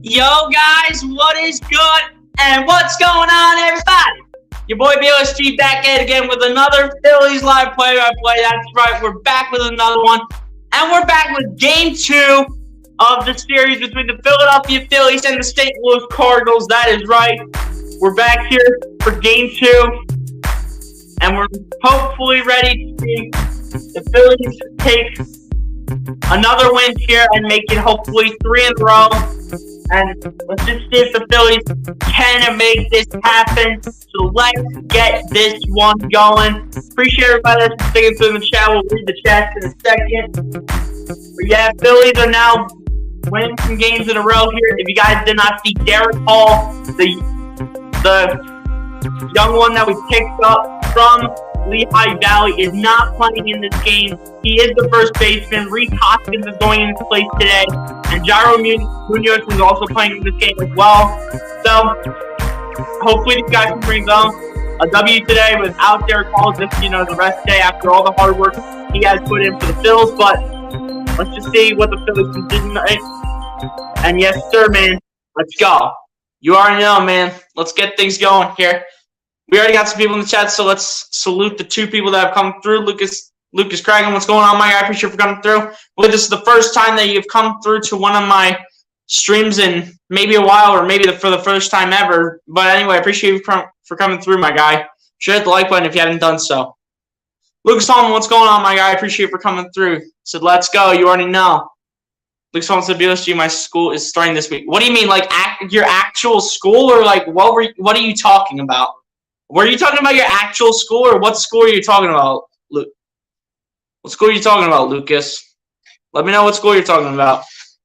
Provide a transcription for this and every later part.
Yo guys, what is good and what's going on, everybody? Your boy BLSG back at it again with another Phillies live play-by-play. That's right, we're back with another one. And we're back with Game 2 of the series between the Philadelphia Phillies and the St. Louis Cardinals. That is right. We're back here for Game 2. And we're hopefully ready to see the Phillies take another win here and make it hopefully 3 in a row. And let's just see if the Phillies can make this happen. So let's get this one going. Appreciate everybody that's sticking through in the chat. We'll read the chat in a second. But yeah, Phillies are now winning some games in a row here. If you guys did not see Derek Hall, the young one that we picked up from Lehigh Valley, is not playing in this game. He is the first baseman. Reese Hoskins is going into place today. And Jairo Munoz is also playing in this game as well. So, hopefully these guys can bring home a W today without Derek Hall. Just, the rest day after all the hard work he has put in for the Phils. But let's just see what the Phillies can do tonight. And yes, sir, man. Let's go. You already know, man. Let's get things going here. We already got some people in the chat, so let's salute the 2 people that have come through. Lucas Cragen, what's going on, my guy? I appreciate you for coming through. Well, this is the first time that you've come through to one of my streams in maybe a while, or maybe for the first time ever. But anyway, I appreciate you for coming through, my guy. Sure, hit the like button if you haven't done so. Lucas Holman, what's going on, my guy? I appreciate you for coming through. Said, let's go. You already know. Lucas Holman said, BSG, my school is starting this week. What do you mean, like your actual school, or like what are you talking about? Were you talking about your actual school, or what school are you talking about, Luke? What school are you talking about, Lucas? Let me know what school you're talking about.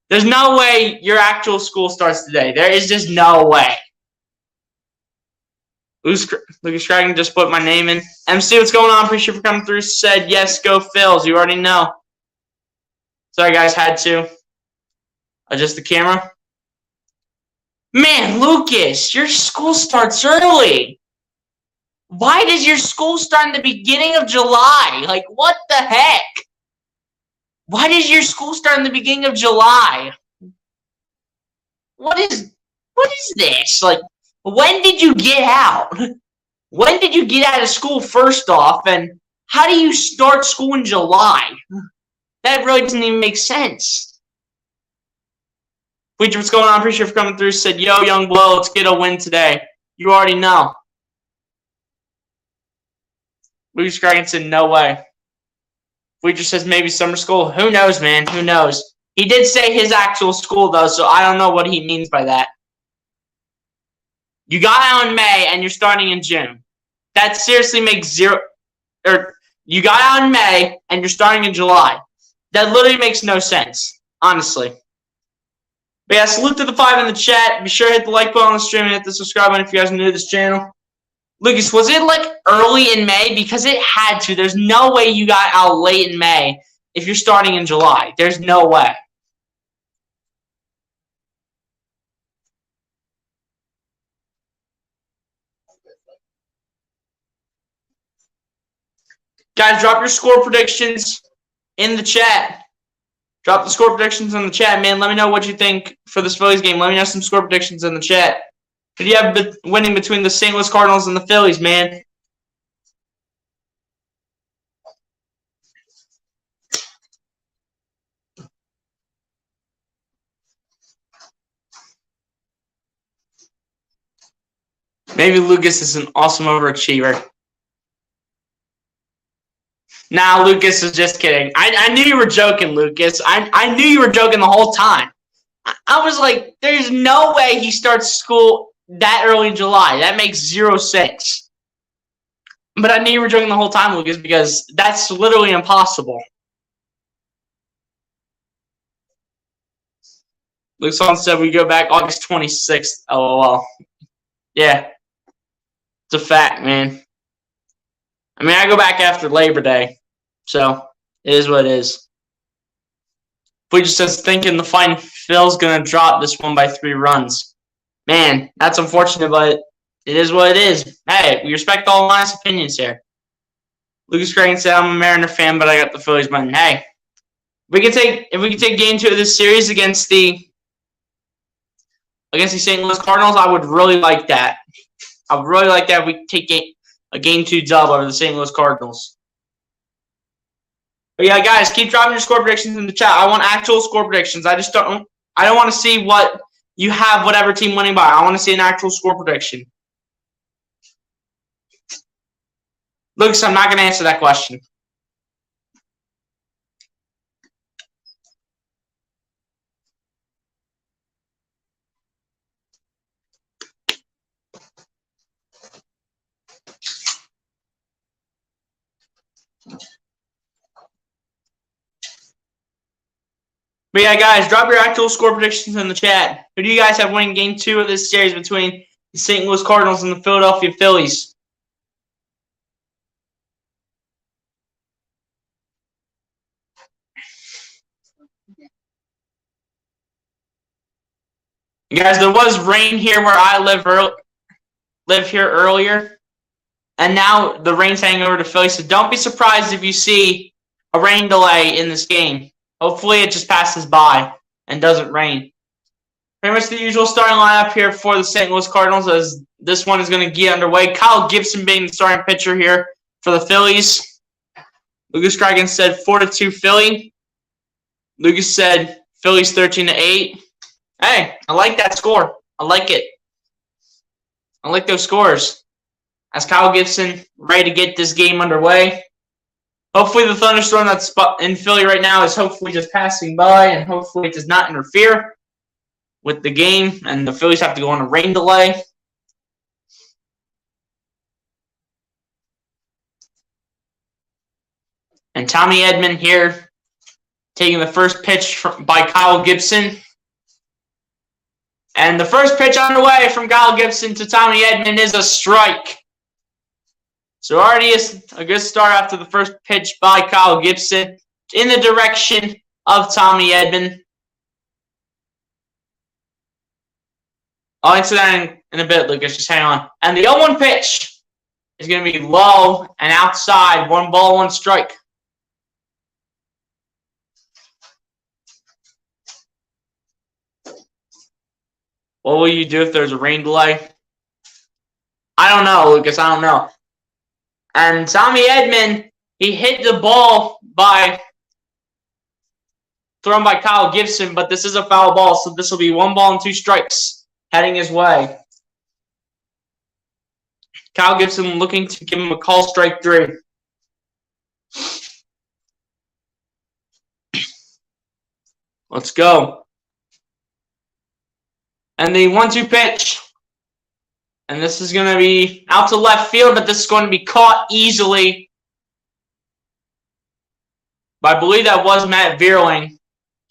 There's no way your actual school starts today. There is just no way. Lucas Cragen just put my name in. MC, what's going on? Appreciate you for coming through. Said, yes, go Phils. You already know. Sorry, guys. Had to adjust the camera. Man, Lucas, your school starts early. Why does your school start in the beginning of July? Like, what the heck? Why does your school start in the beginning of July? What is this? Like, when did you get out? When did you get out of school, first off? And how do you start school in July? That really doesn't even make sense. Preacher, what's going on? Appreciate you for coming through. Said, yo, young blow, let's get a win today. You already know. Lucas Cragen said, no way. Preacher says maybe summer school. Who knows, man? Who knows? He did say his actual school, though, so I don't know what he means by that. You got out in May, and you're starting in June. That seriously makes zero... Or, you got out in May, and you're starting in July. That literally makes no sense, honestly. But yeah, salute to the 5 in the chat. Be sure to hit the like button on the stream and hit the subscribe button if you guys are new to this channel. Lucas, was it like early in May? Because it had to. There's no way you got out late in May if you're starting in July. There's no way. Guys, drop your score predictions in the chat. Drop the score predictions in the chat, man. Let me know what you think for this Phillies game. Let me know some score predictions in the chat. Who do you have winning between the St. Louis Cardinals and the Phillies, man? Maybe Lucas is an awesome overachiever. Nah, Lucas is just kidding. I knew you were joking, Lucas. I knew you were joking the whole time. I was like, there's no way he starts school that early in July. That makes 0 sense. But I knew you were joking the whole time, Lucas, because that's literally impossible. Luke Swan said we go back August 26th. LOL. Yeah. It's a fact, man. I mean, I go back after Labor Day. So, it is what it is. We just says thinking the fine Phil's going to drop this one by 3 runs. Man, that's unfortunate, but it is what it is. Hey, we respect all honest opinions here. Lucas Cragen said, I'm a Mariner fan, but I got the Phillies button. Hey, if we can take game 2 of this series against the against the St. Louis Cardinals. I would really like that. I would really like that if we take a Game 2 dub over the St. Louis Cardinals. But yeah, guys, keep dropping your score predictions in the chat. I want actual score predictions. I don't want to see what you have whatever team winning by. I want to see an actual score prediction. Lucas, I'm not going to answer that question. But yeah, guys, drop your actual score predictions in the chat. Who do you guys have winning Game 2 of this series between the St. Louis Cardinals and the Philadelphia Phillies? Guys, there was rain here where I live here earlier, and now the rain's hanging over the Phillies, so don't be surprised if you see a rain delay in this game. Hopefully it just passes by and doesn't rain. Pretty much the usual starting lineup here for the St. Louis Cardinals as this one is going to get underway. Kyle Gibson being the starting pitcher here for the Phillies. Lucas Crigan said 4-2 Philly. Lucas said Phillies 13-8. Hey, I like that score. I like it. I like those scores. As Kyle Gibson ready to get this game underway. Hopefully the thunderstorm that's in Philly right now is hopefully just passing by, and hopefully it does not interfere with the game, and the Phillies have to go on a rain delay. And Tommy Edman here taking the first pitch by Kyle Gibson. And the first pitch underway from Kyle Gibson to Tommy Edman is a strike. So already is a good start after the first pitch by Kyle Gibson in the direction of Tommy Edman. I'll answer that in a bit, Lucas. Just hang on. And the 0-1 pitch is going to be low and outside. 1 ball, 1 strike. What will you do if there's a rain delay? I don't know, Lucas. I don't know. And Tommy Edman, he hit the ball thrown by Kyle Gibson, but this is a foul ball, so this will be 1 ball and 2 strikes heading his way. Kyle Gibson looking to give him a call, strike 3. Let's go. And the 1-2 pitch. And this is going to be out to left field, but this is going to be caught easily. But I believe that was Matt Vierling.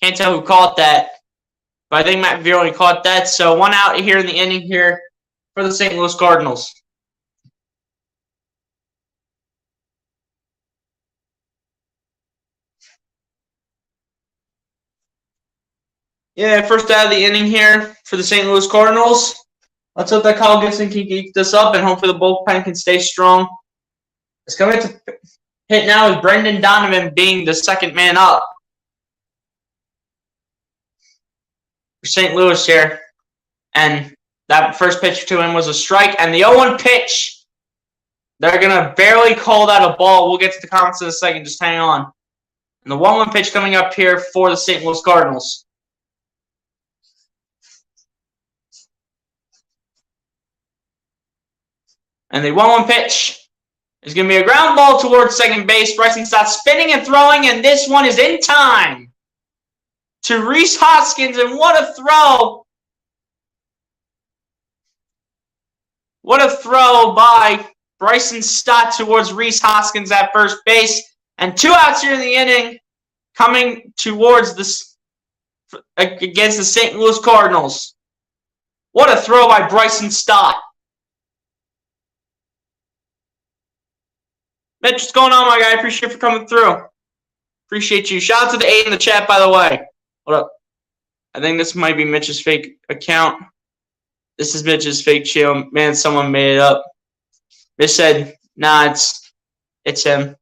Can't tell who caught that. But I think Matt Vierling caught that. So 1 out here in the inning here for the St. Louis Cardinals. Yeah, first out of the inning here for the St. Louis Cardinals. Let's hope that Kyle Gibson can keep this up, and hopefully the bullpen can stay strong. It's coming to hit now with Brendan Donovan being the second man up for St. Louis here. And that first pitch to him was a strike. And the 0-1 pitch, they're going to barely call that a ball. We'll get to the comments in a second. Just hang on. And the 1-1 pitch coming up here for the St. Louis Cardinals. And the 1-1 pitch is going to be a ground ball towards second base. Bryson Stott spinning and throwing, and this one is in time to Rhys Hoskins, and what a throw. What a throw by Bryson Stott towards Rhys Hoskins at first base. And 2 outs here in the inning coming towards this against the St. Louis Cardinals. What a throw by Bryson Stott. Mitch, what's going on, my guy? I appreciate you for coming through. Appreciate you. Shout out to the 8 in the chat, by the way. Hold up. I think this might be Mitch's fake account. This is Mitch's fake channel. Man, someone made it up. Mitch said, nah, it's him.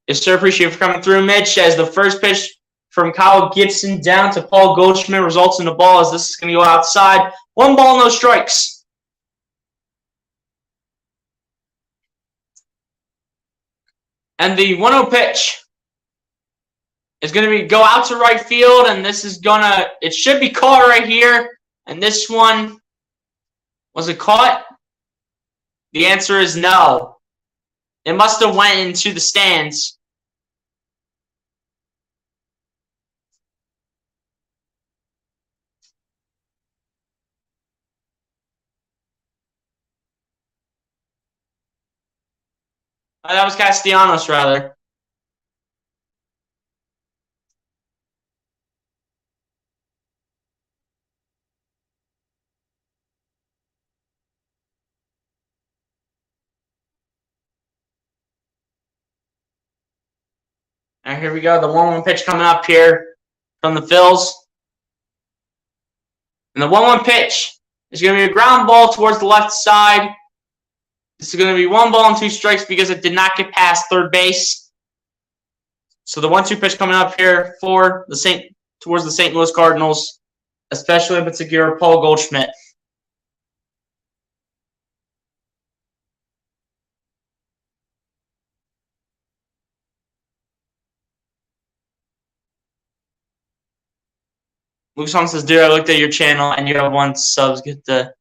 Yes, sir. Appreciate you for coming through, Mitch. As the first pitch from Kyle Gibson down to Paul Goldschmidt results in the ball as this is going to go outside. 1 ball, no strikes. And the 1-0 pitch is going to go out to right field, and this is going to, it should be caught right here. And this one, was it caught? The answer is no. It must have went into the stands. That was Castellanos, rather. And here we go. The 1-1 pitch coming up here from the Phils. And the 1-1 pitch is going to be a ground ball towards the left side. This is going to be 1 ball and 2 strikes because it did not get past third base. So the 1-2 pitch coming up here for towards the St. Louis Cardinals, especially in particular Paul Goldschmidt. Lucas Holmes says, dude, I looked at your channel and you have 1 subs. Get the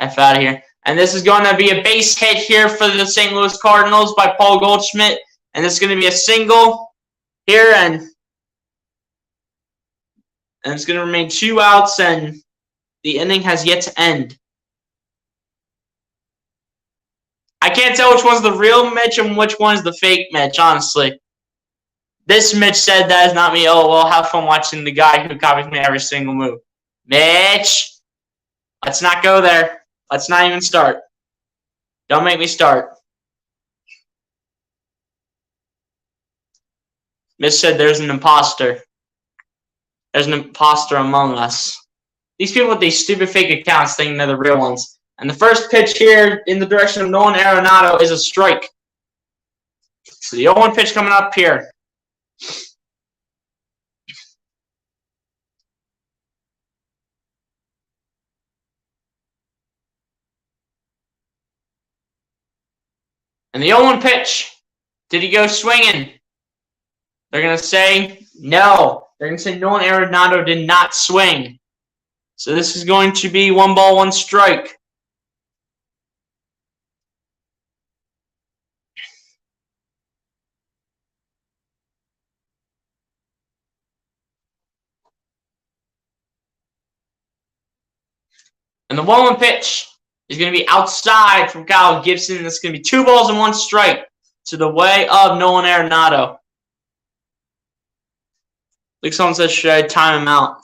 F out of here. And this is going to be a base hit here for the St. Louis Cardinals by Paul Goldschmidt. And this is going to be a single here. And it's going to remain 2 outs. And the inning has yet to end. I can't tell which one's the real Mitch and which one's the fake Mitch, honestly. This Mitch said that is not me. Oh, well, have fun watching the guy who copies me every single move. Mitch, let's not go there. Let's not even start. Don't make me start. Mitch said there's an imposter. There's an imposter among us. These people with these stupid fake accounts thinking they're the real ones. And the first pitch here in the direction of Nolan Arenado is a strike. So the 0-1 pitch coming up here. And the 0-1 pitch. Did he go swinging? They're going to say no. They're going to say Nolan Arenado did not swing. So this is going to be 1 ball, 1 strike. And the 1-1 pitch is going to be outside from Kyle Gibson. And it's going to be 2 balls and 1 strike to the way of Nolan Arenado. Like someone says, should I time him out?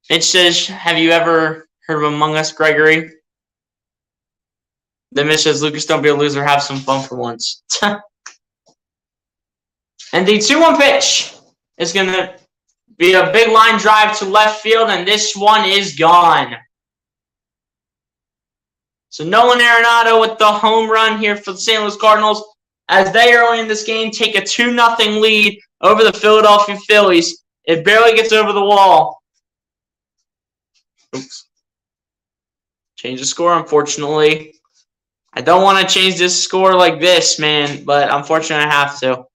Mitch says, have you ever heard of Among Us, Gregory? Then Mitch says, Lucas, don't be a loser. Have some fun for once. And the 2-1 pitch is going to be a big line drive to left field, and this one is gone. So Nolan Arenado with the home run here for the St. Louis Cardinals as they early in this game take a 2-0 lead over the Philadelphia Phillies. It barely gets over the wall. Oops. Change the score, unfortunately. I don't want to change this score like this, man, but unfortunately I have to.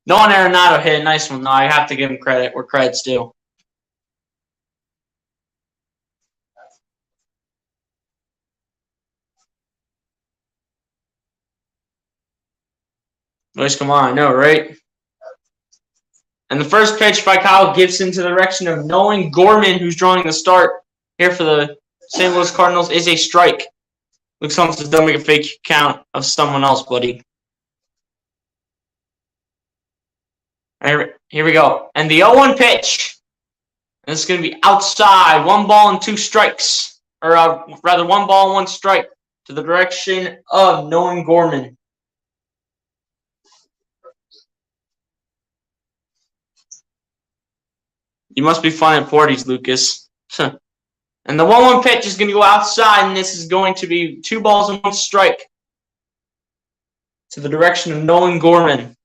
Nolan Arenado hit a nice one, though. I have to give him credit where credit's due. Luis, come on, I know, right? And the first pitch by Kyle Gibson to the direction of Nolan Gorman, who's drawing the start here for the St. Louis Cardinals, is a strike. Luke Holmes says, don't make a fake count of someone else, buddy. Here we go. And the 0-1 pitch. And it's going to be outside. 1 ball and 2 strikes. Or rather, 1 ball and 1 strike to the direction of Nolan Gorman. You must be fun at parties, Lucas. And the 1-1 pitch is going to go outside, and this is going to be 2 balls and 1 strike to the direction of Nolan Gorman.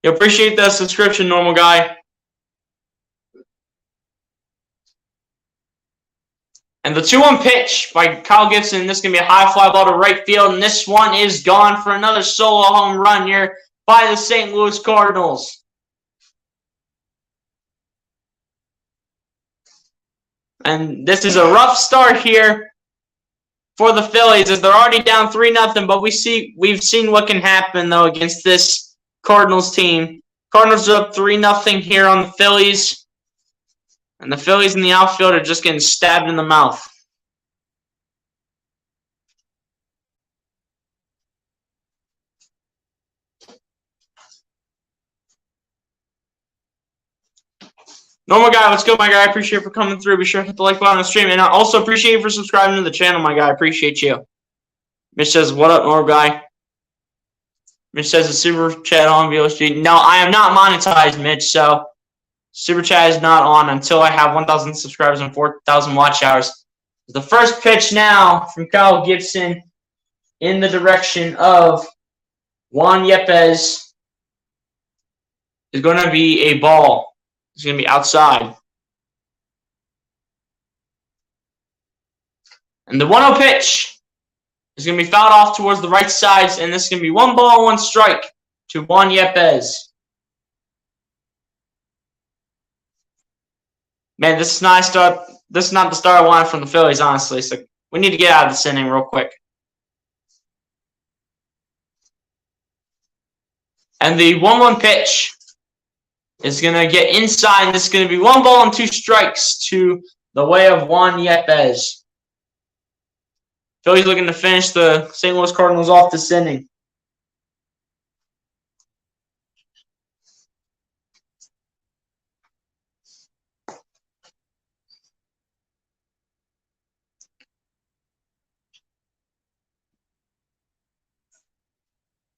You appreciate the subscription, normal guy. And the 2-1 pitch by Kyle Gibson. This is going to be a high fly ball to right field, and this one is gone for another solo home run here by the St. Louis Cardinals. And this is a rough start here for the Phillies as they're already down 3-0, but we've seen what can happen though against this Cardinals team. Cardinals are up 3-0 here on the Phillies. And the Phillies in the outfield are just getting stabbed in the mouth. Normal guy, what's good, my guy? I appreciate you for coming through. Be sure to hit the like button on the stream. And I also appreciate you for subscribing to the channel, my guy. I appreciate you. Mitch says, what up, normal guy? Mitch says, a super chat on VLSG. No, I am not monetized, Mitch, so super chat is not on until I have 1,000 subscribers and 4,000 watch hours. The first pitch now from Kyle Gibson in the direction of Juan Yepez is going to be a ball. It's going to be outside. And the 1-0 pitch is going to be fouled off towards the right side, and this is going to be 1 ball, 1 strike to Juan Yepez. Man, this is not the start I wanted from the Phillies, honestly. So we need to get out of this inning real quick. And the 1-1 pitch is going to get inside, and this is going to be 1 ball and 2 strikes to the way of Juan Yepez. Phillies looking to finish the St. Louis Cardinals off this inning.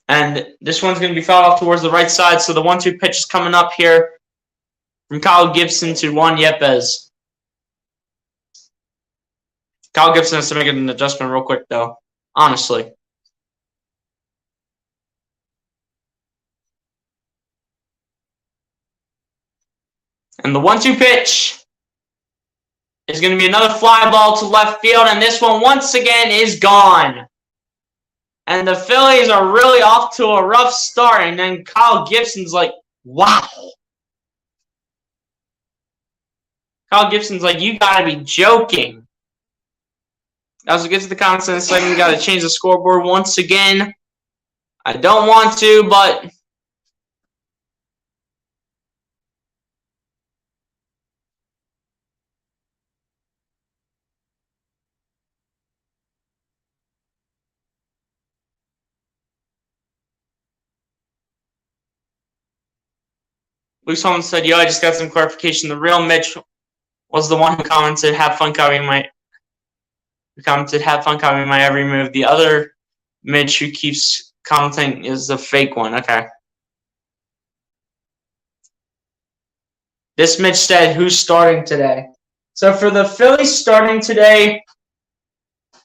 And this one's going to be fouled off towards the right side. So the 1-2 pitch is coming up here from Kyle Gibson to Juan Yepez. Kyle Gibson has to make an adjustment real quick, though. Honestly. And the 1-2 pitch is going to be another fly ball to left field. And this one, once again, is gone. And the Phillies are really off to a rough start. And then Kyle Gibson's like, wow. Kyle Gibson's like, you got to be joking. As we get to the comments in a second, we got to change the scoreboard once again. I don't want to, but Luke Holmes said, yo, I just got some clarification. The real Mitch was the one who commented, have fun copying my every move. The other Mitch who keeps commenting is the fake one. Okay. This Mitch said, who's starting today? So for the Phillies starting today,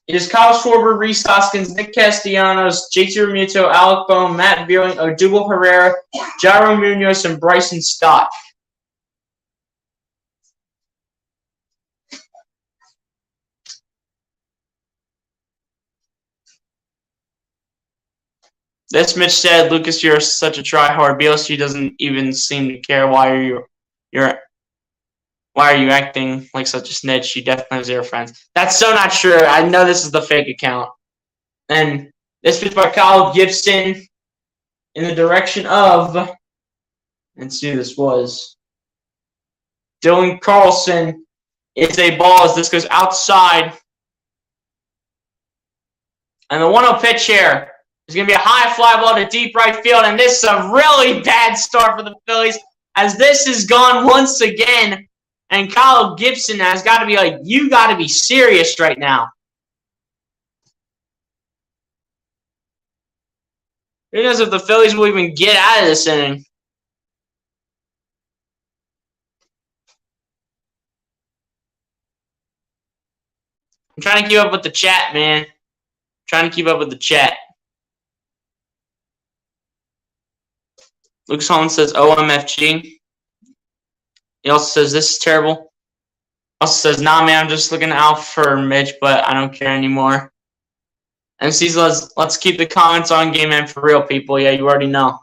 it is Kyle Schwarber, Rhys Hoskins, Nick Castellanos, JT Realmuto, Alec Bohm, Matt Viewing, Odubel Herrera, Jairo Munoz, and Bryson Stott. This Mitch said, Lucas, you're such a tryhard. BLSG doesn't even seem to care. Why are you acting like such a snitch? You definitely have 0 friends. That's so not true. I know this is the fake account. And this pitch by Kyle Gibson in the direction of, let's see who this was, Dylan Carlson. It's a ball as this goes outside. And the 1-0 pitch here is going to be a high fly ball to deep right field. And this is a really bad start for the Phillies as this is gone once again. And Kyle Gibson has got to be like, you got to be serious right now. Who knows if the Phillies will even get out of this inning? I'm trying to keep up with the chat, man. I'm trying to keep up with the chat. Lucas Holland says OMFG. He also says this is terrible. Also says, nah, man, I'm just looking out for Mitch, but I don't care anymore. MCs, let's keep the comments on Game Man for real, people. Yeah, you already know.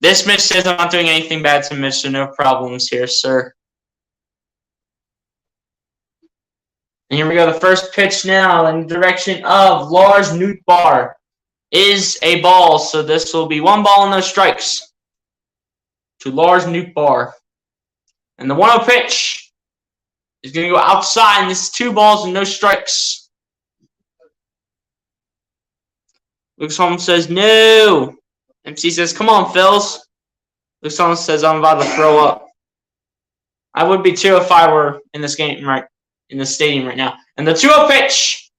This Mitch says I'm not doing anything bad to Mitch, so no problems here, sir. And here we go. The first pitch now in the direction of Lars Nootbaar is a ball. So this will be 1 ball and no strikes to Lars Nootbaar. And the 1-0 pitch is going to go outside, and this is 2 balls and no strikes. Lucas Holmes says no. MC says, come on, Phils. Lucas Holmes says, I'm about to throw up. I would be too if I were in this game right in the stadium right now. And the 2-0 pitch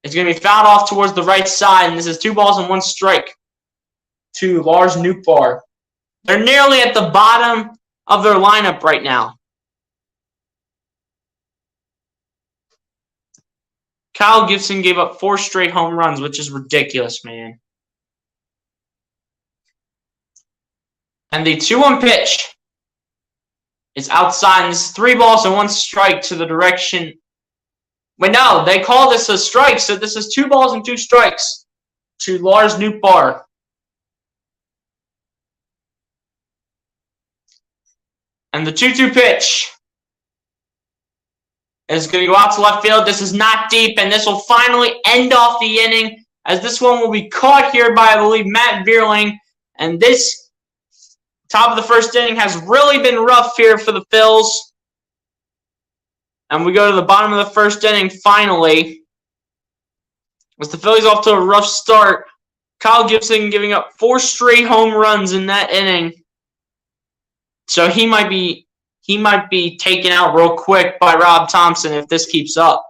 is going to be fouled off towards the right side, and this is 2 balls and 1 strike to Lars Nootbaar. They're nearly at the bottom of their lineup right now. Kyle Gibson gave up 4 straight home runs, which is ridiculous, man. And the 2-1 pitch is outside, and this is 3 balls and 1 strike to the direction. Wait, no, they call this a strike, so this is 2 balls and 2 strikes to Lars Nootbaar. And the 2-2 pitch is going to go out to left field. This is not deep, and this will finally end off the inning, as this one will be caught here by, I believe, Matt Vierling. And this top of the first inning has really been rough here for the Phils. And we go to the bottom of the first inning finally. With the Phillies off to a rough start, Kyle Gibson giving up 4 straight home runs in that inning. So he might be taken out real quick by Rob Thompson if this keeps up.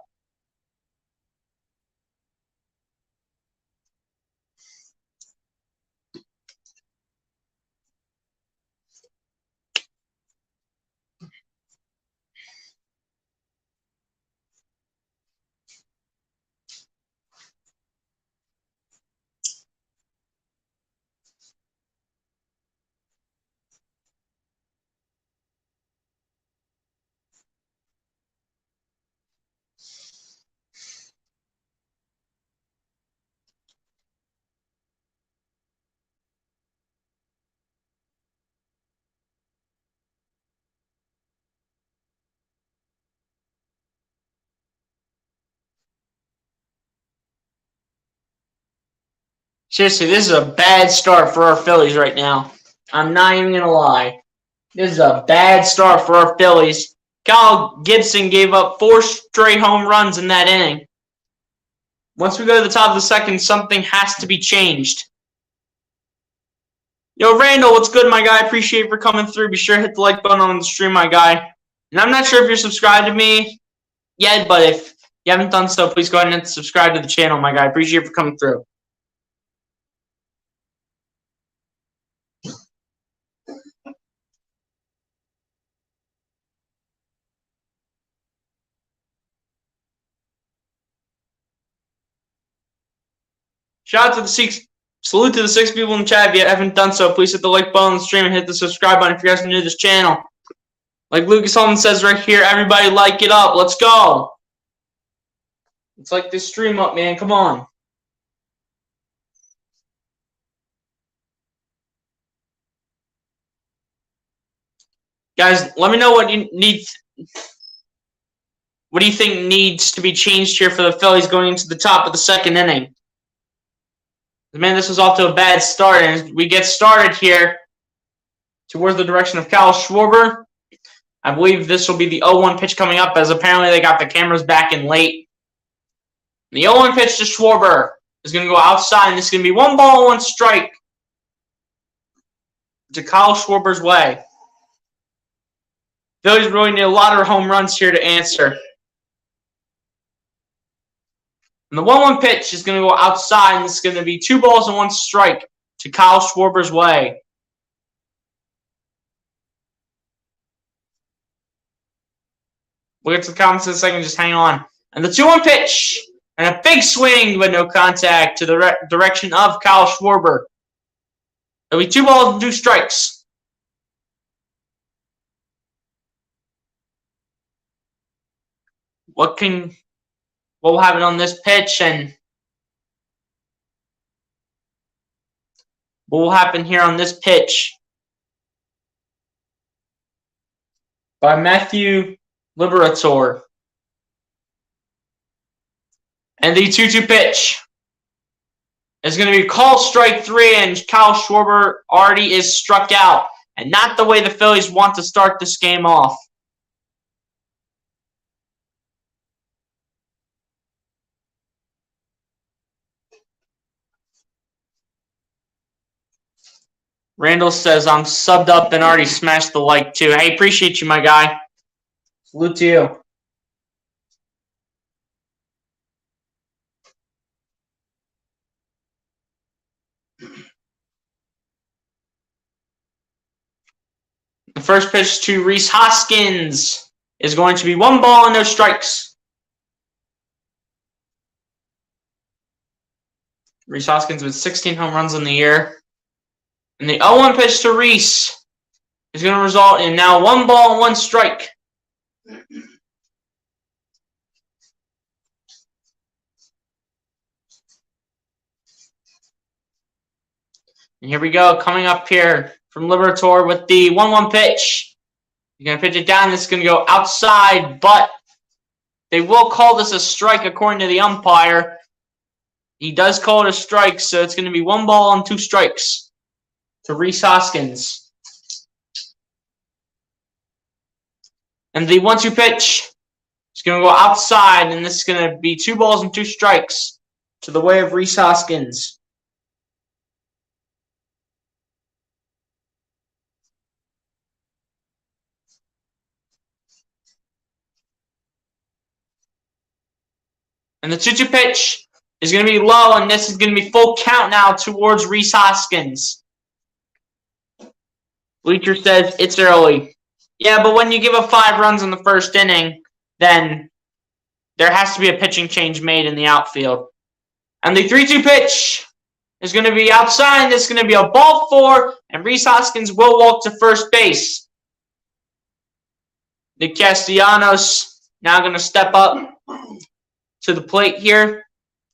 Seriously, this is a bad start for our Phillies right now. I'm not even going to lie. This is a bad start for our Phillies. Kyle Gibson gave up 4 straight home runs in that inning. Once we go to the top of the second, something has to be changed. Yo, Randall, what's good, my guy? Appreciate you for coming through. Be sure to hit the like button on the stream, my guy. And I'm not sure if you're subscribed to me yet, but if you haven't done so, please go ahead and subscribe to the channel, my guy. Appreciate you for coming through. Shout out to the 6, salute to the 6 people in the chat. If you haven't done so, please hit the like button on the stream and hit the subscribe button if you guys are new to this channel. Like Lucas Holman says right here, everybody like it up. Let's go. Let's like this stream up, man. Come on. Guys, let me know what you need. What do you think needs to be changed here for the Phillies going into the top of the second inning? Man, this was off to a bad start, and we get started here towards the direction of Kyle Schwarber. I believe this will be the 0-1 pitch coming up, as apparently they got the cameras back in late. The 0-1 pitch to Schwarber is going to go outside, and this is going to be 1 ball, 1 strike to Kyle Schwarber's way. Phillies really need a lot of home runs here to answer. And the 1-1 pitch is going to go outside, and it's going to be 2 balls and 1 strike to Kyle Schwarber's way. We'll get to the comments in a second. Just hang on. And the 2-1 pitch. And a big swing, but no contact to the direction of Kyle Schwarber. It'll be 2 balls and 2 strikes. What will happen on this pitch, and what will happen here on this pitch by Matthew Liberator. And the 2-2 pitch is going to be called strike 3, and Kyle Schwarber already is struck out. And not the way the Phillies want to start this game off. Randall says, I'm subbed up and already smashed the like too. Hey, appreciate you, my guy. Salute to you. The first pitch to Rhys Hoskins is going to be 1 ball and no strikes. Rhys Hoskins with 16 home runs in the year. And the 0-1 pitch to Rhys is going to result in now 1 ball and 1 strike. And here we go, coming up here from Liberator with the 1-1 pitch. You're going to pitch it down. This is going to go outside, but they will call this a strike according to the umpire. He does call it a strike, so it's going to be 1 ball and 2 strikes to Rhys Hoskins. And the 1-2 pitch is going to go outside, and this is going to be 2 balls and 2 strikes to the way of Rhys Hoskins. And the 2-2 pitch is going to be low, and this is going to be full count now towards Rhys Hoskins. Bleacher says it's early. Yeah, but when you give up 5 runs in the first inning, then there has to be a pitching change made in the outfield. And the 3-2 pitch is going to be outside, and this is going to be a ball 4, and Rhys Hoskins will walk to first base. Nick Castellanos now going to step up to the plate here,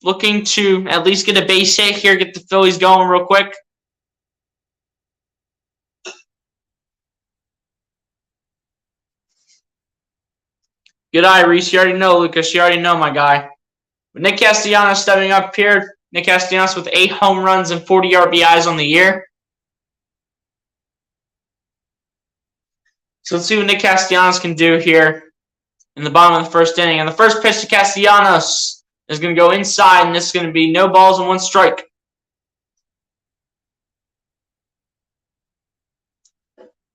looking to at least get a base hit here, get the Phillies going real quick. Good eye, Reese. You already know, Lucas. You already know, my guy. With Nick Castellanos stepping up here. Nick Castellanos with 8 home runs and 40 RBIs on the year. So let's see what Nick Castellanos can do here in the bottom of the first inning. And the first pitch to Castellanos is going to go inside, and this is going to be no balls and 1 strike.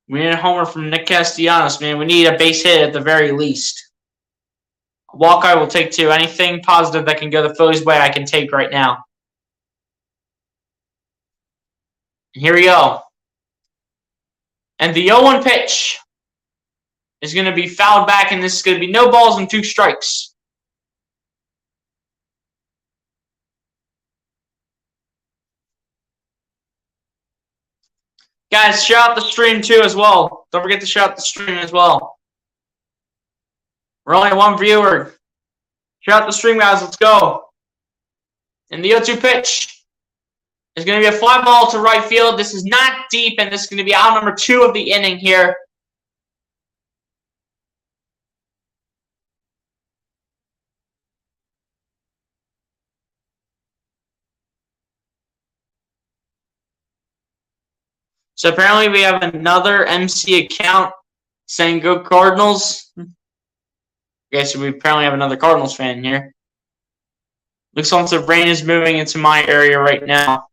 We need a homer from Nick Castellanos, man. We need a base hit at the very least. A walk I will take too. Anything positive that can go the Phillies' way, I can take right now. Here we go. And the 0-1 pitch is going to be fouled back, and this is going to be no balls and 2 strikes. Guys, share out the stream too as well. Don't forget to share out the stream as well. We're only 1 viewer. Share out the stream, guys. Let's go. And the 0-2 pitch is going to be a fly ball to right field. This is not deep, and this is going to be out number 2 of the inning here. So apparently we have another MC account saying go Cardinals. Okay, so we apparently have another Cardinals fan here. Looks like the rain is moving into my area right now.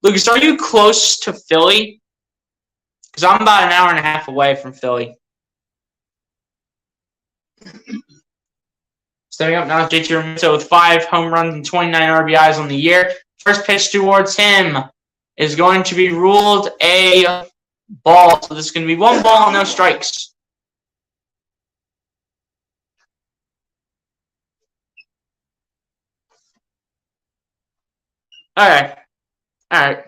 Lucas, are you close to Philly? Because I'm about an hour and a half away from Philly. Stepping up now, JT Realmuto with 5 home runs and 29 RBIs on the year. First pitch towards him is going to be ruled a ball. So this is going to be 1 ball and no strikes. Alright. Alright.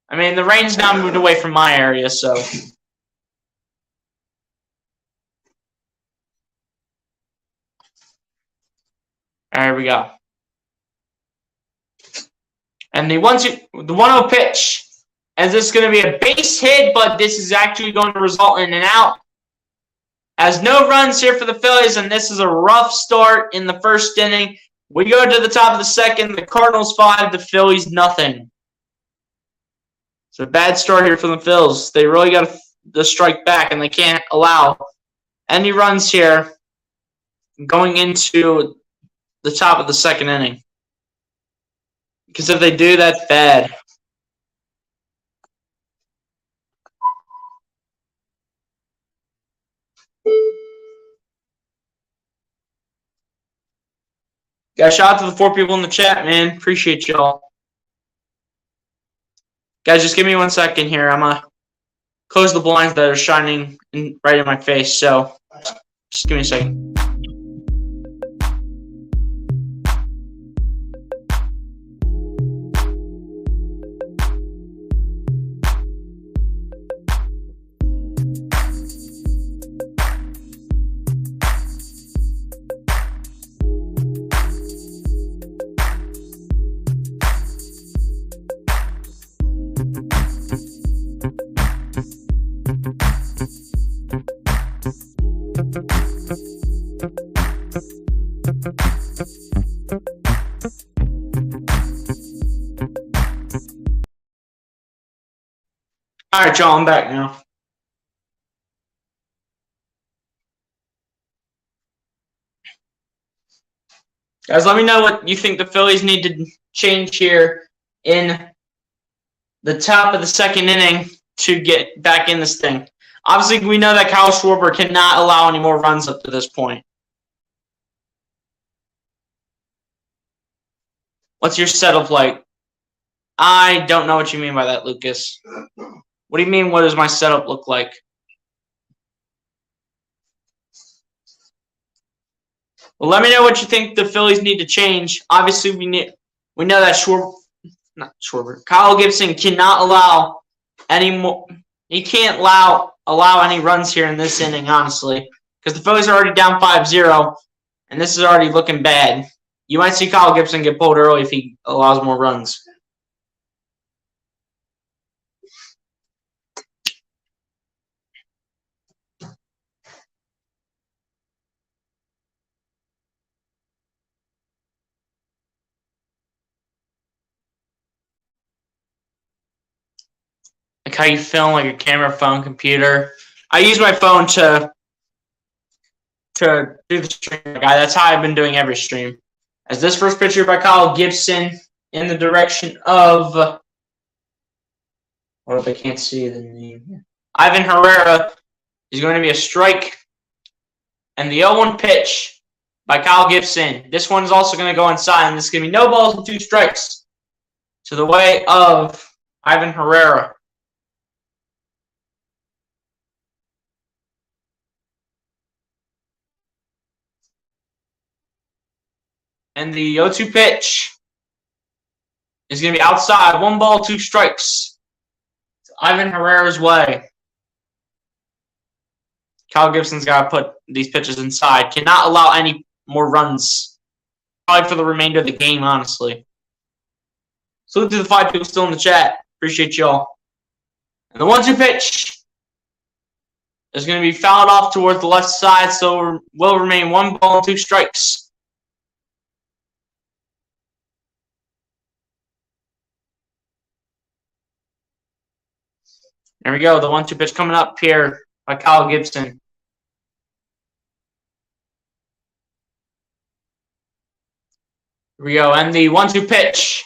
I mean, the rain's now moved away from my area, so. There we go. And the 1-0 pitch. And this is going to be a base hit, but this is actually going to result in an out. As no runs here for the Phillies, and this is a rough start in the first inning. We go to the top of the second. The Cardinals 5, the Phillies nothing. It's a bad start here for the Phillies. They really got to strike back, and they can't allow any runs here going into the top of the second inning. Because if they do, that's bad. Guys, shout out to the 4 people in the chat, man. Appreciate y'all. Guys, just give me 1 second here. I'm going to close the blinds that are shining right in my face. So, just give me a second. All right, y'all, I'm back now. Guys, let me know what you think the Phillies need to change here in the top of the second inning to get back in this thing. Obviously, we know that Kyle Schwarber cannot allow any more runs up to this point. What's your setup like? I don't know what you mean by that, Lucas. What do you mean, what does my setup look like? Well, let me know what you think the Phillies need to change. Obviously, we know that Kyle Gibson cannot allow any more. He can't allow any runs here in this inning, honestly, because the Phillies are already down 5-0, and this is already looking bad. You might see Kyle Gibson get pulled early if he allows more runs. Like how you film like a camera, phone, computer. I use my phone to do the stream, guy. That's how I've been doing every stream. As this first pitcher by Kyle Gibson in the direction of, what if I can't see the name? Ivan Herrera is going to be a strike. And the 0-1 pitch by Kyle Gibson. This one is also going to go inside, and this is going to be no balls and 2 strikes to the way of Ivan Herrera. And the 0-2 pitch is going to be outside. 1 ball, 2 strikes. It's Ivan Herrera's way. Kyle Gibson's got to put these pitches inside. Cannot allow any more runs. Probably for the remainder of the game, honestly. Salute to the 5 people still in the chat. Appreciate y'all. And the 1-2 pitch is going to be fouled off towards the left side, so will remain 1 ball and 2 strikes. There we go. The 1-2 pitch coming up here by Kyle Gibson. Here we go. And the 1-2 pitch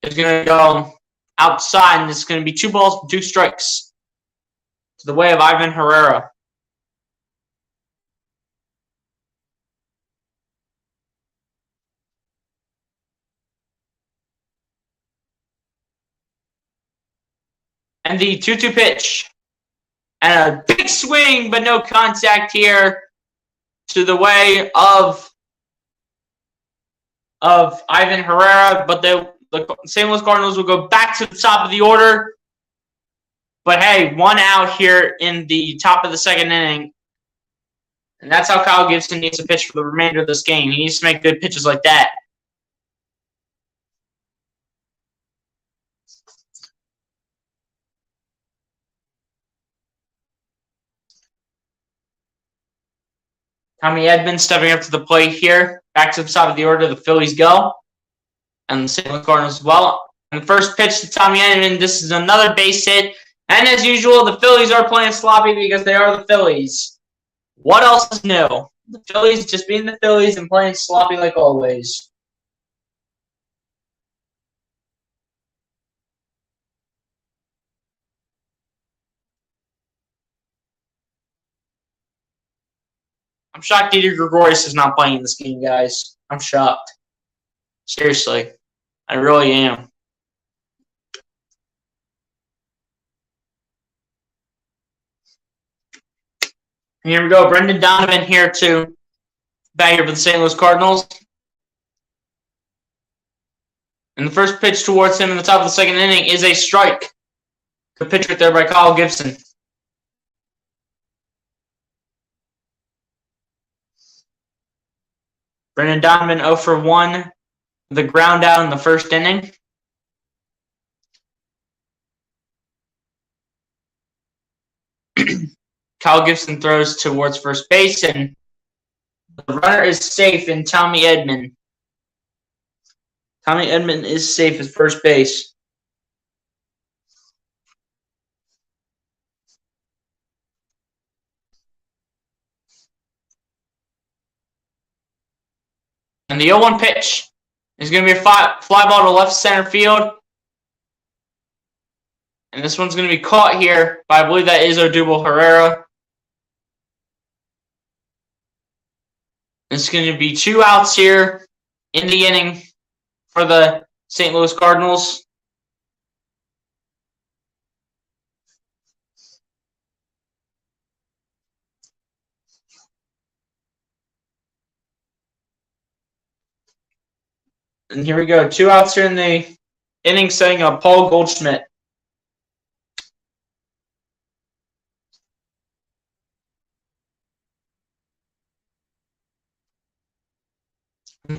is going to go outside, and it's going to be 2 balls and 2 strikes to the way of Ivan Herrera. And the 2-2 pitch. And a big swing, but no contact here to the way of of Ivan Herrera, but the St. Louis Cardinals will go back to the top of the order. But hey, 1 out here in the top of the second inning. And that's how Kyle Gibson needs to pitch for the remainder of this game. He needs to make good pitches like that. Tommy Edman stepping up to the plate here. Back to the top of the order, the Phillies go. And the St. Louis Cardinals as well. And the first pitch to Tommy Edman, this is another base hit. And as usual, the Phillies are playing sloppy because they are the Phillies. What else is new? The Phillies just being the Phillies and playing sloppy like always. I'm shocked Dieter Gregorius is not playing in this game, guys. I'm shocked. Seriously. I really am. Here we go. Brendan Donovan here too. Back here for the St. Louis Cardinals. And the first pitch towards him in the top of the second inning is a strike. Good pitch right there by Kyle Gibson. Brendan Donovan 0 for 1. The ground out in the first inning. Kyle Gibson throws towards first base, and the runner is safe in Tommy Edman. Tommy Edman is safe at first base. And the 0-1 pitch is going to be a fly ball to left center field. And this one's going to be caught here by, I believe that is Odubel Herrera. It's going to be 2 outs here in the inning for the St. Louis Cardinals. And here we go. 2 outs here in the inning, setting up Paul Goldschmidt.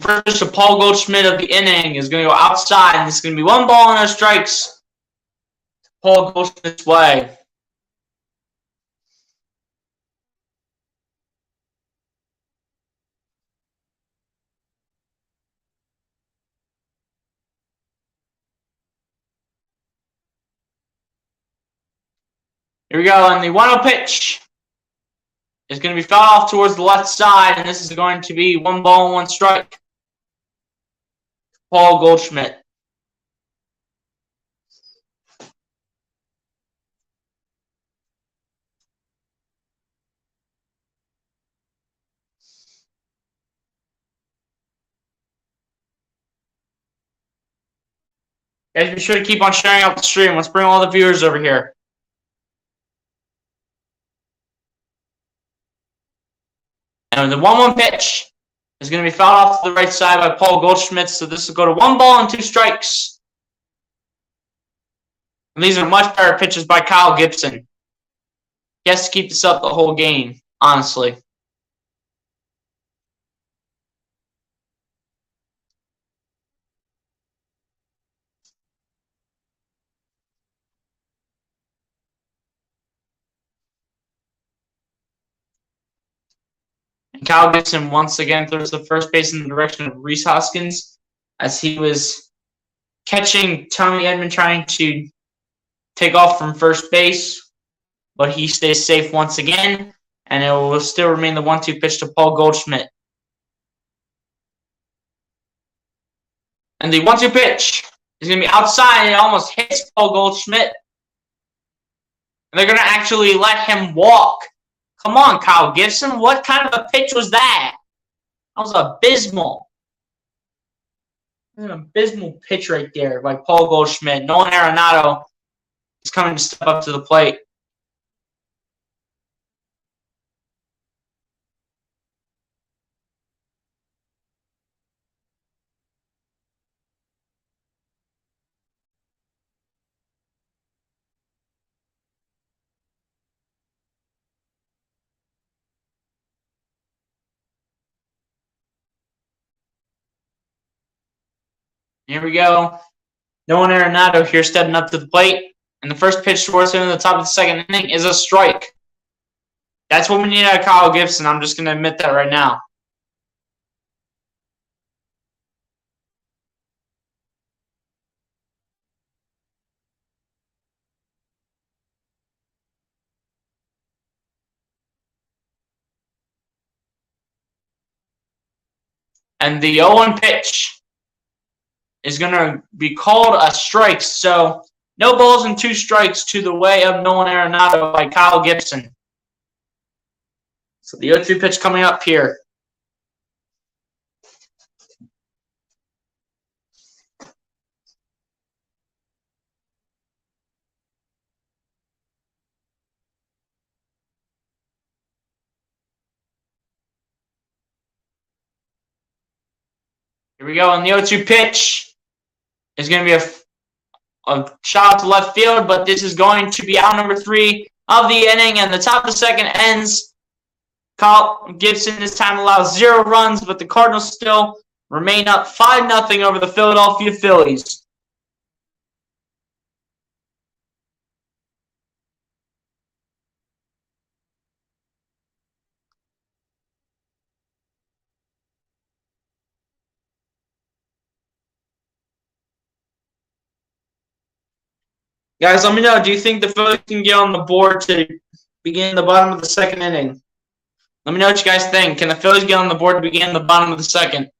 First, the Paul Goldschmidt of the inning is going to go outside, and it's going to be 1 ball and no strikes. Paul Goldschmidt's way. Here we go, and the 1-0 pitch is going to be fouled off towards the left side, and this is going to be 1 ball and 1 strike. Paul Goldschmidt. Guys, be sure to keep on sharing out the stream. Let's bring all the viewers over here. And the 1-1 pitch is going to be fouled off to the right side by Paul Goldschmidt. So this will go to 1 ball and 2 strikes. And these are much better pitches by Kyle Gibson. He has to keep this up the whole game, honestly. And Kyle Gibson once again throws the first base in the direction of Rhys Hoskins as he was catching Tommy Edman trying to take off from first base, but he stays safe once again, and it will still remain the 1-2 pitch to Paul Goldschmidt. And the 1-2 pitch is going to be outside, and it almost hits Paul Goldschmidt. And they're going to actually let him walk. Come on, Kyle Gibson. What kind of a pitch was that? That was abysmal. An abysmal pitch right there by Paul Goldschmidt. Nolan Arenado is coming to step up to the plate. Here we go. Nolan Arenado here stepping up to the plate. And the first pitch towards him in the top of the second inning is a strike. That's what we need out of Kyle Gibson. I'm just going to admit that right now. And the 0-1 pitch is going to be called a strike. So, no balls and 2 strikes to the way of Nolan Arenado by Kyle Gibson. So, the 0-2 pitch coming up here. Here we go, and the 0-2 pitch is going to be a shot out to left field, but this is going to be out number 3 of the inning, and the top of the second ends. Kyle Gibson this time allows 0 runs, but the Cardinals still remain up 5-0 over the Philadelphia Phillies. Guys, let me know. Do you think the Phillies can get on the board to begin the bottom of the second inning? Let me know what you guys think. Can the Phillies get on the board to begin the bottom of the second?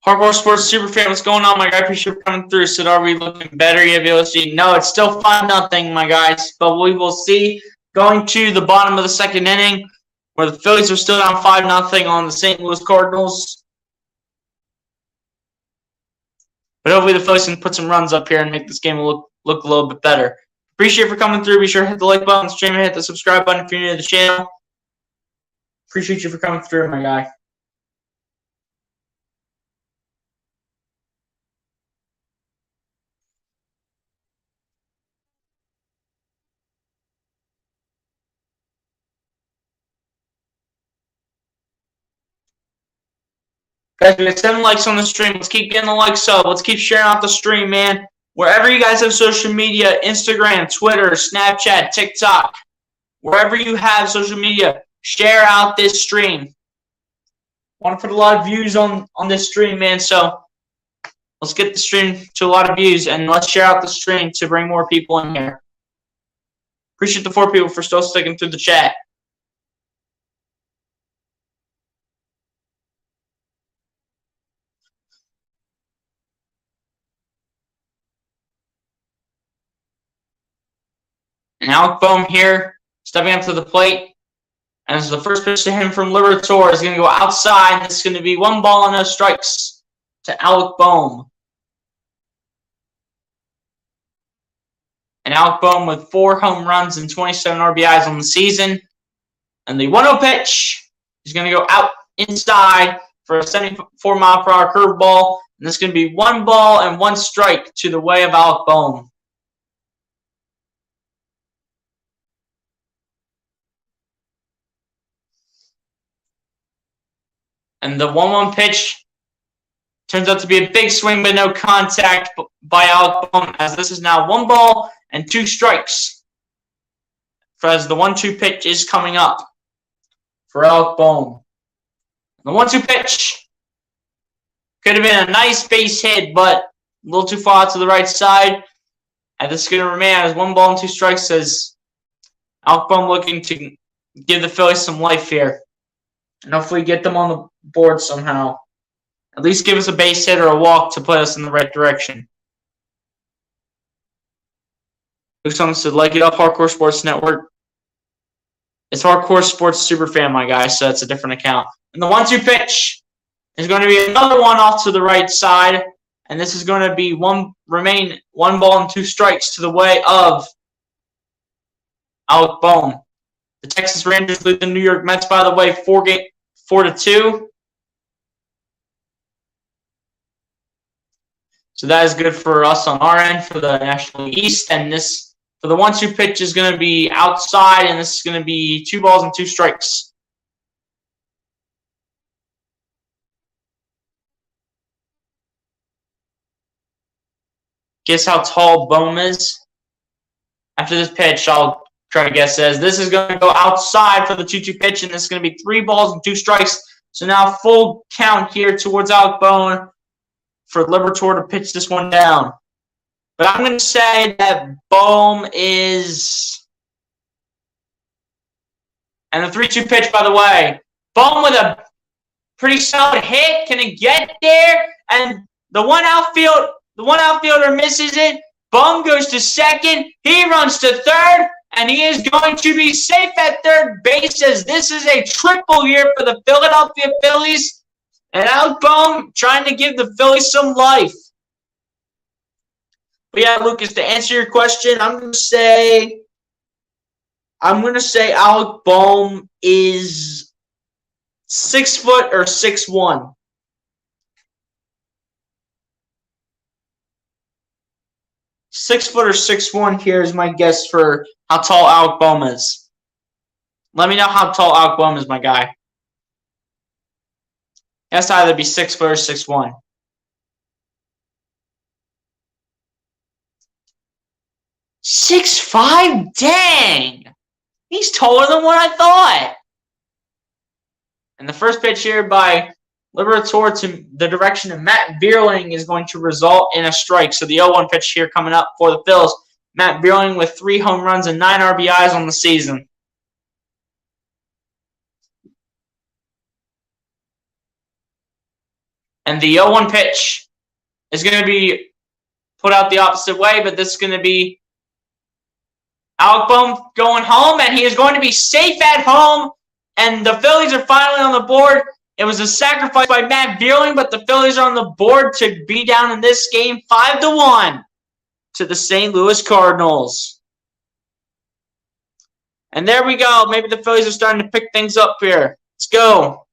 Hardcore Sports Superfan, what's going on, my guy? Appreciate you coming through. So, are we looking better? You have able to see? No, it's still 5-0, my guys. But we will see going to the bottom of the second inning, where the Phillies are still down 5-0 on the St. Louis Cardinals. But hopefully the Phillies can put some runs up here and make this game look a little bit better. Appreciate you for coming through. Be sure to hit the like button, stream, and hit the subscribe button if you're new to the channel. Appreciate you for coming through, my guy. Guys, we have 7 likes on the stream. Let's keep getting the likes up. Let's keep sharing out the stream, man. Wherever you guys have social media, Instagram, Twitter, Snapchat, TikTok, wherever you have social media, share out this stream. Want to put a lot of views on this stream, man. So let's get the stream to a lot of views, and let's share out the stream to bring more people in here. Appreciate the 4 people for still sticking through the chat. And Alec Boehm here, stepping up to the plate. And this is the first pitch to him from Liberatore. Is going to go outside. And this is going to be 1 ball and no strikes to Alec Boehm. And Alec Boehm with 4 home runs and 27 RBIs on the season. And the 1-0 pitch is going to go out inside for a 74-mile-per-hour curveball. And this is going to be 1 ball and 1 strike to the way of Alec Boehm. And the 1-1 pitch turns out to be a big swing, but no contact by Alec Boehm, as this is now 1 ball and 2 strikes. As the 1-2 pitch is coming up for Alec Boehm. The 1-2 pitch could have been a nice base hit, but a little too far to the right side. And this is going to remain as 1 ball and 2 strikes, as Alec Boehm looking to give the Phillies some life here. And hopefully get them on the board somehow. At least give us a base hit or a walk to put us in the right direction. Luke Summon said, like it up, Hardcore Sports Network. It's Hardcore Sports Superfan, my guy, so it's a different account. And the 1-2 pitch is going to be another one off to the right side. And this is going to be 1 ball and 2 strikes to the way of Alec Boehm. The Texas Rangers lead the New York Mets, by the way, 4-2. So that is good for us on our end for the National League East. And this, for the 1-2 pitch, is going to be outside, and this is going to be 2 balls and 2 strikes. Guess how tall Bohm is? After this pitch, I'll try to guess as this is going to go outside for the 2-2 pitch, and this is going to be 3 balls and 2 strikes. So now full count here towards Alec Bohm for Liberatore to pitch this one down. But I'm going to say that Bohm is... And the 3-2 pitch, by the way. Bohm with a pretty solid hit. Can it get there? And the one outfielder misses it. Bohm goes to second. He runs to third. And he is going to be safe at third base as this is a triple here for the Philadelphia Phillies. And Alec Bohm trying to give the Phillies some life. But yeah, Lucas, to answer your question, I'm going to say Alec Bohm is 6 foot or 6'1". 6 foot or 6'1" here is my guess for how tall Alec Bohm is. Let me know how tall Alec Bohm is, my guy. It has to either be 6 foot or 6'1". 6'5"? Dang! He's taller than what I thought. And the first pitch here by Liberatore to the direction of Matt Vierling is going to result in a strike. So the 0-1 pitch here coming up for the Phils. Matt Vierling with 3 home runs and 9 RBIs on the season. And the 0-1 pitch is going to be put out the opposite way, but this is going to be Alec Bohm going home, and he is going to be safe at home. And the Phillies are finally on the board. It was a sacrifice by Matt Vierling, but the Phillies are on the board to be down in this game 5-1 to the St. Louis Cardinals. And there we go. Maybe the Phillies are starting to pick things up here. Let's go.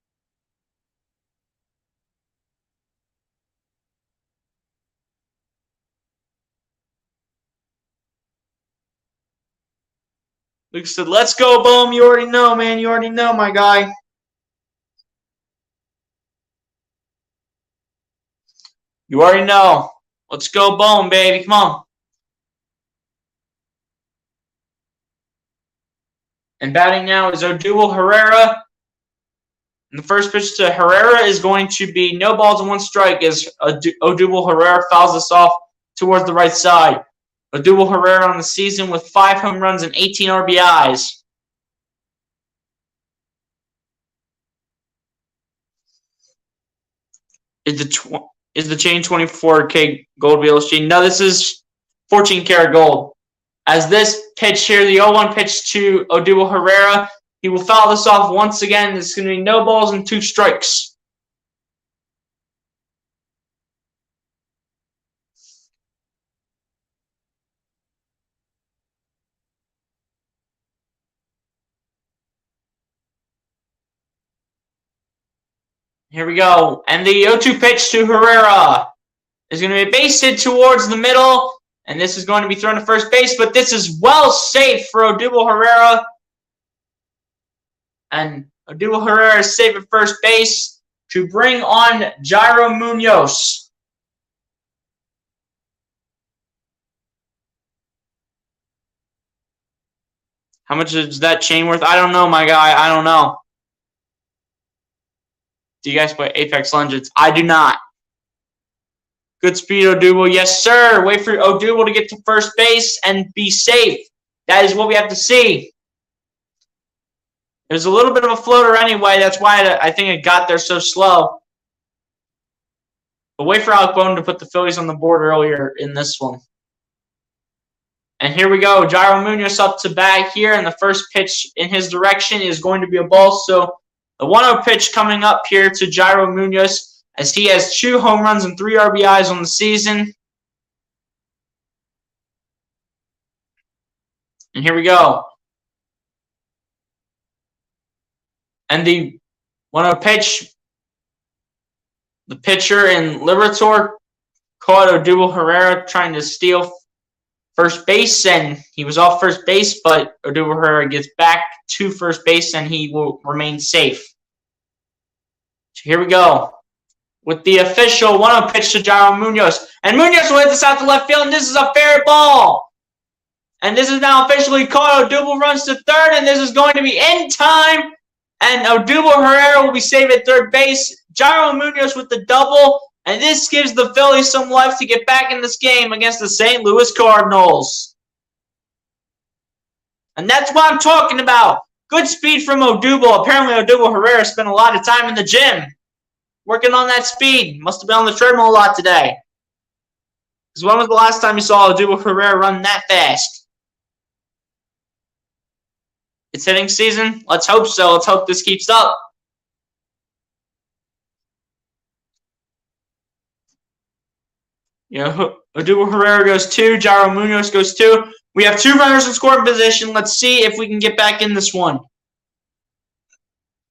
Luke said, let's go, Bohm. You already know, man. You already know, my guy. You already know. Let's go, Bohm, baby. Come on. And batting now is Odubel Herrera. And the first pitch to Herrera is going to be no balls and 1 strike as Odubel Herrera fouls this off towards the right side. Odubel Herrera on the season with 5 home runs and 18 RBIs. Is the chain 24K gold VLSG? No, this is 14 karat gold. As this pitch here, the 0-1 pitch to Odubel Herrera, he will foul this off once again. It's going to be no balls and 2 strikes. Here we go. And the 0-2 pitch to Herrera is going to be base hit towards the middle. And this is going to be thrown to first base, but this is well safe for Odubel Herrera. And Odubel Herrera is safe at first base to bring on Jairo Munoz. How much is that chain worth? I don't know, my guy. I don't know. Do you guys play Apex Legends? I do not. Good speed, Odubel. Yes, sir. Wait for Odubel to get to first base and be safe. That is what we have to see. It was a little bit of a floater anyway. That's why I think it got there so slow. But wait for Alec Bohm to put the Phillies on the board earlier in this one. And here we go. Jairo Munoz up to bat here. And the first pitch in his direction is going to be a ball. So the 1-0 pitch coming up here to Jairo Munoz as he has 2 home runs and 3 RBIs on the season. And here we go. And the 1-0 pitch, the pitcher in Liberatore caught Odubel Herrera trying to steal first base, and he was off first base, but Odubel Herrera gets back to first base, and he will remain safe. So here we go with the official 1-0 pitch to Jairo Munoz. And Munoz will hit this out to left field, and this is a fair ball. And this is now officially caught. Odubel runs to third, and this is going to be in time. And Odubel Herrera will be saved at third base. Jairo Munoz with the double. And this gives the Phillies some life to get back in this game against the St. Louis Cardinals. And that's what I'm talking about. Good speed from Odubel. Apparently, Odubel Herrera spent a lot of time in the gym working on that speed. Must have been on the treadmill a lot today. Because when was the last time you saw Odubel Herrera run that fast? It's hitting season. Let's hope so. Let's hope this keeps up. Odubel Herrera goes 2. Jairo Munoz goes 2. We have 2 runners in scoring position. Let's see if we can get back in this one.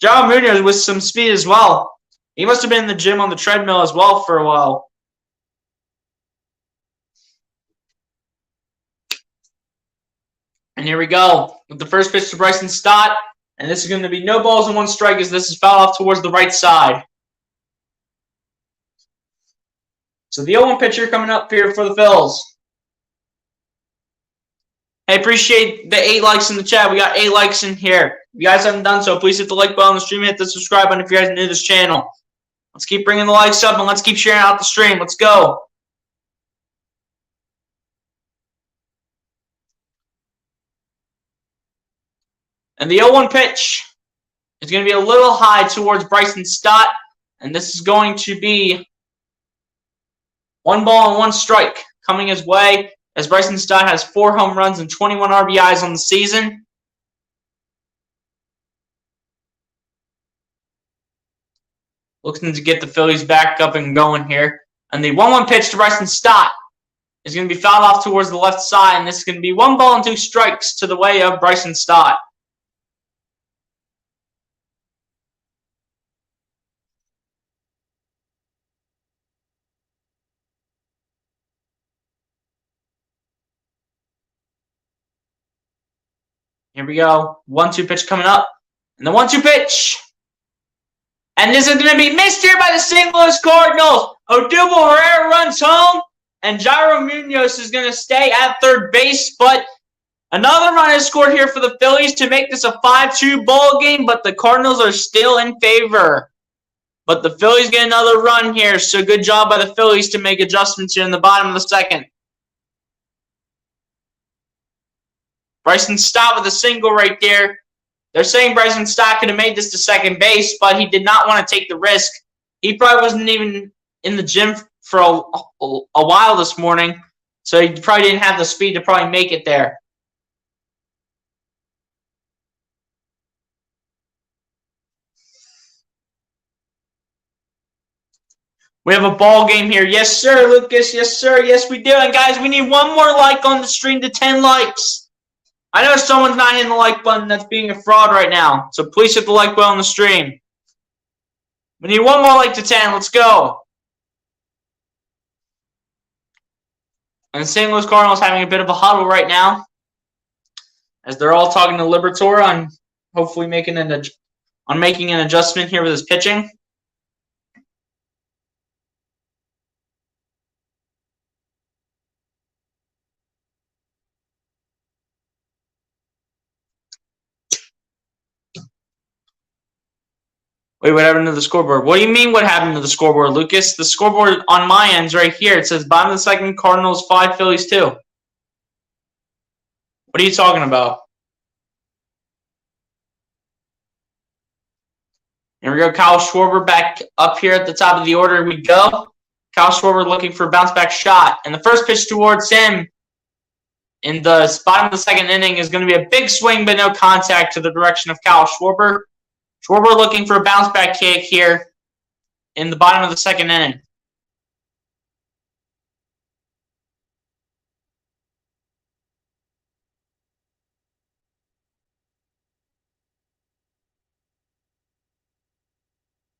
Jairo Munoz with some speed as well. He must have been in the gym on the treadmill as well for a while. And here we go with the first pitch to Bryson Stott. And this is going to be no balls and 1 strike as this is fouled off towards the right side. So the 0-1 pitcher coming up here for the Phils. Hey, appreciate the 8 likes in the chat. We got 8 likes in here. If you guys haven't done so, please hit the like button on the stream. Hit the subscribe button if you guys are new to this channel. Let's keep bringing the likes up and let's keep sharing out the stream. Let's go. And the 0-1 pitch is going to be a little high towards Bryson Stott. And this is going to be 1 ball and 1 strike coming his way as Bryson Stott has 4 home runs and 21 RBIs on the season. Looking to get the Phillies back up and going here. And the 1-1 pitch to Bryson Stott is going to be fouled off towards the left side. And this is going to be 1 ball and 2 strikes to the way of Bryson Stott. Here we go. 1-2 pitch coming up. And the 1-2 pitch. And this is going to be missed here by the St. Louis Cardinals. Odubel Herrera runs home. And Jairo Munoz is going to stay at third base. But another run is scored here for the Phillies to make this a 5-2 ball game. But the Cardinals are still in favor. But the Phillies get another run here. So good job by the Phillies to make adjustments here in the bottom of the second. Bryson Stott with a single right there. They're saying Bryson Stott could have made this to second base, but he did not want to take the risk. He probably wasn't even in the gym for a while this morning, so he probably didn't have the speed to probably make it there. We have a ball game here. Yes, sir, Lucas. Yes, sir. Yes, we do. And, guys, we need 1 more like on the stream to 10 likes. I know someone's not hitting the like button that's being a fraud right now. So please hit the like button on the stream. We need 1 more like to 10. Let's go. And the St. Louis Cardinals having a bit of a huddle right now. As they're all talking to Liberatore on hopefully making an adjustment here with his pitching. Wait, what happened to the scoreboard? What do you mean what happened to the scoreboard, Lucas? The scoreboard on my end's right here. It says bottom of the second, Cardinals 5, Phillies 2. What are you talking about? Here we go. Kyle Schwarber back up here at the top of the order. We go. Kyle Schwarber looking for a bounce back shot. And the first pitch towards him in the bottom of the second inning is going to be a big swing, but no contact to the direction of Kyle Schwarber. Schwarber looking for a bounce back kick here in the bottom of the second inning.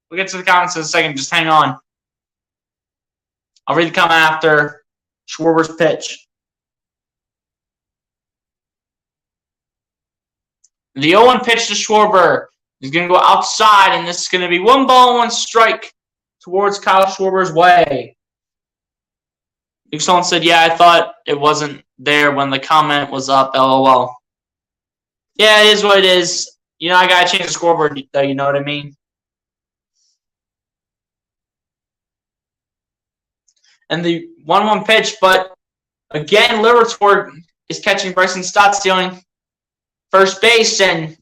We'll get to the comments in a second. Just hang on. I'll read the comment after Schwarber's pitch. The 0-1 pitch to Schwarber is going to go outside, and this is going to be 1 ball, 1 strike towards Kyle Schwarber's way. Someone said, yeah, I thought it wasn't there when the comment was up, LOL. Yeah, it is what it is. You know, I got to change the scoreboard, though, you know what I mean? And the 1-1 pitch, but again, Liberatore is catching Bryson Stott stealing first base and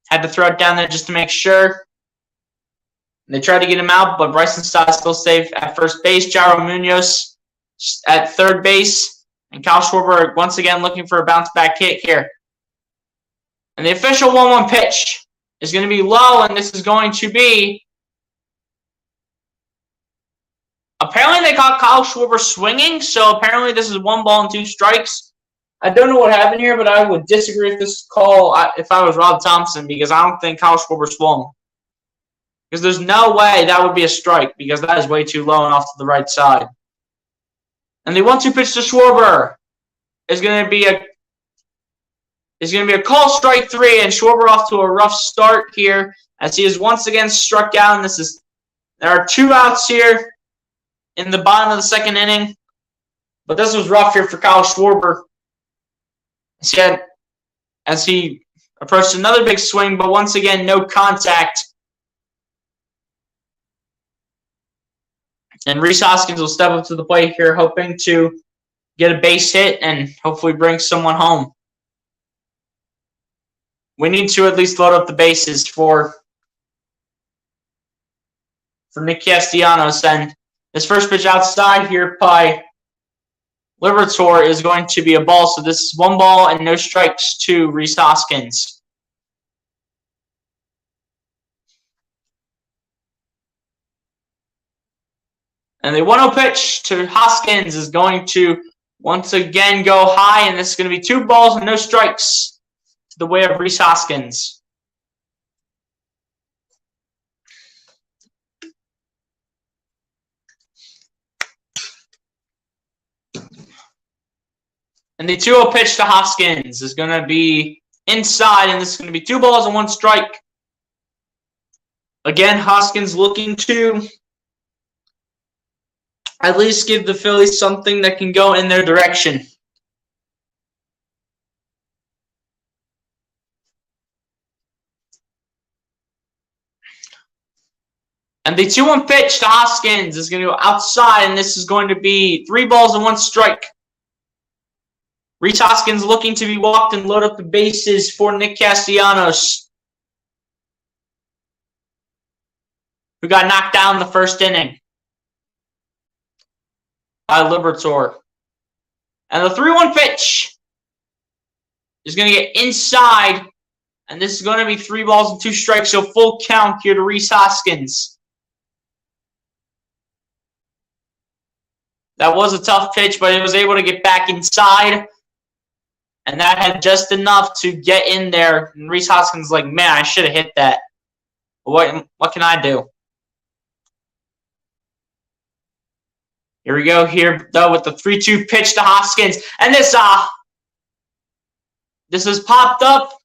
had to throw it down there just to make sure. And they tried to get him out, but Bryson Stott still safe at first base. Jairo Munoz at third base. And Kyle Schwarber once again looking for a bounce-back hit here. And the official 1-1 pitch is going to be low, and this is going to be... Apparently they caught Kyle Schwarber swinging, so apparently this is 1 ball and 2 strikes. I don't know what happened here, but I would disagree with this call if I was Rob Thompson, because I don't think Kyle Schwarber swung. Because there's no way that would be a strike, because that is way too low and off to the right side. And the 1-2 pitch to Schwarber is going to be a call strike 3, and Schwarber off to a rough start here as he is once again struck out. And there are 2 outs here in the bottom of the 2nd inning, but this was rough here for Kyle Schwarber as he approached another big swing, but once again no contact. And Rhys Hoskins will step up to the plate here, hoping to get a base hit and hopefully bring someone home. We need to at least load up the bases for Nick Castellanos. And this first pitch outside here by Liberatore is going to be a ball. So this is 1 ball and no strikes to Rhys Hoskins. And the 1-0 pitch to Hoskins is going to once again go high, and this is going to be 2 balls and no strikes to the way of Rhys Hoskins. And the 2-0 pitch to Hoskins is going to be inside, and this is going to be 2 balls and 1 strike. Again, Hoskins looking to at least give the Phillies something that can go in their direction. And the 2-1 pitch to Hoskins is going to go outside, and this is going to be 3 balls and 1 strike. Rhys Hoskins looking to be walked and load up the bases for Nick Castellanos, who got knocked down in the 1st inning by Liberatore. And the 3-1 pitch is going to get inside, and this is going to be 3 balls and 2 strikes, so full count here to Rhys Hoskins. That was a tough pitch, but it was able to get back inside, and that had just enough to get in there. And Rhys Hoskins is like, man, I should have hit that. What can I do? Here we go here, though, with the 3-2 pitch to Hoskins. And this is popped up,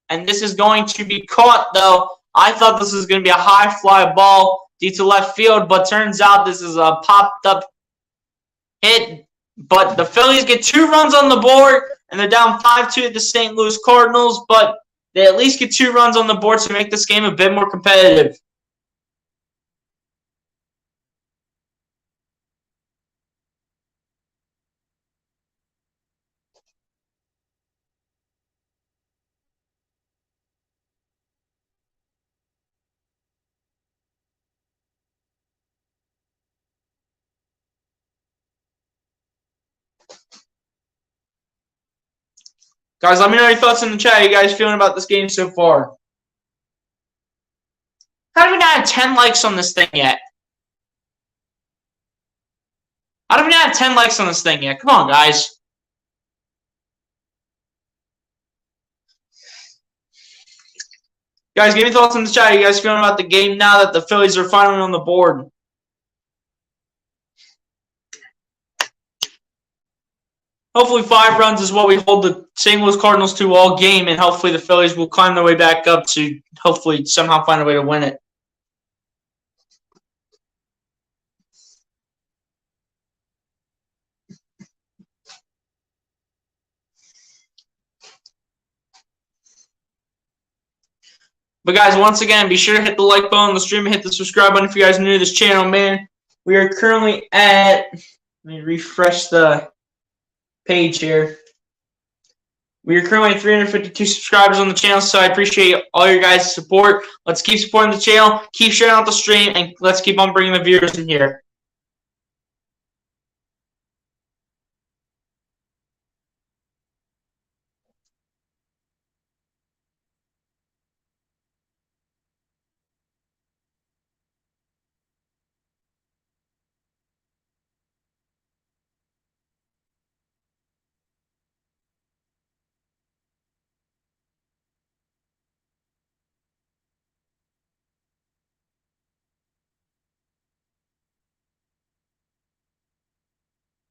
and this is going to be caught, though. I thought this was going to be a high fly ball deep to left field, but turns out this is a popped up hit. But the Phillies get 2 runs on the board, and they're down 5-2 at the St. Louis Cardinals, but they at least get 2 runs on the board to make this game a bit more competitive. Guys, let me know your thoughts in the chat. How you guys feeling about this game so far? How do we not have 10 likes on this thing yet? How do we not have 10 likes on this thing yet? Come on, guys. Guys, give me thoughts in the chat. How you guys feeling about the game now that the Phillies are finally on the board? Hopefully 5 runs is what we hold the St. Louis Cardinals to all game, and hopefully the Phillies will climb their way back up to hopefully somehow find a way to win it. But guys, once again, be sure to hit the like button on the stream and hit the subscribe button if you guys are new to this channel, man. We are currently at, let me refresh the page here. We are currently at 352 subscribers on the channel, so I appreciate all your guys' support. Let's keep supporting the channel, keep sharing out the stream, and let's keep on bringing the viewers in here.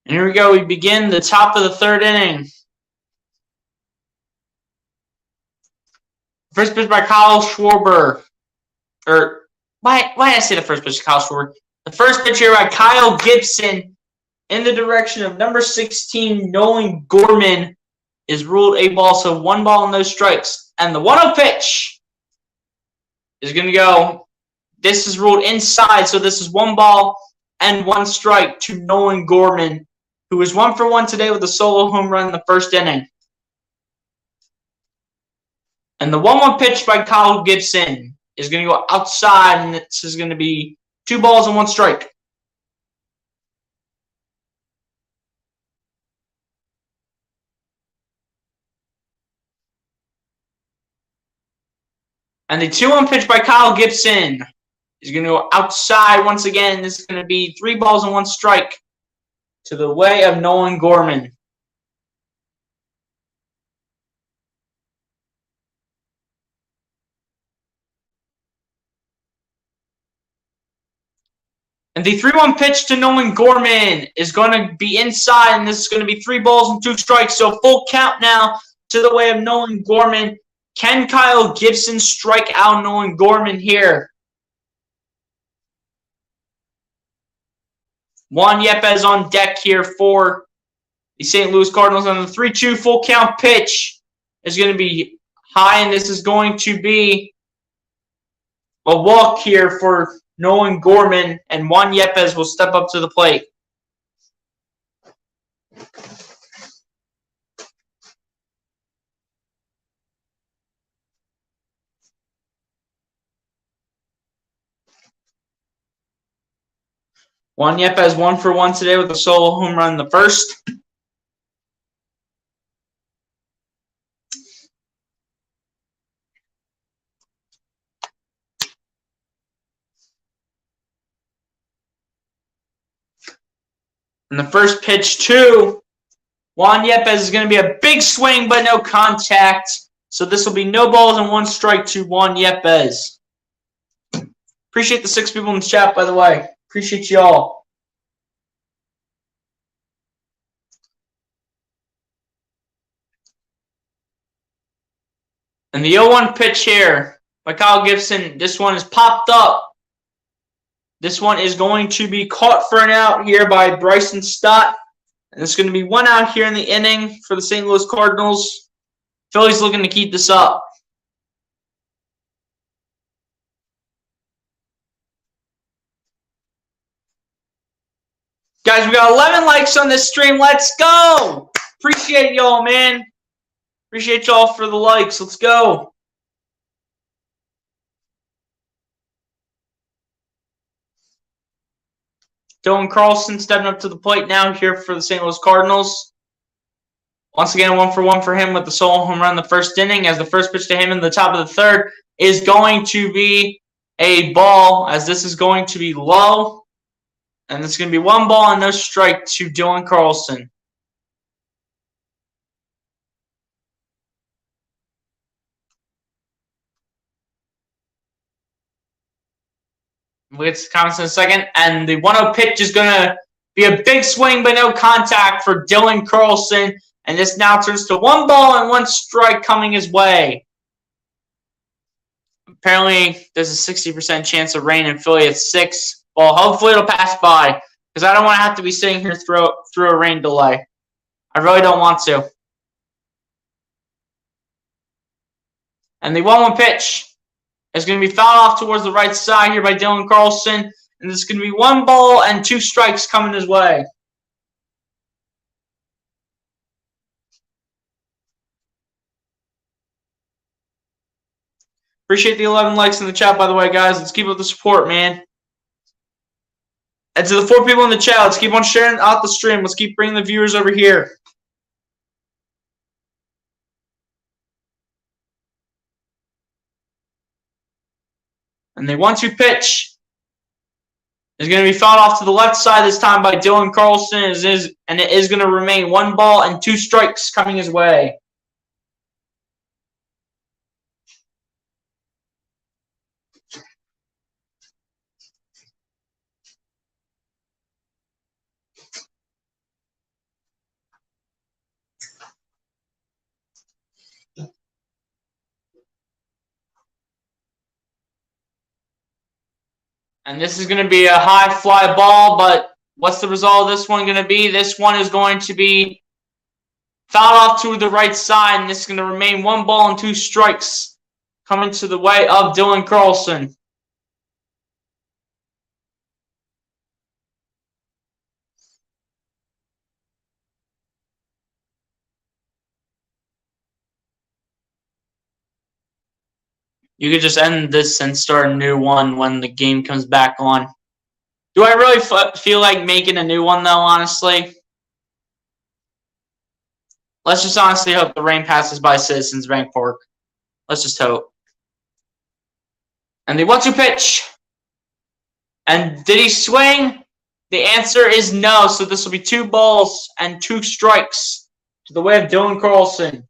And here we go. We begin the top of the 3rd inning. First pitch by Kyle Schwarber. Why did I say the first pitch to Kyle Schwarber? The first pitch here by Kyle Gibson in the direction of number 16, Nolan Gorman, is ruled a ball. So 1 ball and no strikes. And the 1-0 pitch is going to go. This is ruled inside. So this is 1 ball and 1 strike to Nolan Gorman, who is 1 for 1 today with a solo home run in the 1st inning. And the 1-1 pitch by Kyle Gibson is going to go outside, and this is going to be 2 balls and 1 strike. And the 2-1 pitch by Kyle Gibson is going to go outside once again. This is going to be 3 balls and 1 strike to the way of Nolan Gorman. And the 3-1 pitch to Nolan Gorman is going to be inside, and this is going to be 3 balls and 2 strikes. So full count now to the way of Nolan Gorman. Can Kyle Gibson strike out Nolan Gorman here? Juan Yepez on deck here for the St. Louis Cardinals. On the 3-2 full count pitch is going to be high, and this is going to be a walk here for Nolan Gorman, and Juan Yepez will step up to the plate. Juan Yepez 1 for 1 today with a solo home run in the 1st. And the first pitch to Juan Yepez is going to be a big swing, but no contact. So this will be no balls and 1 strike to Juan Yepez. Appreciate the 6 people in the chat, by the way. Appreciate y'all. And the 0-1 pitch here by Kyle Gibson. This one is popped up. This one is going to be caught for an out here by Bryson Stott. And it's going to be 1 out here in the inning for the St. Louis Cardinals. Phillies looking to keep this up. Guys, we got 11 likes on this stream. Let's go. Appreciate y'all, man. Appreciate y'all for the likes. Let's go. Dylan Carlson stepping up to the plate now here for the St. Louis Cardinals. Once again, 1 for 1 for him with the solo home run in the 1st inning, as the first pitch to him in the top of the 3rd is going to be a ball, as this is going to be low. And it's going to be 1 ball and no strike to Dylan Carlson. We'll get to comments in a second. And the 1-0 pitch is going to Be a big swing, but no contact for Dylan Carlson. And this now turns to 1 ball and 1 strike coming his way. Apparently, there's a 60% chance of rain in Philly at 6. Well, hopefully it'll pass by, because I don't want to have to be sitting here through a rain delay. I really don't want to. And the 1-1 pitch is going to be fouled off towards the right side here by Dylan Carlson. And this is going to be 1 ball and 2 strikes coming his way. Appreciate the 11 likes in the chat, by the way, guys. Let's keep up the support, man. And to the 4 people in the chat, let's keep on sharing out the stream. Let's keep bringing the viewers over here. And the 1-2 pitch is going to be fouled off to the left side this time by Dylan Carlson. And it is going to remain 1 ball and 2 strikes coming his way. And this is going to be a high fly ball, but what's the result of this one going to be? This one is going to be fouled off to the right side, and this is going to remain 1 ball and 2 strikes coming to the way of Dylan Carlson. You could just end this and start a new one when the game comes back on. Do I really feel like making a new one, though, honestly? Let's just honestly hope the rain passes by Citizens Bank Park. Let's just hope. And the 1-2 pitch. And did he swing? The answer is no. So this will be 2 balls and 2 strikes to the way of Dylan Carlson.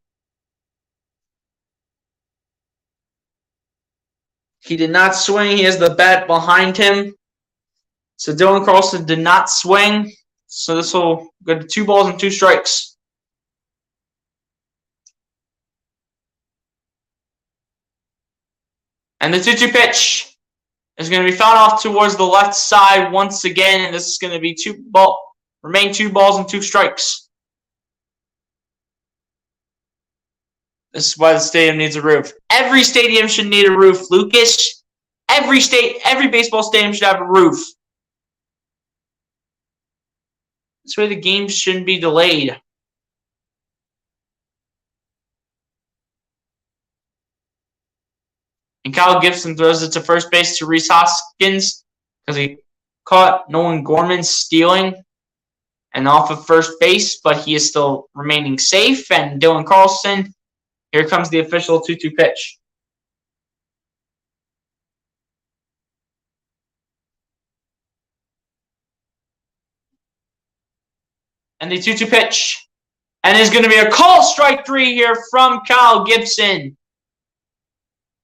He did not swing. He has the bat behind him. So Dylan Carlson did not swing. So this will go to 2 balls and 2 strikes. And the 2-2 pitch is going to be fouled off towards the left side once again. And this is going to be 2 balls and 2 strikes. This is why the stadium needs a roof. Every stadium should need a roof, Lucas. Every baseball stadium should have a roof. This way the game shouldn't be delayed. And Kyle Gibson throws it to first base to Rhys Hoskins because he caught Nolan Gorman stealing and off of first base, but he is still remaining safe. And Dylan Carlson, here comes the official 2-2 pitch. And the 2-2 pitch. And it's going to be a call strike 3 here from Kyle Gibson.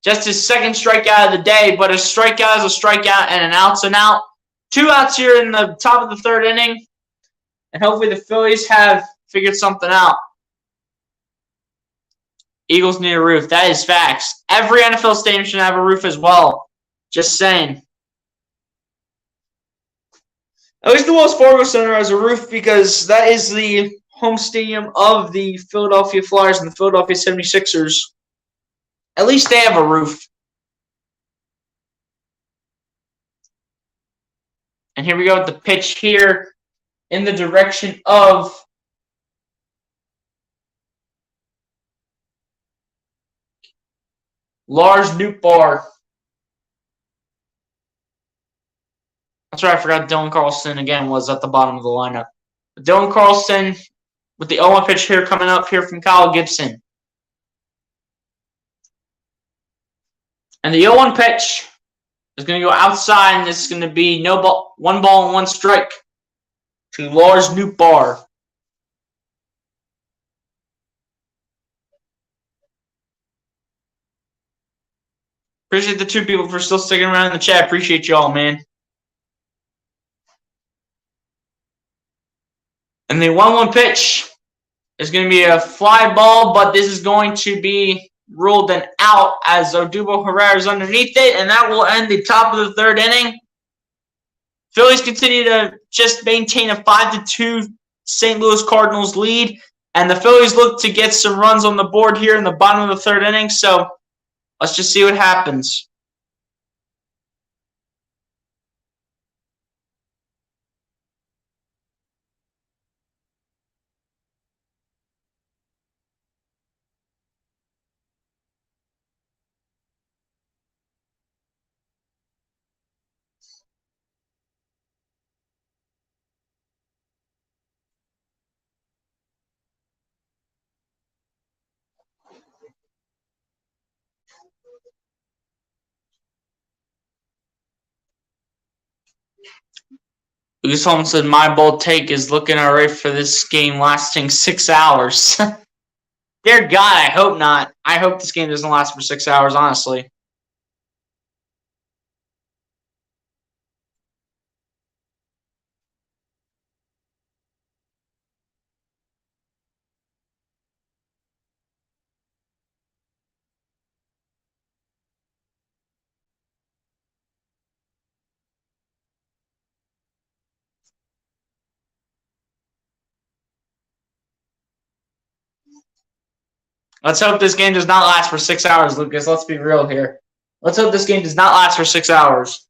Just his 2nd strikeout of the day, but a strikeout is a strikeout and an out's an out. 2 outs here in the top of the 3rd inning. And hopefully the Phillies have figured something out. Eagles need a roof. That is facts. Every NFL stadium should have a roof as well. Just saying. At least the Wells Fargo Center has a roof because that is the home stadium of the Philadelphia Flyers and the Philadelphia 76ers. At least they have a roof. And here we go with the pitch here in the direction of Lars Nootbaar. That's right, I forgot Dylan Carlson again was at the bottom of the lineup. But Dylan Carlson with the 0-1 pitch here coming up here from Kyle Gibson. And the 0-1 pitch is going to go outside, and this is going to be 1 ball and 1 strike to Lars Nootbaar. Appreciate the 2 people for still sticking around in the chat. Appreciate y'all, man. And the 1-1 pitch is going to be a fly ball, but this is going to be ruled an out as Odubel Herrera is underneath it, and that will end the top of the third inning. Phillies continue to just maintain a 5-2 St. Louis Cardinals lead, and the Phillies look to get some runs on the board here in the bottom of the third inning, so let's just see what happens. Lucas Holmes said, my bold take is looking alright for this game lasting 6 hours. Dear God, I hope not. I hope this game doesn't last for 6 hours, honestly. Let's hope this game does not last for 6 hours, Lucas. Let's be real here. Let's hope this game does not last for 6 hours.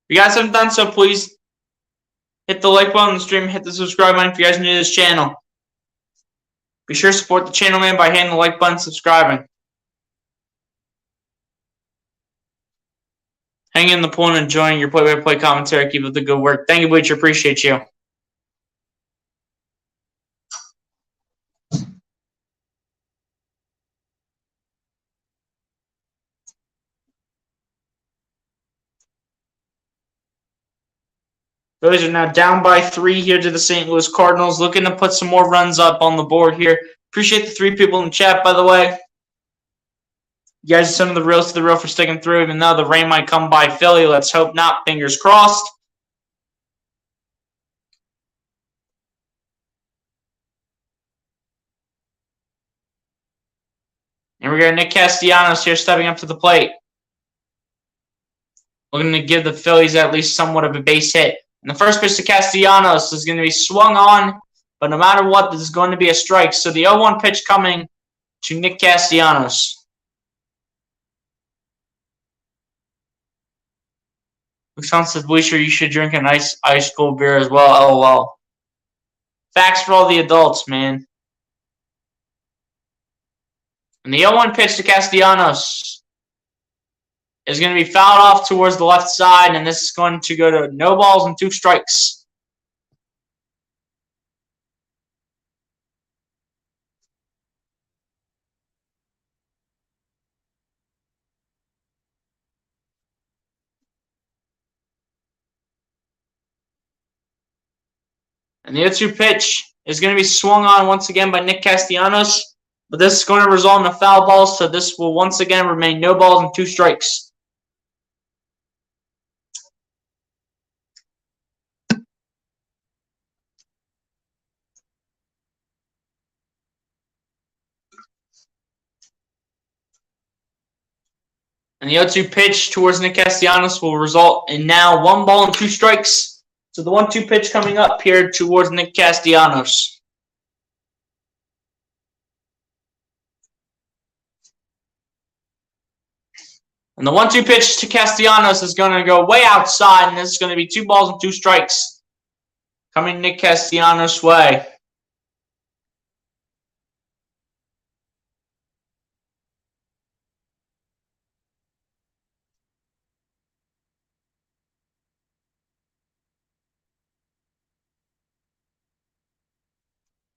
If you guys haven't done so, please hit the like button on the stream, hit the subscribe button if you guys are new to this channel. Be sure to support the channel, man, by hitting the like button and subscribing. Hang in the pool and enjoying your play-by-play commentary. Keep up the good work. Thank you, Bleacher. Appreciate you. Phillies are now down by 3 here to the St. Louis Cardinals, looking to put some more runs up on the board here. Appreciate the 3 people in the chat, by the way. You guys are some of the reals to the real for sticking through, even though the rain might come by Philly. Let's hope not. Fingers crossed. And we got Nick Castellanos here stepping up to the plate. Looking to give the Phillies at least somewhat of a base hit. And the first pitch to Castellanos is going to be swung on, but no matter what, this is going to be a strike. So the 0-1 pitch coming to Nick Castellanos. Luke says, Bleacher, you should drink a nice ice cold beer as well. LOL. Facts for all the adults, man. And the 0-1 pitch to Castellanos is going to be fouled off towards the left side, and this is going to go to no balls and 2 strikes. And the 0-2 pitch is going to be swung on once again by Nick Castellanos, but this is going to result in a foul ball, so this will once again remain no balls and 2 strikes. And the 0-2 pitch towards Nick Castellanos will result in now 1 ball and 2 strikes. So the 1-2 pitch coming up here towards Nick Castellanos. And the 1-2 pitch to Castellanos is going to go way outside, and this is going to be 2 balls and 2 strikes coming Nick Castellanos' way.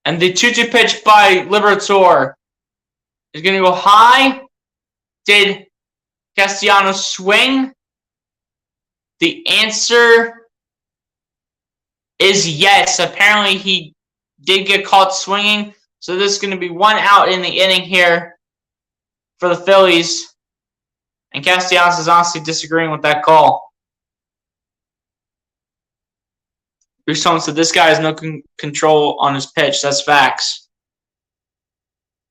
And the 2-2 pitch by Liberatore is going to go high. Did Castellanos swing? The answer is yes. Apparently he did get caught swinging. So this is going to be 1 out in the inning here for the Phillies. And Castellanos is honestly disagreeing with that call. Bruce Thomas said this guy has no control on his pitch. That's facts.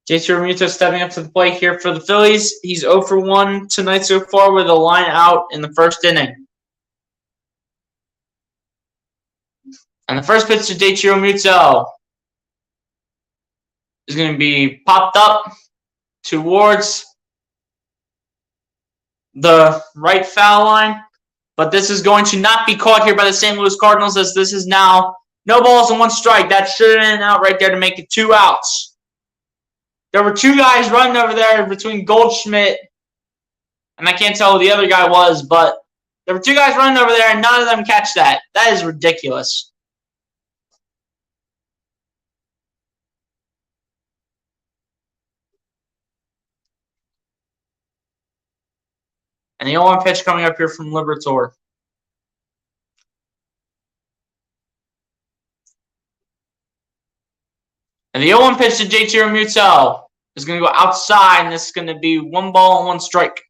JT Realmuto stepping up to the plate here for the Phillies. He's 0 for 1 tonight so far with a line out in the first inning. And the first pitch to JT Realmuto is going to be popped up towards the right foul line. But this is going to not be caught here by the St. Louis Cardinals, as this is now no balls and 1 strike. That should have been out right there to make it 2 outs. There were 2 guys running over there between Goldschmidt, and I can't tell who the other guy was, but there were 2 guys running over there, and none of them catch that. That is ridiculous. And the 0-1 pitch coming up here from Liberatore. And the 0-1 pitch to JT Realmuto is going to go outside, and this is going to be 1 ball and 1 strike.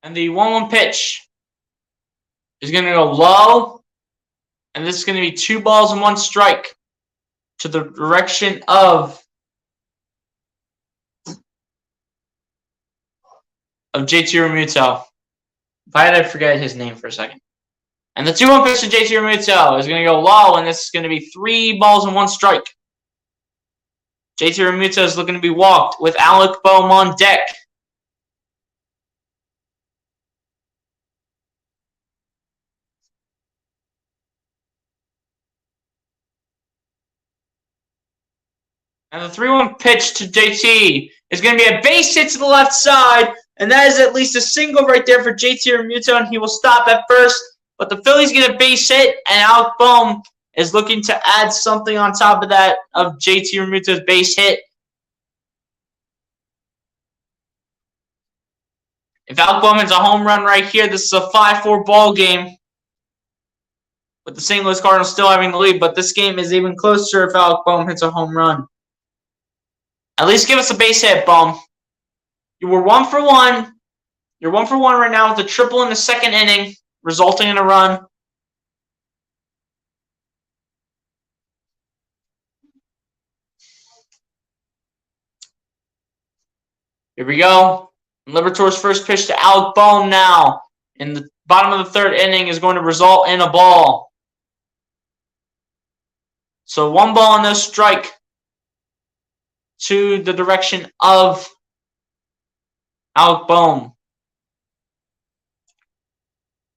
And the 1-1 pitch is going to go low, and this is going to be 2 balls and 1 strike to the direction of JT Realmuto. Why did I forget his name for a second? And the 2-1 pitch to JT Realmuto is going to go low, and this is going to be 3 balls and 1 strike. JT Realmuto is looking to be walked with Alec Bohm on deck. And the 3-1 pitch to JT is going to be a base hit to the left side, and that is at least a single right there for JT Realmuto, and he will stop at first. But the Phillies get a base hit, and Alec Bohm is looking to add something on top of that of JT Realmuto's base hit. If Alec Bohm hits a home run right here, this is a 5-4 ball game, with the St. Louis Cardinals still having the lead, but this game is even closer if Alec Bohm hits a home run. At least give us a base hit, Bohm. You were 1 for 1. You're 1 for 1 right now with a triple in the second inning, resulting in a run. Here we go. Liberatore's first pitch to Alec Bohm now in the bottom of the 3rd inning is going to result in a ball. So 1 ball and no strike to the direction of Alec Bohm.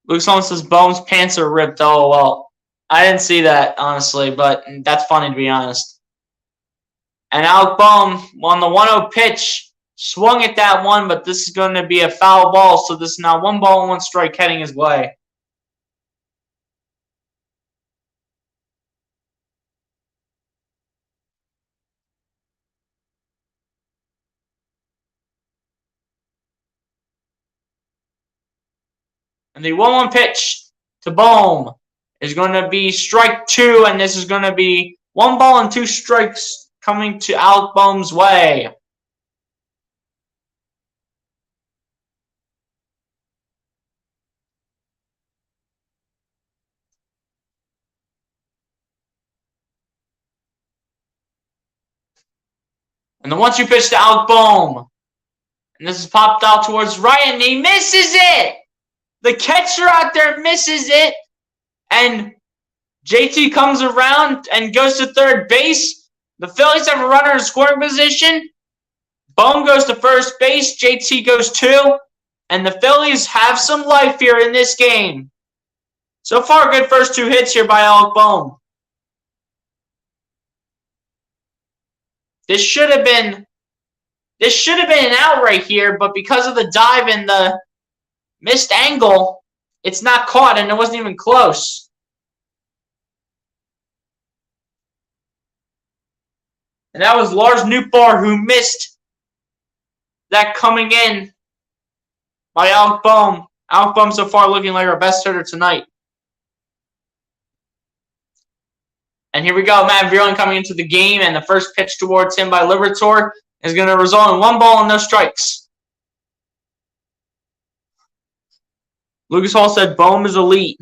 Luke Sloan says Bohm's pants are ripped. Oh, well, I didn't see that, honestly, but that's funny to be honest. And Alec Bohm on the 1-0 pitch swung at that one, but this is going to be a foul ball, so this is now 1 ball and 1 strike heading his way. And the 1-1 pitch to Bohm is going to be strike 2, and this is going to be 1 ball and 2 strikes coming to Alec Bohm's way. And the 1-2 pitch to Alec Bohm. And this is popped out towards right, and he misses it! The catcher out there misses it, and JT comes around and goes to 3rd base. The Phillies have a runner in scoring position. Bohm goes to 1st base. JT goes 2. And the Phillies have some life here in this game. So far, good first 2 hits here by Alec Bohm. This should have been an out right here, but because of the dive and the missed angle, it's not caught, and it wasn't even close. And that was Lars Nootbaar who missed that coming in by Alec Bohm. Alec Bohm so far looking like our best hitter tonight. And here we go. Matt Vierling coming into the game, and the first pitch towards him by Liberatore is going to result in 1 ball and no strikes. Lucas Hall said Bohm is elite.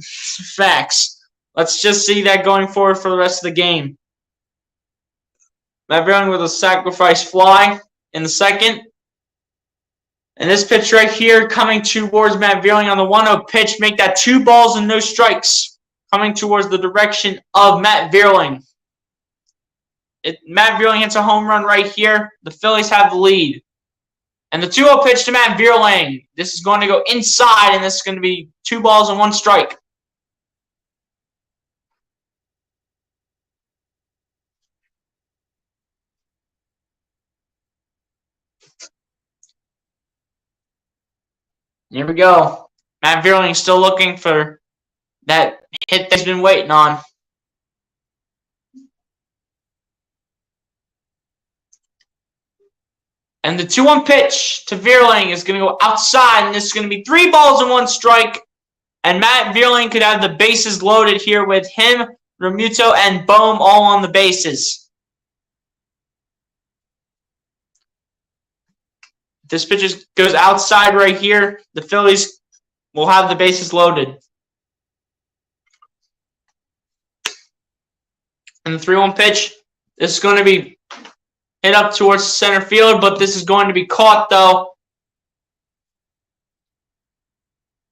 Facts. Let's just see that going forward for the rest of the game. Matt Vierling with a sacrifice fly in the second. And this pitch right here coming towards Matt Vierling on the 1-0 pitch. Make that 2 balls and no strikes. Coming towards the direction of Matt Vierling. Matt Vierling hits a home run right here. The Phillies have the lead. And the 2-0 pitch to Matt Vierling. This is going to go inside, and this is going to be 2 balls and 1 strike. Here we go. Matt Vierling still looking for that hit that he's been waiting on. And the 2-1 pitch to Vierling is going to go outside, and this is going to be 3 balls and 1 strike. And Matt Vierling could have the bases loaded here with him, Realmuto, and Bohm all on the bases. This pitch goes outside right here. The Phillies will have the bases loaded. And the 3-1 pitch, this is going to be hit up towards center field, but this is going to be caught though.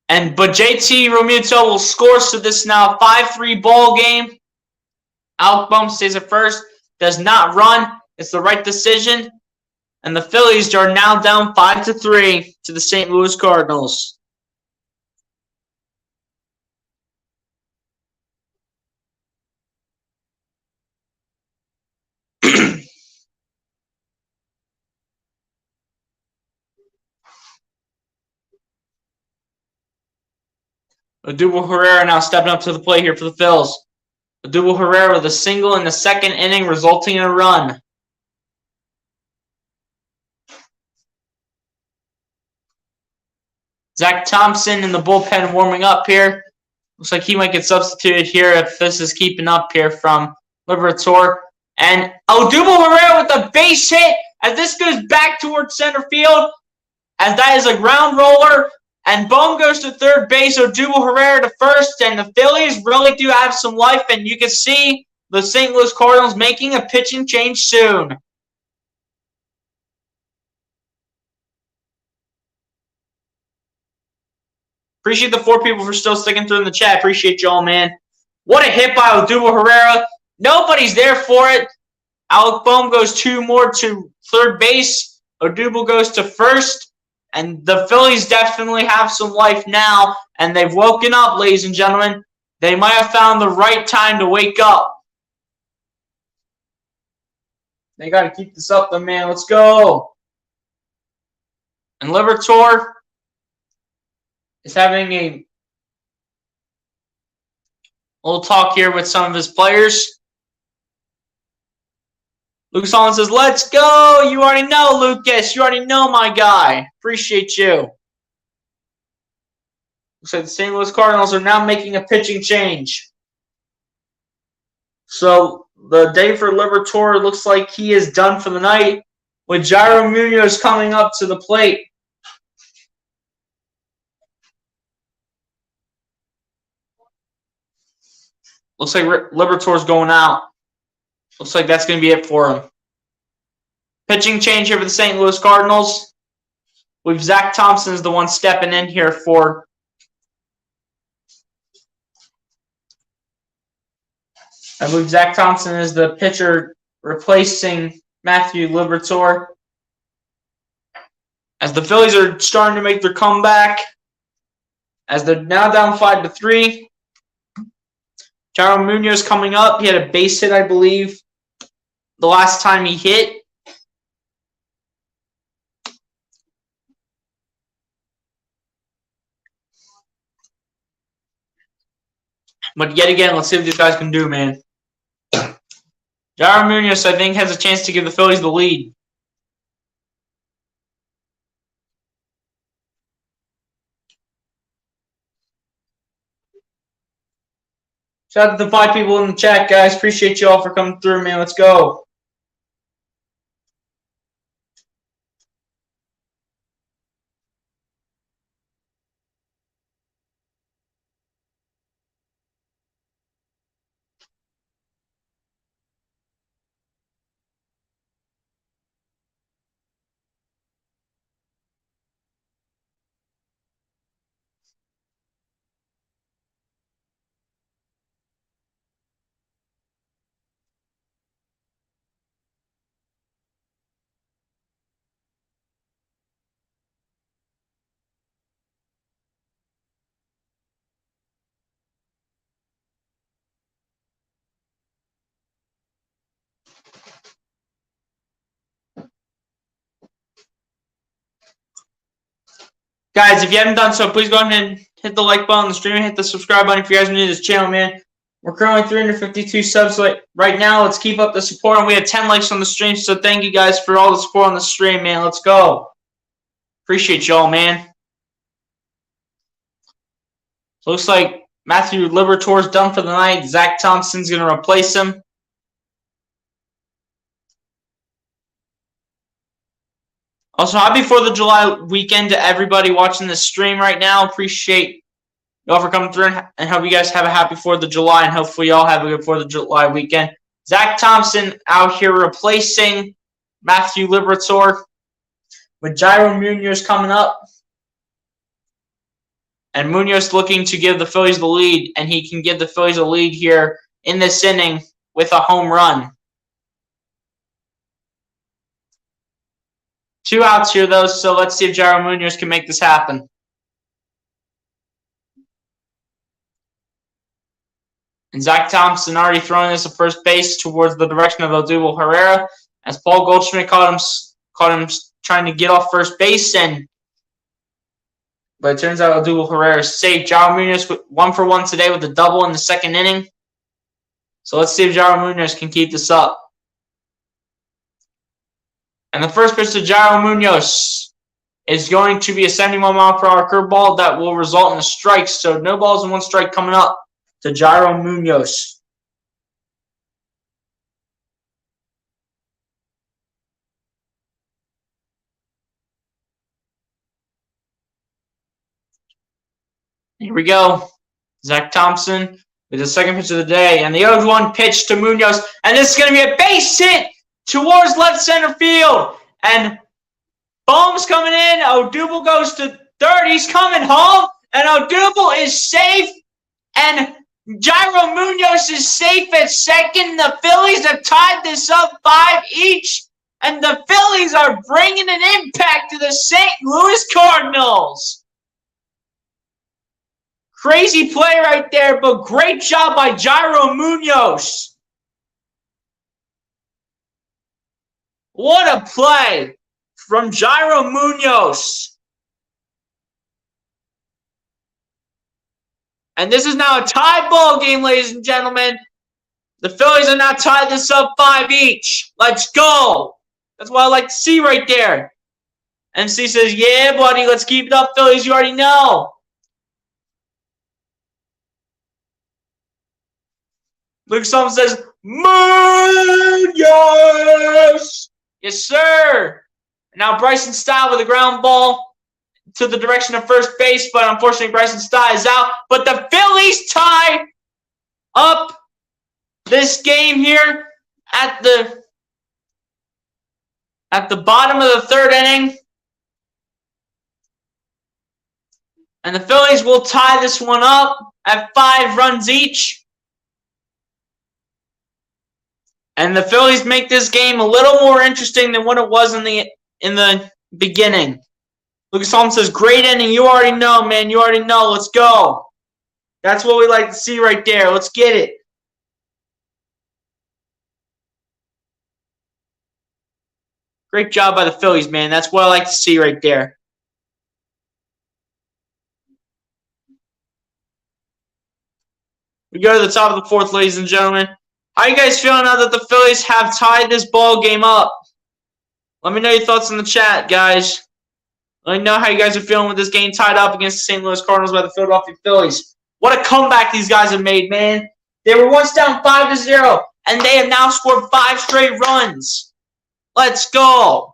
But JT Realmuto will score, so this is now a 5-3 ball game. Alec Bohm stays at first, does not run. It's the right decision. And the Phillies are now down 5-3 to the St. Louis Cardinals. Odubel Herrera now stepping up to the plate here for the Phils. Odubel Herrera with a single in the second inning, resulting in a run. Zach Thompson in the bullpen warming up here. Looks like he might get substituted here if this is keeping up here from Liberatore. And Odubel Herrera with a base hit as this goes back towards center field, as that is a ground roller. And Bohm goes to third base, Odubel Herrera to first, and the Phillies really do have some life, and you can see the St. Louis Cardinals making a pitching change soon. Appreciate the 4 people for still sticking through in the chat. Appreciate y'all, man. What a hit by Odubel Herrera. Nobody's there for it. Alec Bohm goes 2 more to third base. Odubel goes to first. And the Phillies definitely have some life now, and they've woken up, ladies and gentlemen. They might have found the right time to wake up. They got to keep this up, though, man. Let's go. And Liberatore is having a little talk here with some of his players. Lucas Holland says, let's go. You already know, Lucas. You already know, my guy. Appreciate you. Looks like the St. Louis Cardinals are now making a pitching change. So the day for Liberatore looks like he is done for the night, with Jairo Munoz coming up to the plate. Looks like Liberatore's going out. Looks like that's going to be it for him. Pitching change here for the St. Louis Cardinals. We've Zach Thompson is the one stepping in here for I believe Zach Thompson is the pitcher replacing Matthew Liberatore. As the Phillies are starting to make their comeback, as they're now down 5-3. Jairo Munoz coming up. He had a base hit, I believe, the last time he hit. But yet again, let's see what these guys can do, man. Jairo Munoz, I think, has a chance to give the Phillies the lead. Shout out to the 5 people in the chat, guys. Appreciate you all for coming through, man. Let's go. Guys, if you haven't done so, please go ahead and hit the like button on the stream and hit the subscribe button if you guys are new to this channel, man. We're currently 352 subs right now. Let's keep up the support. And we had 10 likes on the stream, so thank you guys for all the support on the stream, man. Let's go. Appreciate y'all, man. So looks like Matthew Liberatore's done for the night. Zach Thompson's going to replace him. Also, happy 4th of July weekend to everybody watching this stream right now. Appreciate y'all for coming through and hope you guys have a happy 4th of July and hopefully y'all have a good 4th of July weekend. Zach Thompson out here replacing Matthew Liberatore with Jairo Munoz coming up. And Munoz looking to give the Phillies the lead, and he can give the Phillies a lead here in this inning with a home run. 2 outs here, though, so let's see if Jairo Munoz can make this happen. And Zach Thompson already throwing this at first base towards the direction of Odubel Herrera as Paul Goldschmidt caught him trying to get off first base, but it turns out Odubel Herrera is safe. Jairo Munoz 1 for 1 today with a double in the 2nd inning. So let's see if Jairo Munoz can keep this up. And the first pitch to Jairo Munoz is going to be a 71-mile-per-hour curveball that will result in a strike. So no balls and 1 strike coming up to Jairo Munoz. Here we go. Zach Thompson with the 2nd pitch of the day. And the 0-1 pitch to Munoz. And this is going to be a base hit towards left center field. And Bohm's coming in. Odubel goes to 3rd. He's coming home. And Odubel is safe. And Jairo Munoz is safe at 2nd. The Phillies have tied this up 5 each. And the Phillies are bringing an impact to the St. Louis Cardinals. Crazy play right there, but great job by Jairo Munoz. What a play from Jairo Munoz. And this is now a tie ball game, ladies and gentlemen. The Phillies are now tied this up 5 each. Let's go. That's what I like to see right there. MC says, yeah, buddy, let's keep it up, Phillies. You already know. Luke Solomon says, Munoz! Yes, sir. Now Bryson Stott with a ground ball to the direction of first base, but unfortunately Bryson Stott is out. But the Phillies tie up this game here at the bottom of the 3rd inning. And the Phillies will tie this one up at 5 runs each. And the Phillies make this game a little more interesting than what it was in the beginning. Lucas Holmes says, great inning. You already know, man. You already know. Let's go. That's what we like to see right there. Let's get it. Great job by the Phillies, man. That's what I like to see right there. We go to the top of the 4th, ladies and gentlemen. How are you guys feeling now that the Phillies have tied this ball game up? Let me know your thoughts in the chat, guys. Let me know how you guys are feeling with this game tied up against the St. Louis Cardinals by the Philadelphia Phillies. What a comeback these guys have made, man. They were once down 5-0, and they have now scored 5 straight runs. Let's go.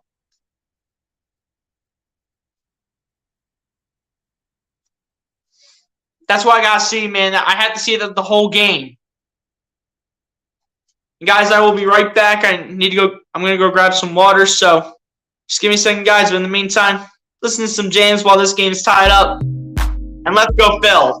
That's what I gotta see, man. I had to see the whole game. Guys, I will be right back. I'm gonna go grab some water, so just give me a second, guys. But in the meantime, listen to some jams while this game is tied up. And let's go, Phil.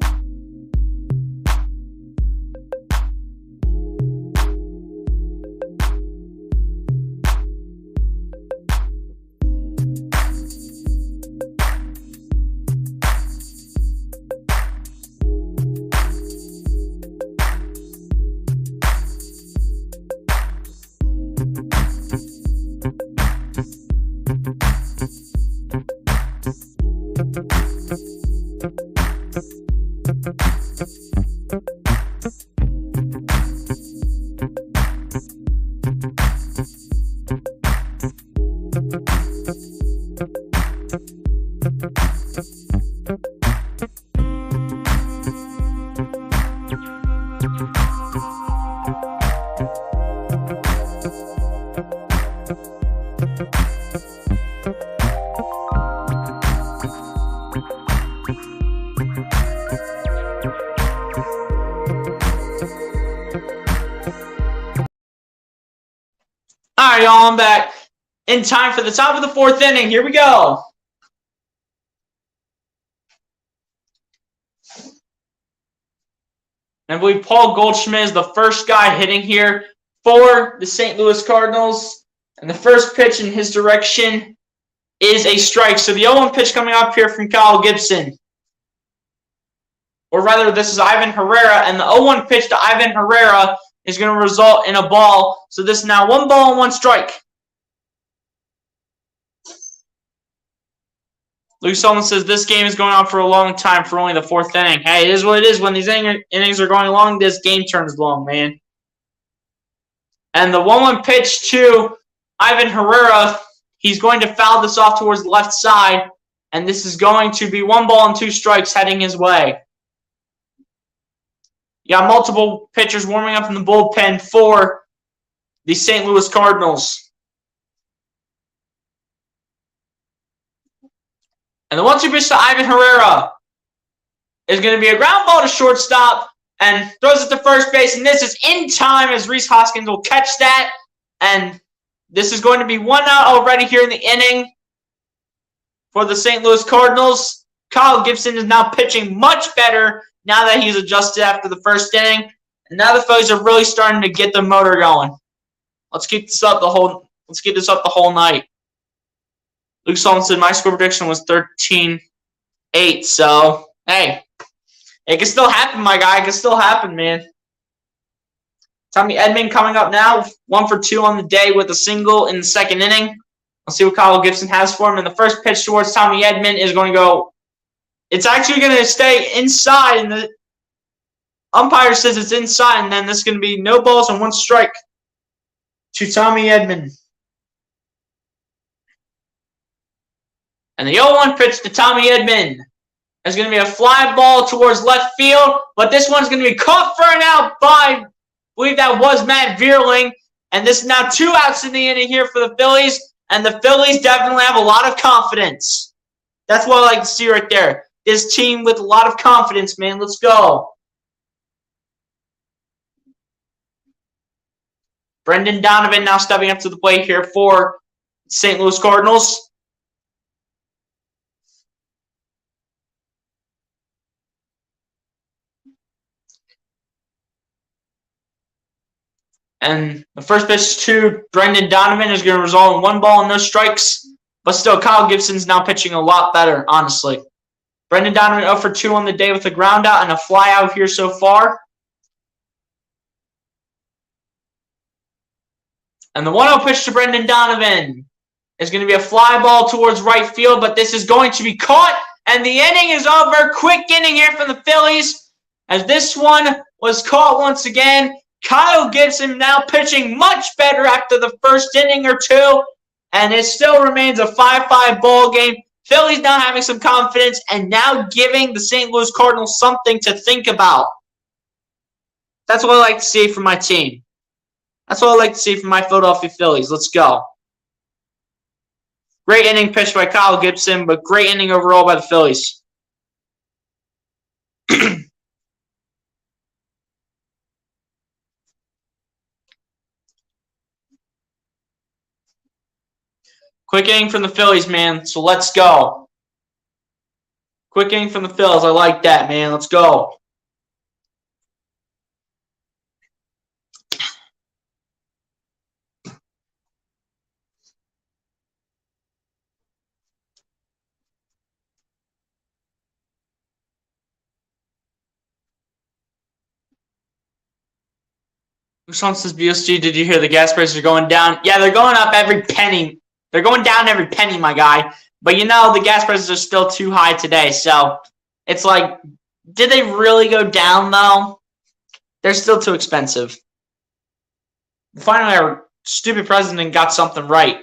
All right, y'all, I'm back in time for the top of the 4th inning. Here we go. And I believe Paul Goldschmidt is the first guy hitting here for the St. Louis Cardinals. And the first pitch in his direction is a strike. So the 0-1 pitch coming up here from Kyle Gibson. Or rather, this is Ivan Herrera. And the 0-1 pitch to Ivan Herrera is going to result in a ball. So this is now 1 ball and 1 strike. Luke Sullivan says this game is going on for a long time for only the 4th inning. Hey, it is what it is. When these innings are going long, this game turns long, man. And the 1-1 pitch to Ivan Herrera, he's going to foul this off towards the left side. And this is going to be 1 ball and 2 strikes heading his way. You got multiple pitchers warming up in the bullpen for the St. Louis Cardinals. And the 1-2 pitch to Ivan Herrera is going to be a ground ball to shortstop and throws it to first base. And this is in time as Rhys Hoskins will catch that. And this is going to be 1 out already here in the inning for the St. Louis Cardinals. Kyle Gibson is now pitching much better now that he's adjusted after the 1st inning. And now the Phillies are really starting to get the motor going. Let's keep this up the whole night. Luke Sullivan said my score prediction was 13-8. So, hey, it can still happen, my guy. It can still happen, man. Tommy Edman coming up now. 1 for 2 on the day with a single in the 2nd inning. Let's see what Kyle Gibson has for him. And the first pitch towards Tommy Edman is going to go. It's actually going to stay inside. And the umpire says it's inside. And then this is going to be no balls and 1 strike to Tommy Edman. And the 0-1 pitch to Tommy Edman is going to be a fly ball towards left field. But this one's going to be caught for an out by, I believe that was Matt Vierling. And this is now 2 outs in the inning here for the Phillies. And the Phillies definitely have a lot of confidence. That's what I like to see right there. This team with a lot of confidence, man. Let's go. Brendan Donovan now stepping up to the plate here for St. Louis Cardinals. And the first pitch to Brendan Donovan is going to result in 1 ball and no strikes. But still, Kyle Gibson's now pitching a lot better, honestly. Brendan Donovan 0 for 2 on the day with a ground out and a fly out here so far. And the 1-0 pitch to Brendan Donovan is going to be a fly ball towards right field, but this is going to be caught. And the inning is over. Quick inning here from the Phillies as this one was caught once again. Kyle Gibson now pitching much better after the 1st inning or 2. And it still remains a 5-5 ball game. Phillies now having some confidence and now giving the St. Louis Cardinals something to think about. That's what I like to see from my team. That's what I like to see from my Philadelphia Phillies. Let's go. Great inning pitched by Kyle Gibson, but great inning overall by the Phillies. Quick inning from the Phillies, man. So let's go. Quick inning from the Phillies. I like that, man. Let's go. Who says BSG? Did you hear the gas prices are going down? Yeah, they're going up every penny. They're going down every penny, my guy. But you know, the gas prices are still too high today. So it's like, did they really go down, though? They're still too expensive. Finally, our stupid president got something right.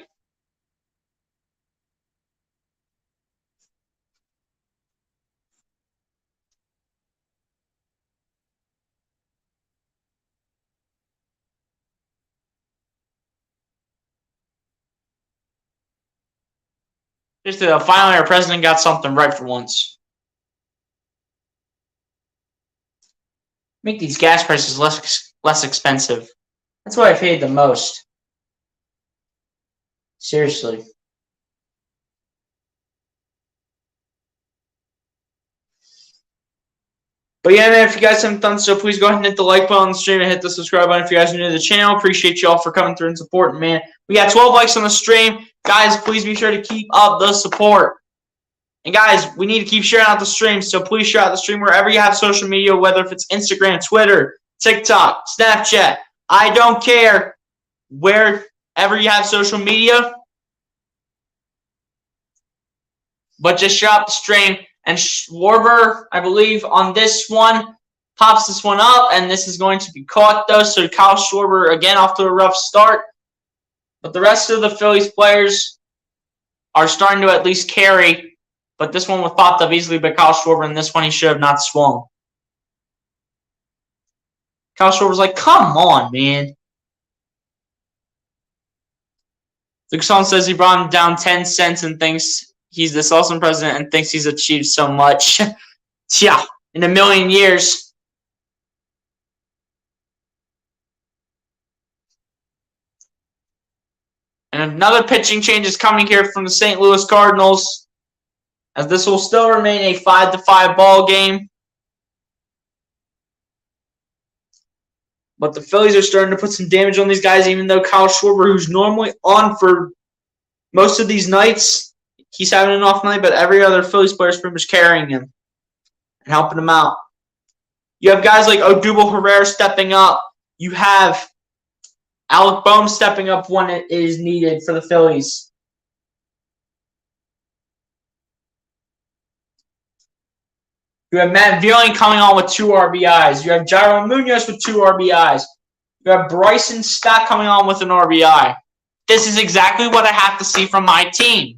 Finally, our president got something right for once. Make these gas prices less expensive. That's what I paid the most. Seriously. But yeah, man, if you guys haven't done so, please go ahead and hit the like button on the stream and hit the subscribe button if you guys are new to the channel. Appreciate you all for coming through and supporting, man. We got 12 likes on the stream. Guys, please be sure to keep up the support. And guys, we need to keep sharing out the stream, so please share out the stream wherever you have social media, whether if it's Instagram, Twitter, TikTok, Snapchat. I don't care. Wherever you have social media. But just share out the stream. And Schwarber, I believe, on this one, pops this one up, and this is going to be caught, though. So Kyle Schwarber, again, off to a rough start. But the rest of the Phillies players are starting to at least carry. But this one was popped up easily by Kyle Schwarber, and this one he should have not swung. Kyle Schwarber's like, come on, man. Lukeson says he brought him down 10 cents and thinks he's this awesome president and thinks he's achieved so much. Yeah, in a million years. And another pitching change is coming here from the St. Louis Cardinals, as this will still remain a 5-5 ball game. But the Phillies are starting to put some damage on these guys, even though Kyle Schwarber, who's normally on for most of these nights, he's having an off night, but every other Phillies player is pretty much carrying him and helping him out. You have guys like Odubel Herrera stepping up. You have Alec Boehm stepping up when it is needed for the Phillies. You have Matt Vierling coming on with 2 RBIs. You have Jairo Munoz with 2 RBIs. You have Bryson Stott coming on with an RBI. This is exactly what I have to see from my team.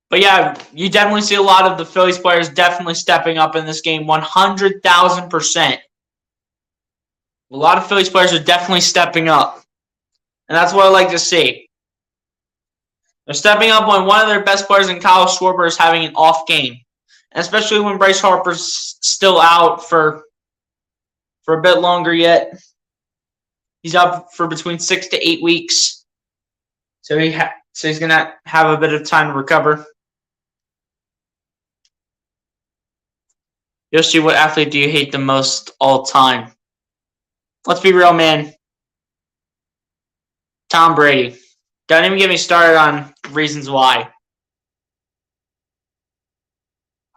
But yeah, you definitely see a lot of the Phillies players definitely stepping up in this game, 100,000%. A lot of Phillies players are definitely stepping up. And that's what I like to see. They're stepping up when one of their best players in Kyle Schwarber is having an off game. And especially when Bryce Harper's still out for a bit longer yet. He's out for between 6 to 8 weeks. So he's going to have a bit of time to recover. Yoshi, what athlete do you hate the most all time? Let's be real, man. Tom Brady. Don't even get me started on reasons why.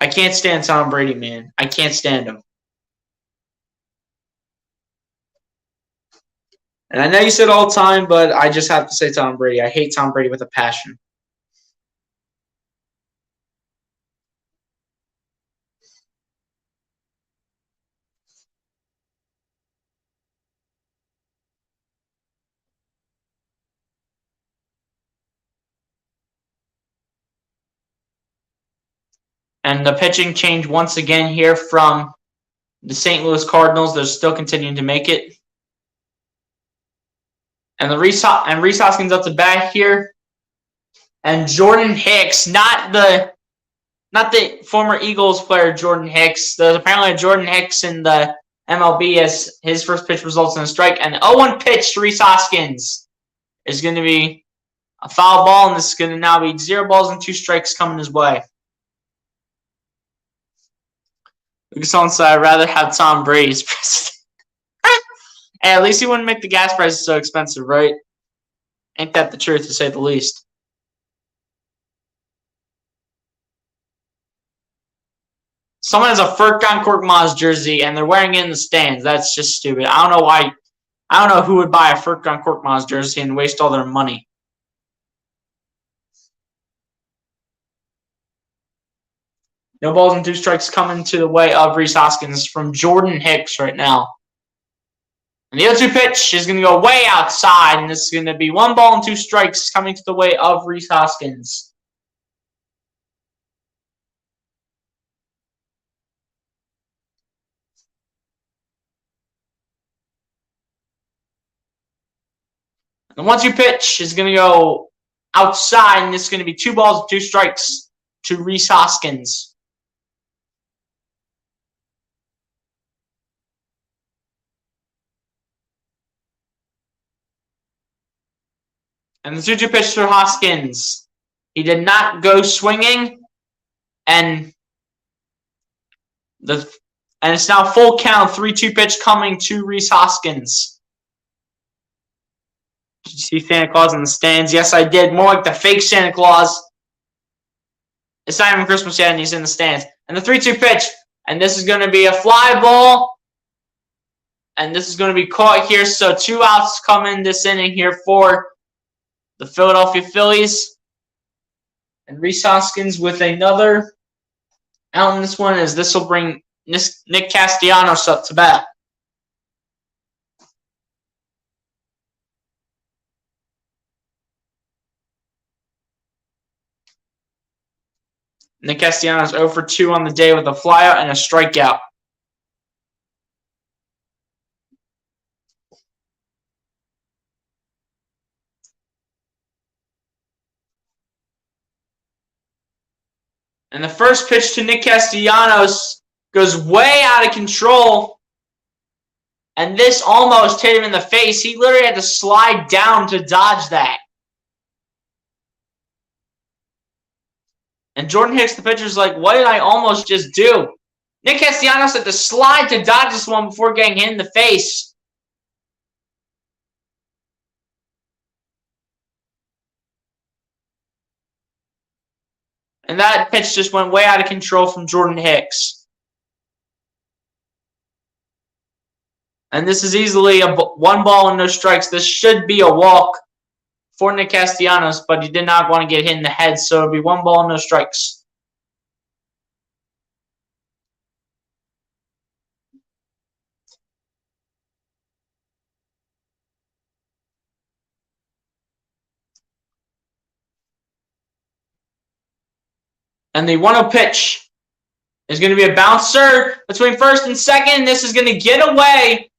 I can't stand Tom Brady, man. I can't stand him. And I know you said all time, but I just have to say Tom Brady. I hate Tom Brady with a passion. And the pitching change once again here from the St. Louis Cardinals. They're still continuing to make it. And Rhys Hoskins up to bat here. And Jordan Hicks, not the former Eagles player Jordan Hicks. There's apparently a Jordan Hicks in the MLB as his first pitch results in a strike. And 0-1 pitch to Rhys Hoskins is going to be a foul ball, and this is going to now be 0 balls and 2 strikes coming his way. Someone said I'd rather have Tom Brady as president. Hey, at least he wouldn't make the gas prices so expensive, right? Ain't that the truth, to say the least? Someone has a Furkan Korkmaz jersey, and they're wearing it in the stands. That's just stupid. I don't know why. I don't know who would buy a Furkan Korkmaz jersey and waste all their money. No balls and 2 strikes coming to the way of Rhys Hoskins from Jordan Hicks right now. And the 0-2 pitch is going to go way outside, and this is going to be 1 ball and 2 strikes coming to the way of Rhys Hoskins. And the 1-2 pitch is going to go outside, and this is going to be 2 balls and 2 strikes to Rhys Hoskins. And the 2-2 pitch to Hoskins. He did not go swinging, and it's now full count. 3-2 pitch coming to Rhys Hoskins. Did you see Santa Claus in the stands? Yes, I did. More like the fake Santa Claus. It's not even Christmas yet, and he's in the stands. And the 3-2 pitch, and this is going to be a fly ball, and this is going to be caught here. So 2 outs come in this inning here for the Philadelphia Phillies. And Rhys Hoskins with another out in this one, as this will bring Nick Castellanos up to bat. Nick Castellanos 0 for 2 on the day with a flyout and a strikeout. And the first pitch to Nick Castellanos goes way out of control. And this almost hit him in the face. He literally had to slide down to dodge that. And Jordan Hicks, the pitcher, is like, what did I almost just do? Nick Castellanos had to slide to dodge this one before getting hit in the face. And that pitch just went way out of control from Jordan Hicks. And this is easily a 1 ball and no strikes. This should be a walk for Nick Castellanos, but he did not want to get hit in the head, so it'll be 1 ball and no strikes. And the 1-0 pitch is going to be a bouncer between first and second. This is going to get away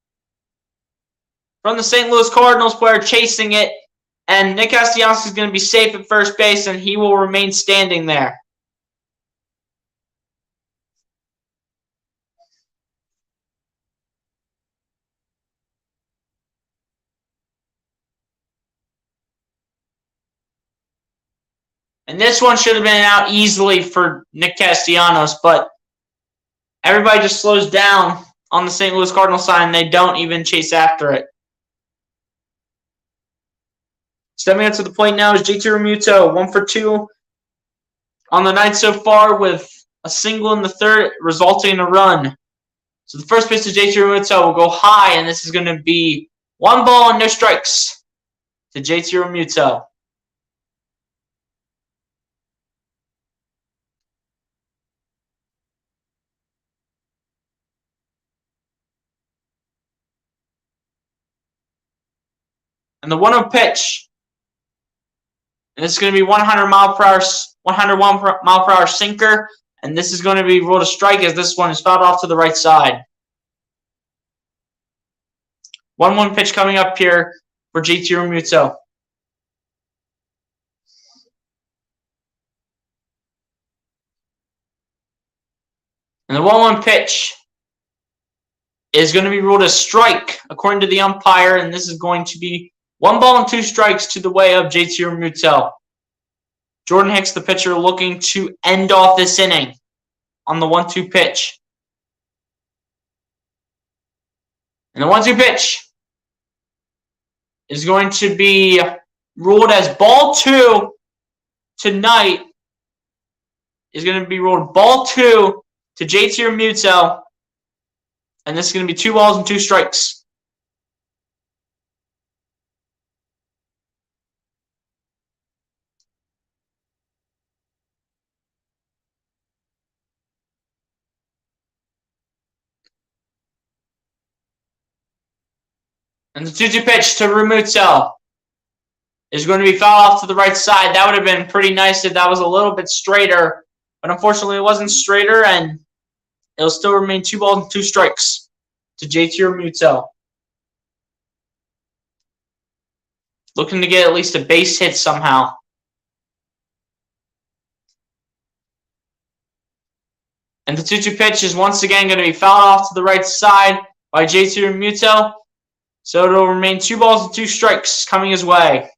from the St. Louis Cardinals player chasing it. And Nick Castellanos is going to be safe at first base, and he will remain standing there. And this one should have been out easily for Nick Castellanos, but everybody just slows down on the St. Louis Cardinals side, and they don't even chase after it. Stepping up to the plate now is JT Realmuto, 1 for 2 on the night so far with a single in the third, resulting in a run. So the first pitch to JT Realmuto will go high, and this is going to be 1 ball and no strikes to JT Realmuto. And the 1-0 pitch, and it's going to be 101 mile per hour sinker, And this is going to be ruled a strike as this one is fouled off to the right side. 1-1 pitch coming up here for JT Realmuto. And the 1-1 pitch is going to be ruled a strike according to the umpire, and this is going to be 1 ball and 2 strikes to the way of JT Realmuto. Jordan Hicks, the pitcher, looking to end off this inning on the 1-2 pitch. And the 1-2 pitch is going to be ruled as ball 2 tonight. Is going to be ruled ball 2 to JT Realmuto. And this is going to be 2 balls and 2 strikes. And the 2-2 pitch to Realmuto is going to be fouled off to the right side. That would have been pretty nice if that was a little bit straighter. But unfortunately, it wasn't straighter, and it'll still remain 2 balls and 2 strikes to JT Realmuto. Looking to get at least a base hit somehow. And the 2-2 pitch is once again going to be fouled off to the right side by JT Realmuto. So it'll remain 2 balls and 2 strikes coming his way.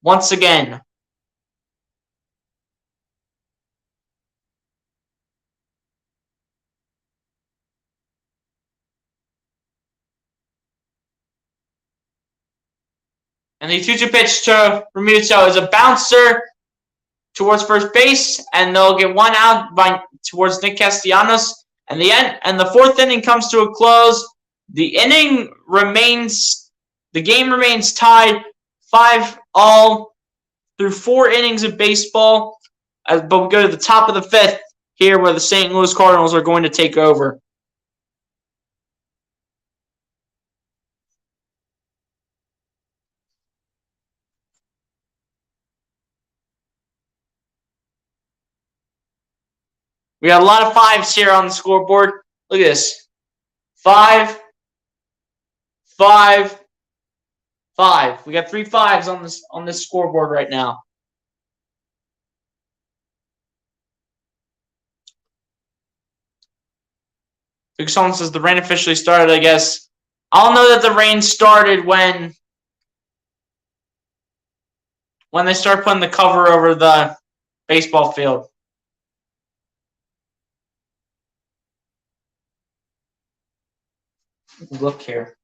Once again. And the 2-2 pitch to Realmuto is a bouncer towards first base, and they'll get 1 out towards Nick Castellanos. And the 4th inning comes to a close. The game remains tied 5-all through 4 innings of baseball. But we go to the top of the 5th here, where the St. Louis Cardinals are going to take over. We got a lot of 5s here on the scoreboard. Look at this. 5, 5, 5. We got 3 5s on this scoreboard right now. Big Song says the rain officially started, I guess. I'll know that the rain started when they start putting the cover over the baseball field. Look here.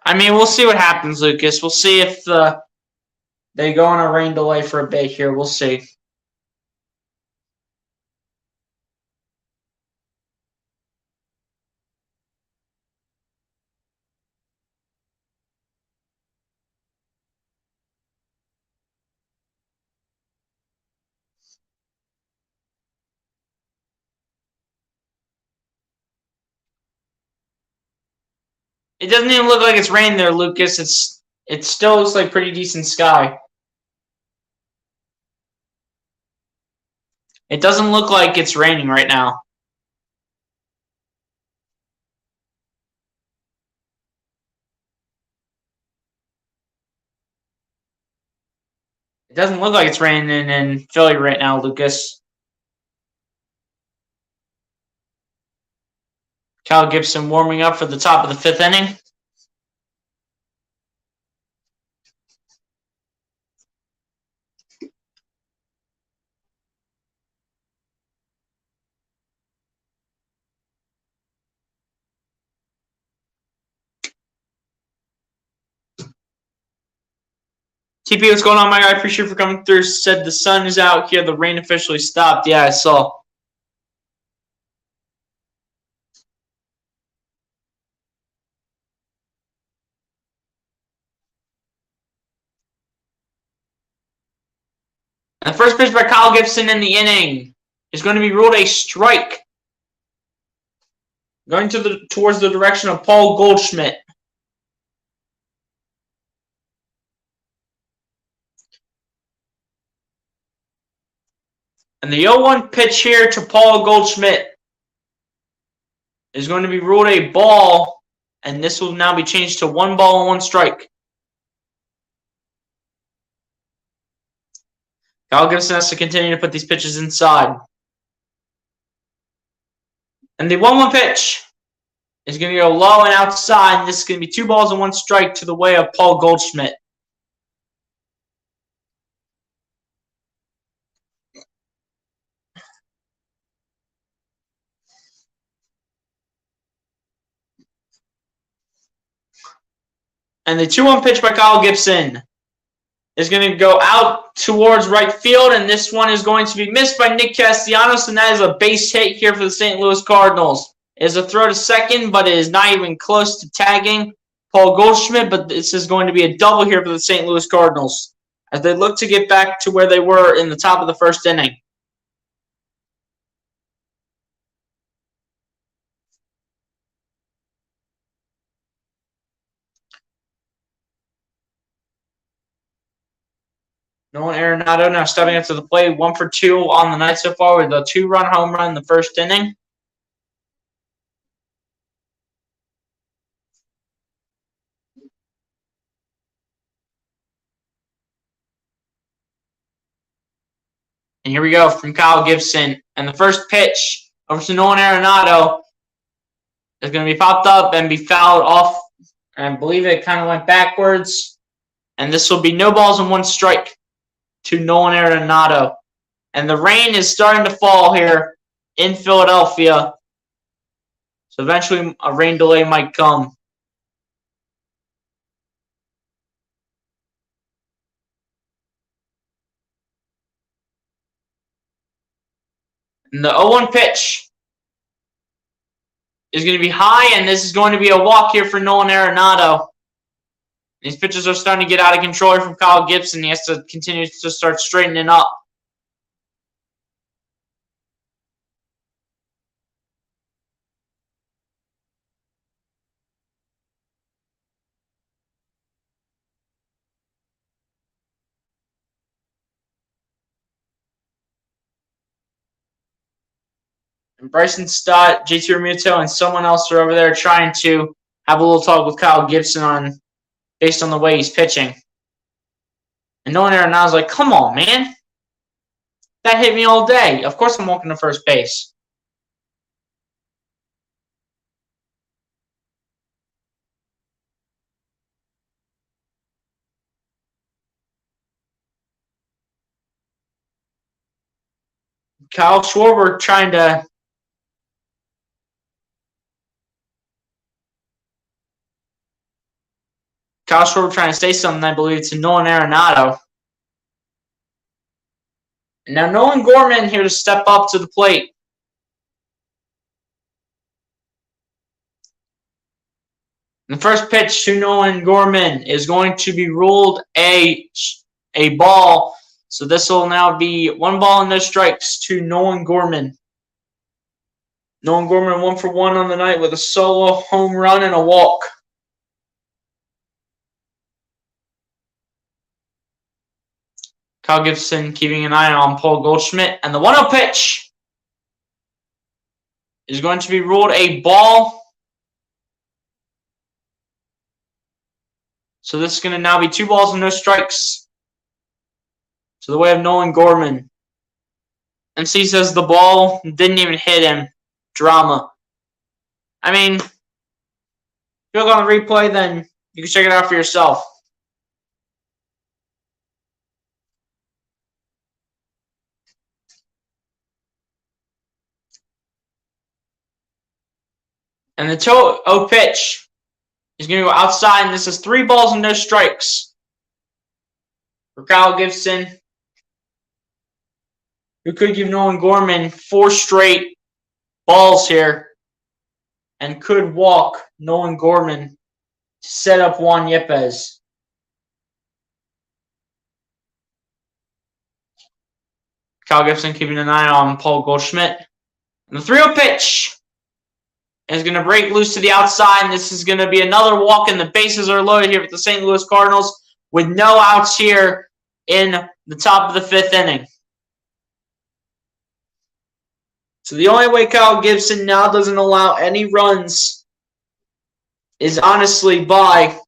I mean, we'll see what happens, Lucas. We'll see if they go on a rain delay for a bit here. We'll see. It doesn't even look like it's raining there, Lucas. It still looks like pretty decent sky. It doesn't look like it's raining right now. It doesn't look like it's raining in Philly right now, Lucas. Cal Gibson warming up for the top of the 5th inning. TP, what's going on, my guy? I appreciate you for coming through. Said the sun is out here. The rain officially stopped. Yeah, I saw. And the first pitch by Kyle Gibson in the inning is going to be ruled a strike. Going towards the direction of Paul Goldschmidt. And the 0-1 pitch here to Paul Goldschmidt is going to be ruled a ball, and this will now be changed to 1 ball and 1 strike. Kyle Gibson has to continue to put these pitches inside. And the 1-1 pitch is going to go low and outside, and this is going to be 2 balls and 1 strike to the way of Paul Goldschmidt. And the 2-1 pitch by Kyle Gibson is going to go out towards right field, and this one is going to be missed by Nick Castellanos, and that is a base hit here for the St. Louis Cardinals. It is a throw to second, but it is not even close to tagging Paul Goldschmidt, but this is going to be a double here for the St. Louis Cardinals as they look to get back to where they were in the top of the first inning. Nolan Arenado now stepping up to the plate, 1 for 2 on the night so far with a 2-run home run in the first inning. And here we go from Kyle Gibson. And the first pitch over to Nolan Arenado is going to be popped up and be fouled off. And I believe it kind of went backwards. And this will be no balls and 1 strike to Nolan Arenado. And the rain is starting to fall here in Philadelphia. So eventually a rain delay might come. And the 0-1 pitch is going to be high, and this is going to be a walk here for Nolan Arenado. These pitches are starting to get out of control here from Kyle Gibson. He has to continue to start straightening up. And Bryson Stott, JT Realmuto, and someone else are over there trying to have a little talk with Kyle Gibson based on the way he's pitching. And Nolan Arenado's like, come on, man. That hit me all day. Of course I'm walking to first base. Kyle Schwarber trying to say something, I believe, to Nolan Arenado. And now Nolan Gorman here to step up to the plate. The first pitch to Nolan Gorman is going to be ruled a ball. So this will now be 1 ball and no strikes to Nolan Gorman. Nolan Gorman 1 for 1 on the night with a solo home run and a walk. Kyle Gibson keeping an eye on Paul Goldschmidt. And the 1-0 pitch is going to be ruled a ball. So this is going to now be 2 balls and no strikes to the way of Nolan Gorman. MC says the ball didn't even hit him. Drama. I mean, if you look on the replay, then you can check it out for yourself. And the 2-0 pitch is going to go outside, and this is 3 balls and no strikes for Kyle Gibson, who could give Nolan Gorman 4 straight balls here and could walk Nolan Gorman to set up Juan Yepes. Kyle Gibson keeping an eye on Paul Goldschmidt. And the 3-0 pitch is going to break loose to the outside, and this is going to be another walk, and the bases are loaded here with the St. Louis Cardinals with no outs here in the top of the 5th inning. So the only way Kyle Gibson now doesn't allow any runs is honestly by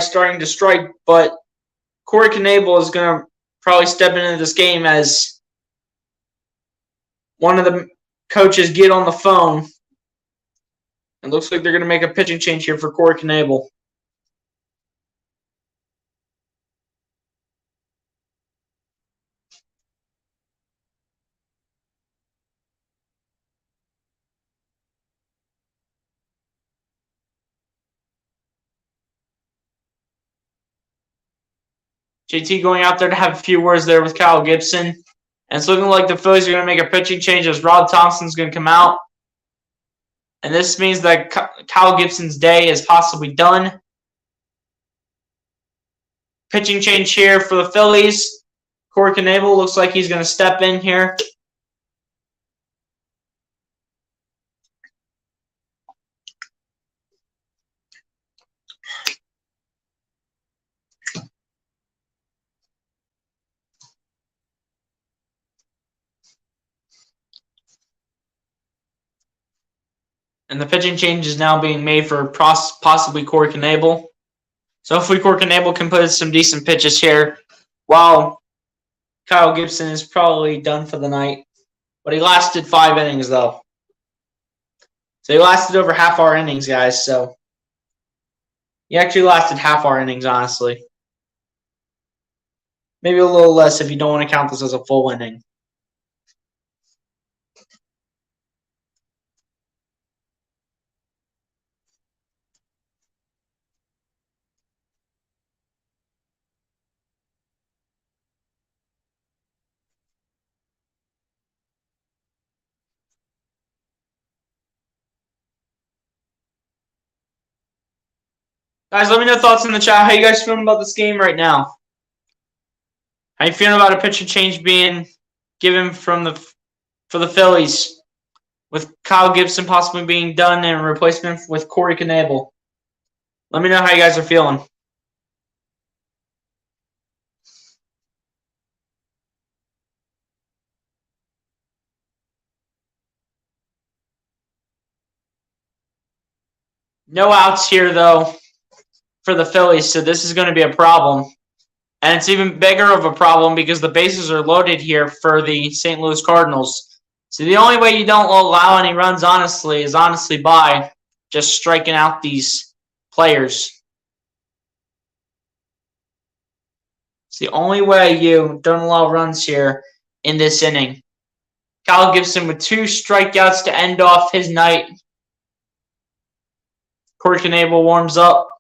starting to strike, but Corey Knebel is going to probably step into this game as one of the coaches get on the phone. It looks like they're going to make a pitching change here for Corey Knebel. JT going out there to have a few words there with Kyle Gibson. And it's looking like the Phillies are going to make a pitching change as Rod Thompson's going to come out. And this means that Kyle Gibson's day is possibly done. Pitching change here for the Phillies. Corey Knebel looks like he's going to step in here. And the pitching change is now being made for possibly Corey Knebel. So hopefully Corey Knebel can put some decent pitches here while Kyle Gibson is probably done for the night. But he lasted 5 innings, though. So he lasted over half our innings, guys. So he actually lasted half our innings, honestly. Maybe a little less if you don't want to count this as a full inning. Guys, let me know thoughts in the chat. How you guys feeling about this game right now? How you feeling about a pitcher change being given for the Phillies, with Kyle Gibson possibly being done in replacement with Corey Knebel? Let me know how you guys are feeling. No outs here, though, for the Phillies, so this is going to be a problem. And it's even bigger of a problem because the bases are loaded here for the St. Louis Cardinals. So the only way you don't allow any runs, honestly, is by just striking out these players. It's the only way you don't allow runs here in this inning. Kyle Gibson with 2 strikeouts to end off his night. Corey Knebel warms up.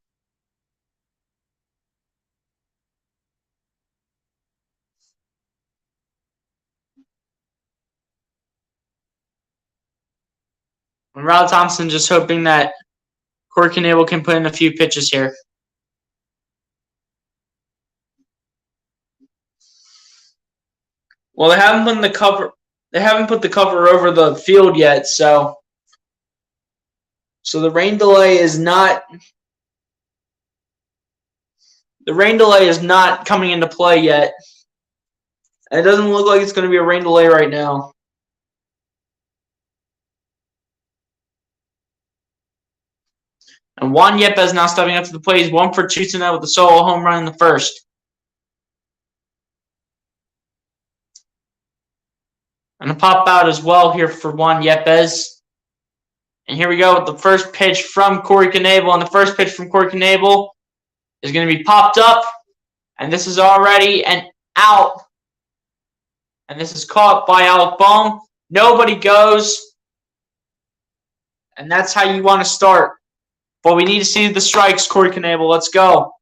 And Rod Thompson just hoping that Corey Knebel can put in a few pitches here. Well, they haven't put the cover. They haven't put the cover over the field yet, so the rain delay is not. The rain delay is not coming into play yet. And it doesn't look like it's going to be a rain delay right now. And Juan Yepes now stepping up to the plate. He's 1 for 2 tonight with a solo home run in the first. And a pop out as well here for Juan Yepes. And here we go with the first pitch from Corey Knebel. And the first pitch from Corey Knebel is going to be popped up. And this is already an out. And this is caught by Alec Bohm. Nobody goes. And that's how you want to start. But we need to see the strikes, Corey Knebel. Let's go.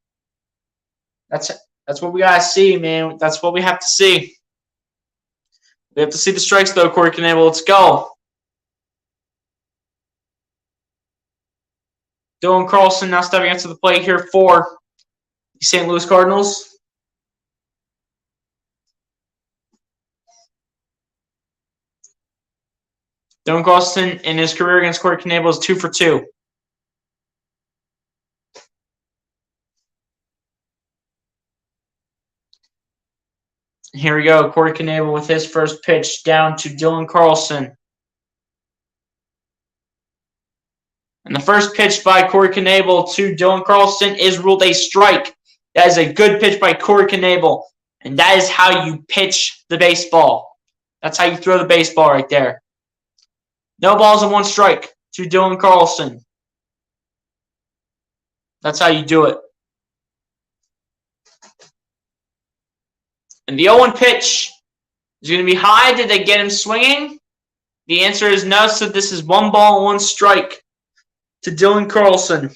That's what we got to see, man. That's what we have to see. We have to see the strikes, though, Corey Knebel. Let's go. Dylan Carlson now stepping up to the plate here for the St. Louis Cardinals. Dylan Carlson in his career against Corey Knebel is 2 for 2. Here we go. Corey Knebel with his first pitch down to Dylan Carlson. And the first pitch by Corey Knebel to Dylan Carlson is ruled a strike. That is a good pitch by Corey Knebel. And that is how you pitch the baseball. That's how you throw the baseball right there. No balls and 1 strike to Dylan Carlson. That's how you do it. And the 0-1 pitch is going to be high. Did they get him swinging? The answer is no, so this is 1 ball and 1 strike to Dylan Carlson.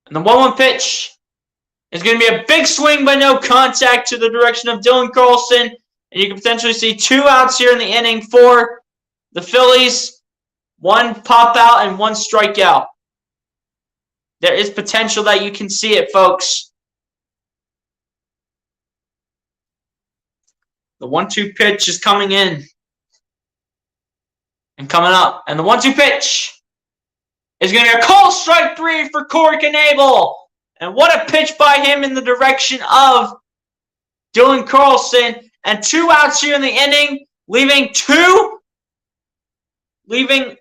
And the 1-1 pitch is going to be a big swing but no contact to the direction of Dylan Carlson. And you can potentially see 2 outs here in the inning for the Phillies. 1 pop out and 1 strikeout. There is potential that you can see it, folks. The 1-2 pitch is coming in and coming up. And the 1-2 pitch is going to be a call strike 3 for Corey Knebel. And what a pitch by him in the direction of Dylan Carlson. And 2 outs here in the inning, leaving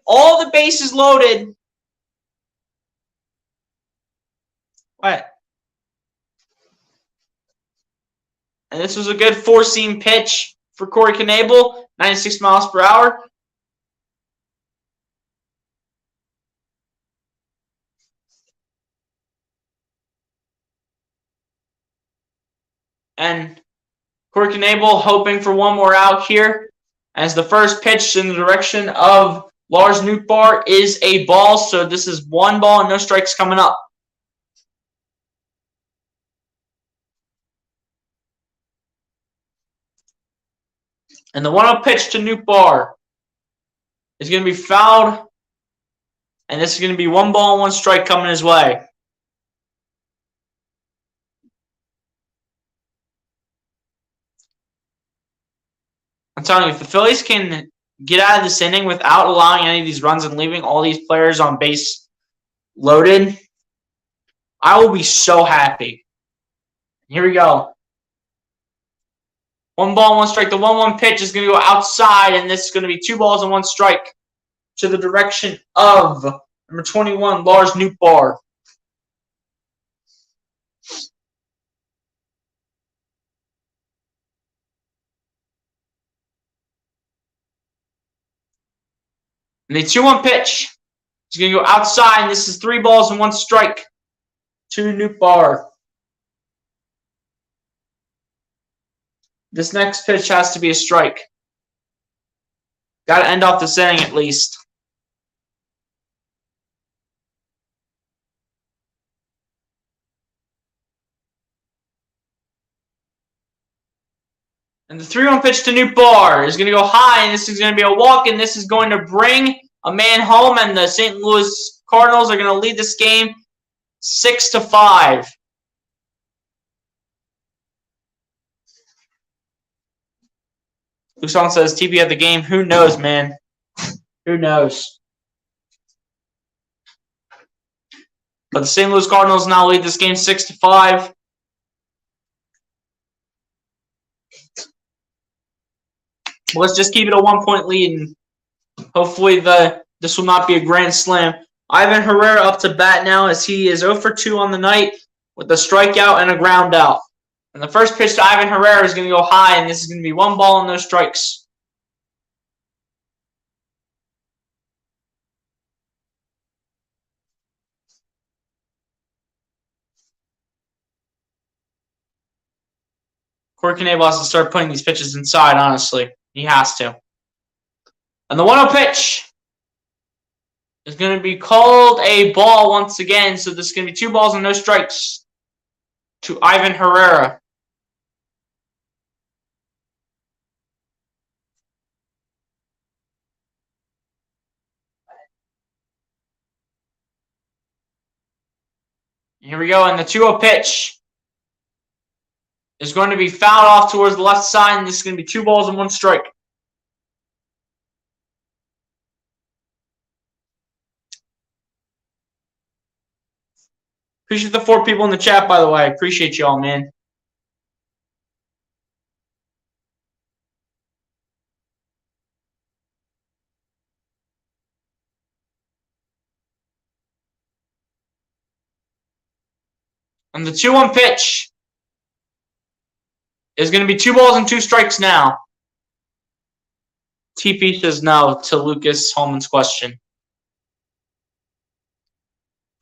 all the bases loaded. What? And this was a good 4-seam pitch for Corey Knebel, 96 miles per hour. And Corey Knebel hoping for 1 more out here, as the first pitch in the direction of Lars Nootbaar is a ball. So this is 1 ball and no strikes coming up. And the 1-0 pitch to Nootbaar is going to be fouled. And this is going to be 1 ball and 1 strike coming his way. I'm telling you, if the Phillies can get out of this inning without allowing any of these runs and leaving all these players on base loaded, I will be so happy. Here we go. 1 ball, 1 strike. The 1-1 pitch is going to go outside, and this is going to be 2 balls and 1 strike to the direction of number 21, Lars Nootbaar. And the 2-1 pitch is going to go outside, and this is 3 balls and 1 strike to Nootbaar. This next pitch has to be a strike. Got to end off this inning at least. And the 3-1 pitch to Nootbaar is going to go high, and this is going to be a walk, and this is going to bring a man home, and the St. Louis Cardinals are going to lead this game 6-5. Luson says TB at the game. Who knows, man? Who knows? But the St. Louis Cardinals now lead this game 6-5. Let's just keep it a 1-point lead, and hopefully this will not be a grand slam. Ivan Herrera up to bat now, as he is 0 for 2 on the night with a strikeout and a ground out. And the first pitch to Ivan Herrera is going to go high, and this is going to be 1 ball and no strikes. Corey Knebel has to start putting these pitches inside, honestly. He has to. And the 1-0 pitch is going to be called a ball once again. So this is going to be 2 balls and no strikes to Ivan Herrera. Here we go, and the 2-0 pitch is going to be fouled off towards the left side, and this is going to be 2 balls and 1 strike. Appreciate the 4 people in the chat, by the way. I appreciate y'all, man. And the 2-1 pitch is going to be 2 balls and 2 strikes now. TP says no to Lucas Holman's question.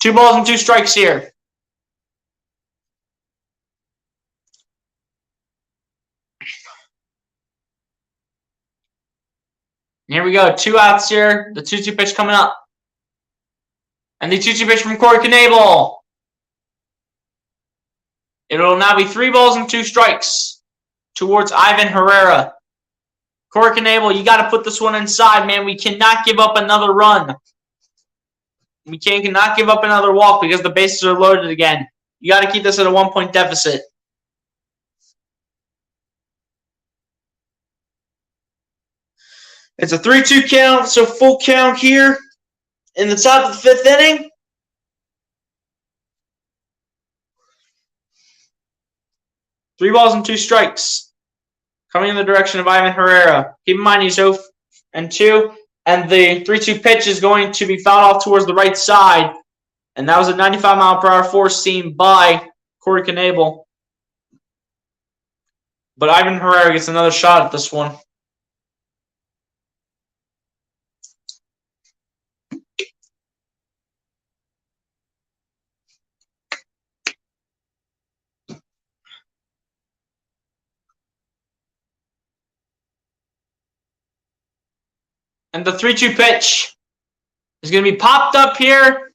2 balls and 2 strikes here. And here we go. 2 outs here. The 2-2 pitch coming up. And the 2-2 pitch from Corey Knebel. It'll now be 3 balls and 2 strikes towards Ivan Herrera. Corey Knebel, you got to put this one inside, man. We cannot give up another run. We cannot give up another walk because the bases are loaded again. You got to keep this at a 1-point deficit. It's a 3-2 count, so full count here in the top of the 5th inning. Three balls and 2 strikes coming in the direction of Ivan Herrera. Keep in mind he's 0-2, and the 3-2 pitch is going to be fouled off towards the right side. And that was a 95-mile-per-hour four-seam by Corey Knebel. But Ivan Herrera gets another shot at this one. And the 3-2 pitch is going to be popped up here.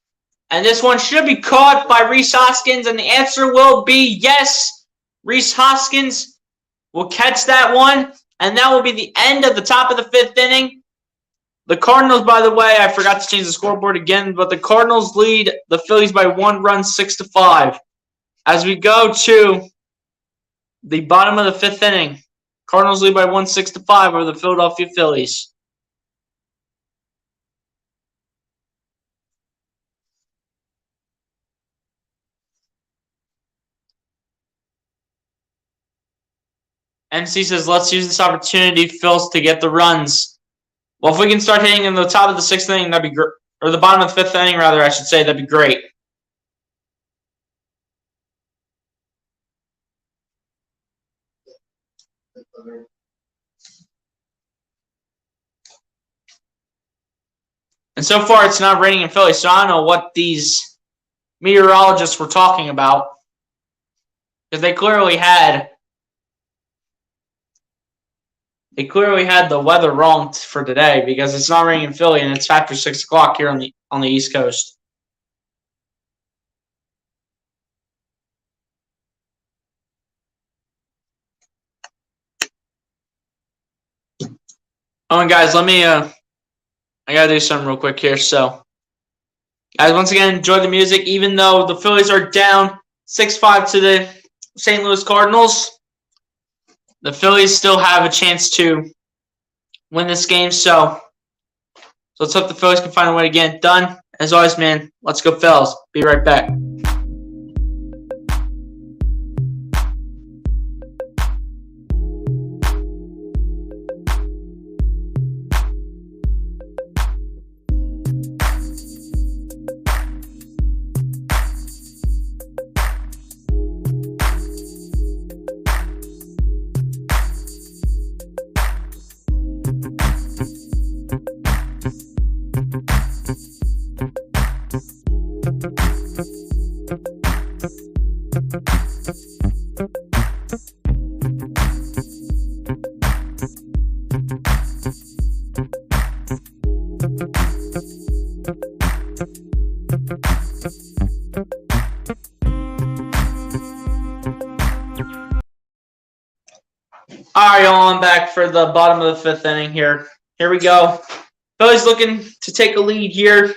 And this one should be caught by Rhys Hoskins. And the answer will be yes. Rhys Hoskins will catch that one. And that will be the end of the top of the 5th inning. The Cardinals, by the way, I forgot to change the scoreboard again. But the Cardinals lead the Phillies by 1 run, 6-5. As we go to the bottom of the 5th inning. Cardinals lead by 1, 6-5 over the Philadelphia Phillies. MC says, let's use this opportunity, Phils, to get the runs. Well, if we can start hitting in the top of the 6th inning, that'd be great. Or the bottom of the 5th inning, rather, I should say, that'd be great. And so far, it's not raining in Philly, so I don't know what these meteorologists were talking about. Because they clearly had the weather wrong for today, because it's not raining in Philly and it's after 6 o'clock here on the East Coast. Oh, and guys, I gotta do something real quick here. So, guys, once again, enjoy the music. Even though the Phillies are down 6-5 to the St. Louis Cardinals, the Phillies still have a chance to win this game. So let's hope the Phillies can find a way to get it done. As always, man, let's go Phils. Be right back. All right, y'all, I'm back for the bottom of the 5th inning here. Here we go. Phillies looking to take a lead here.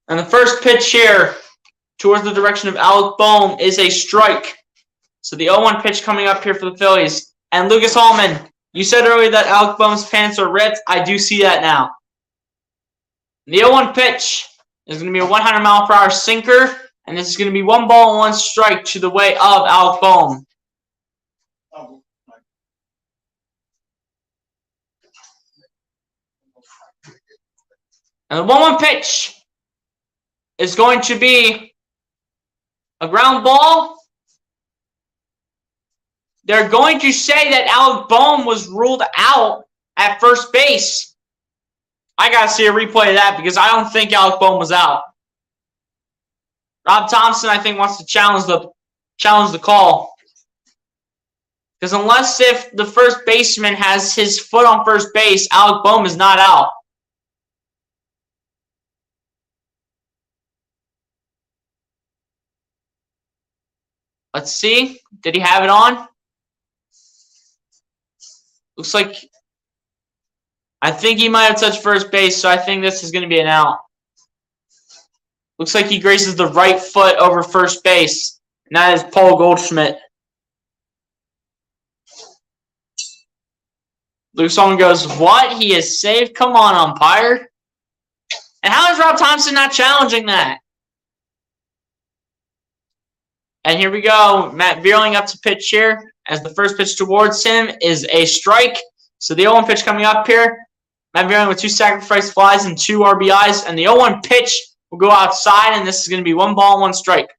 And the first pitch here towards the direction of Alec Boehm is a strike. So the 0-1 pitch coming up here for the Phillies. And Lucas Hallman, you said earlier that Alec Boehm's pants are ripped. I do see that now. The 0-1 pitch is going to be a 100-mile-per-hour sinker. And this is going to be 1 ball and 1 strike to the way of Alec Boehm. And the 1-1 pitch is going to be a ground ball. They're going to say that Alec Boehm was ruled out at first base. I got to see a replay of that because I don't think Alec Boehm was out. Rob Thompson, I think, wants to challenge the call. Because unless if the first baseman has his foot on first base, Alec Boehm is not out. Let's see. Did he have it on? Looks like I think he might have touched first base, so I think this is going to be an out. Looks like he graces the right foot over first base, and that is Paul Goldschmidt. Lucas Hallman goes, what? He is safe? Come on, umpire. And how is Rob Thompson not challenging that? And here we go. Matt Vierling up to pitch here. As the first pitch towards him is a strike. So the 0-1 pitch coming up here. Matt Vierling with 2 sacrifice flies and 2 RBIs. And the 0-1 pitch will go outside, and this is going to be 1 ball and 1 strike.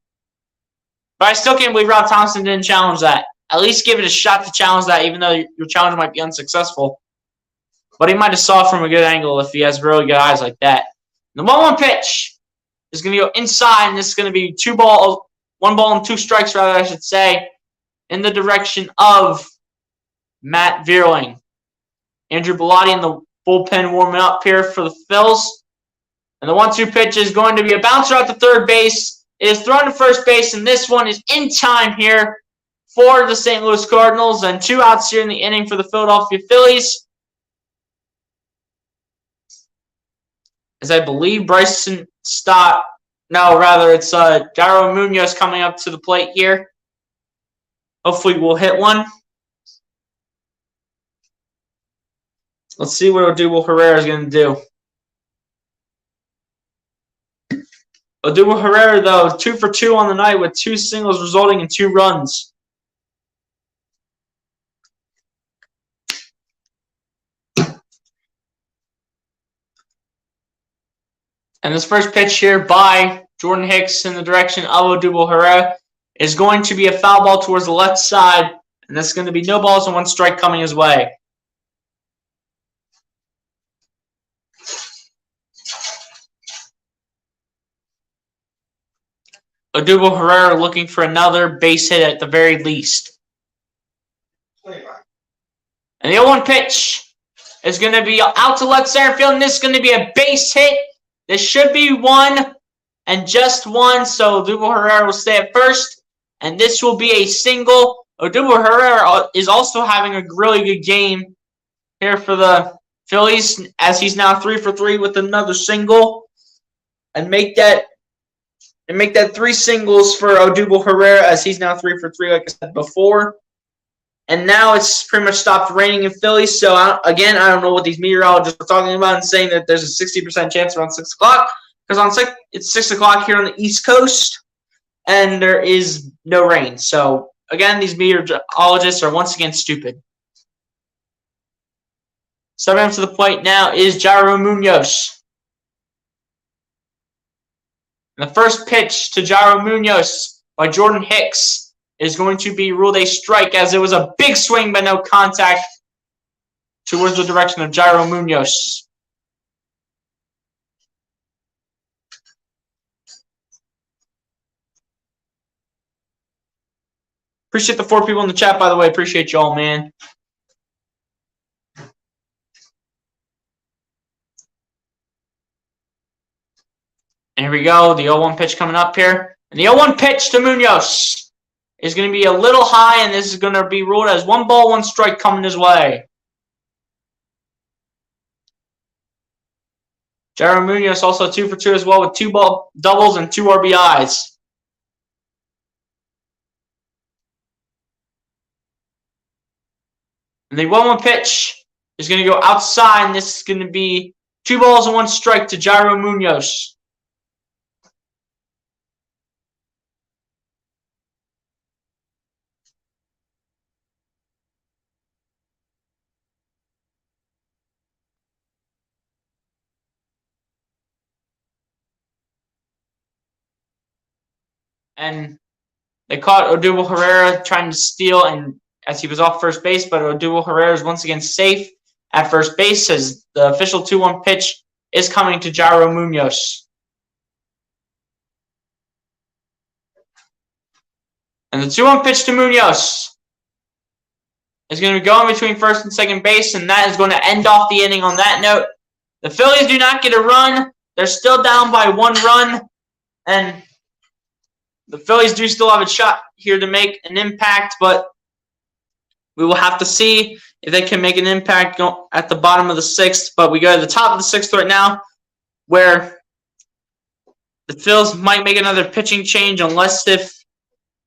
But I still can't believe Rob Thompson didn't challenge that. At least give it a shot to challenge that, even though your challenge might be unsuccessful. But he might have saw it from a good angle if he has really good eyes like that. And the 1-1 pitch is going to go inside, and this is going to be 1 ball and 2 strikes, rather, I should say, in the direction of Matt Vierling. Andrew Bellotti in the bullpen warming up here for the Phils. And the 1-2 pitch is going to be a bouncer out to third base. It is thrown to first base, and this one is in time here for the St. Louis Cardinals. And 2 outs here in the inning for the Philadelphia Phillies. As I believe Bryson Stott, no, rather it's Jairo Munoz coming up to the plate here. Hopefully we'll hit one. Let's see what Odubel Herrera is going to do. Odubel Herrera, though, 2 for 2 on the night with 2 singles resulting in 2 runs. And this first pitch here by Jordan Hicks in the direction of Odubel Herrera is going to be a foul ball towards the left side. And that's going to be no balls and 1 strike coming his way. Odubel Herrera looking for another base hit at the very least. And the 0-1 pitch is going to be out to left center field, and this is going to be a base hit. This should be 1 and just 1, so Odubel Herrera will stay at first, and this will be a single. Odubel Herrera is also having a really good game here for the Phillies, as he's now 3 for 3 with another single, and make that 3 singles for Odubel Herrera, as he's now 3 for 3, like I said before. And now it's pretty much stopped raining in Philly. So, again, I don't know what these meteorologists are talking about and saying that there's a 60% chance around 6 o'clock. Because it's 6 o'clock here on the East Coast, and there is no rain. So, again, these meteorologists are once again stupid. Stepping up to the plate now is Jairo Munoz. And the first pitch to Jairo Munoz by Jordan Hicks is going to be ruled a strike, as it was a big swing but no contact towards the direction of Jairo Munoz. Appreciate the 4 people in the chat, by the way. Appreciate y'all, man. And here we go. The 0-1 pitch coming up here. And the 0-1 pitch to Munoz is going to be a little high, and this is going to be ruled as 1 ball, 1 strike coming his way. Jairo Munoz also 2 for 2 as well with 2 doubles and 2 RBIs. And the 1-1 pitch is going to go outside, and this is going to be 2 balls and 1 strike to Jairo Munoz. And they caught Odubel Herrera trying to steal, and as he was off first base, but Odubel Herrera is once again safe at first base as the official 2-1 pitch is coming to Jairo Munoz. And the 2-1 pitch to Munoz is going to be going between first and second base, and that is going to end off the inning on that note. The Phillies do not get a run. They're still down by 1 run, and the Phillies do still have a shot here to make an impact, but we will have to see if they can make an impact at the bottom of the 6th. But we go to the top of the 6th right now, where the Phillies might make another pitching change unless if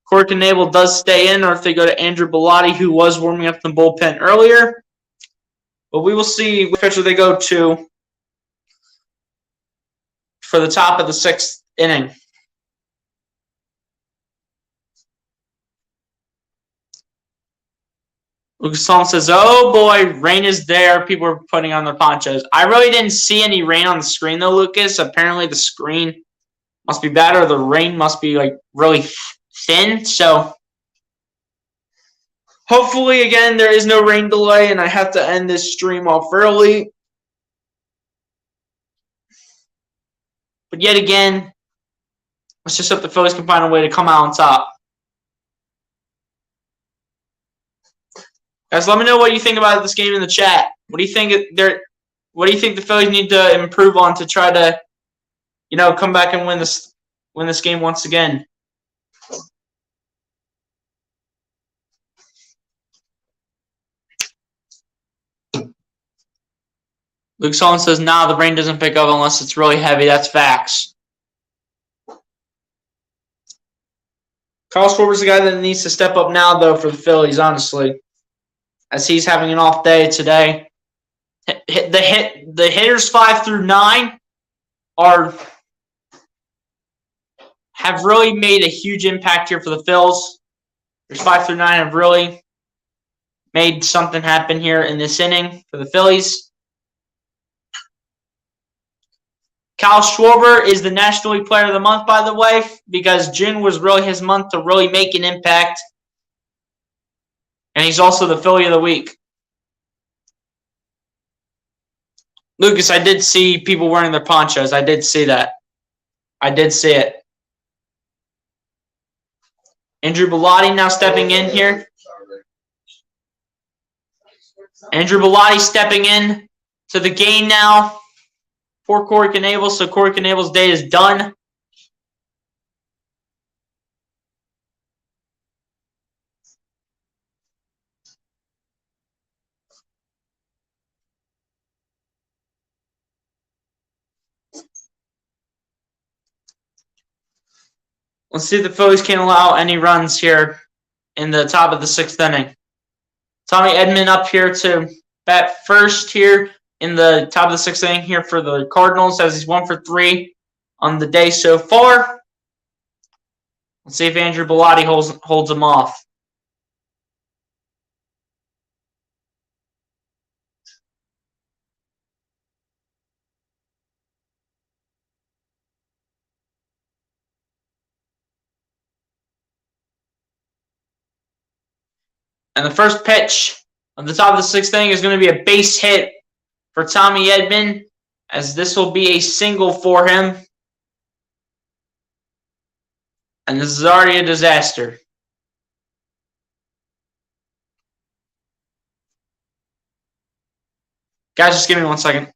Corey Knebel does stay in or if they go to Andrew Bellotti, who was warming up the bullpen earlier. But we will see which pitcher they go to for the top of the 6th inning. Lucas Solomon says, oh boy, rain is there. People are putting on their ponchos. I really didn't see any rain on the screen though, Lucas. Apparently the screen must be bad or the rain must be like really thin. So hopefully, again, there is no rain delay and I have to end this stream off early. But yet again, let's just hope the Phillies can find a way to come out on top. Guys, let me know what you think about this game in the chat. What do you think the Phillies need to improve on to try to, come back and win this game once again? Luke Solon says, nah, the rain doesn't pick up unless it's really heavy. That's facts. Kyle Schwarber's the guy that needs to step up now, though, for the Phillies, honestly, as he's having an off day today. The hitters 5 through 9 have really made a huge impact here for the Phils. Hitters 5 through 9 have really made something happen here in this inning for the Phillies. Kyle Schwarber is the National League Player of the Month, by the way, because June was really his month to really make an impact. And he's also the Philly of the Week. Lucas, I did see people wearing their ponchos. I did see that. I did see it. Andrew Bellotti now stepping in here. Andrew Bellotti stepping in to the game now for Corey Knebel. So Corey Knebel's day is done. Let's see if the Phillies can allow any runs here in the top of the 6th inning. Tommy Edman up here to bat first here in the top of the 6th inning here for the Cardinals, as he's 1 for 3 on the day so far. Let's see if Andrew Bellotti holds him off. And the first pitch of the top of the 6th inning is going to be a base hit for Tommy Edman, as this will be a single for him. And this is already a disaster. Guys, just give me 1 second.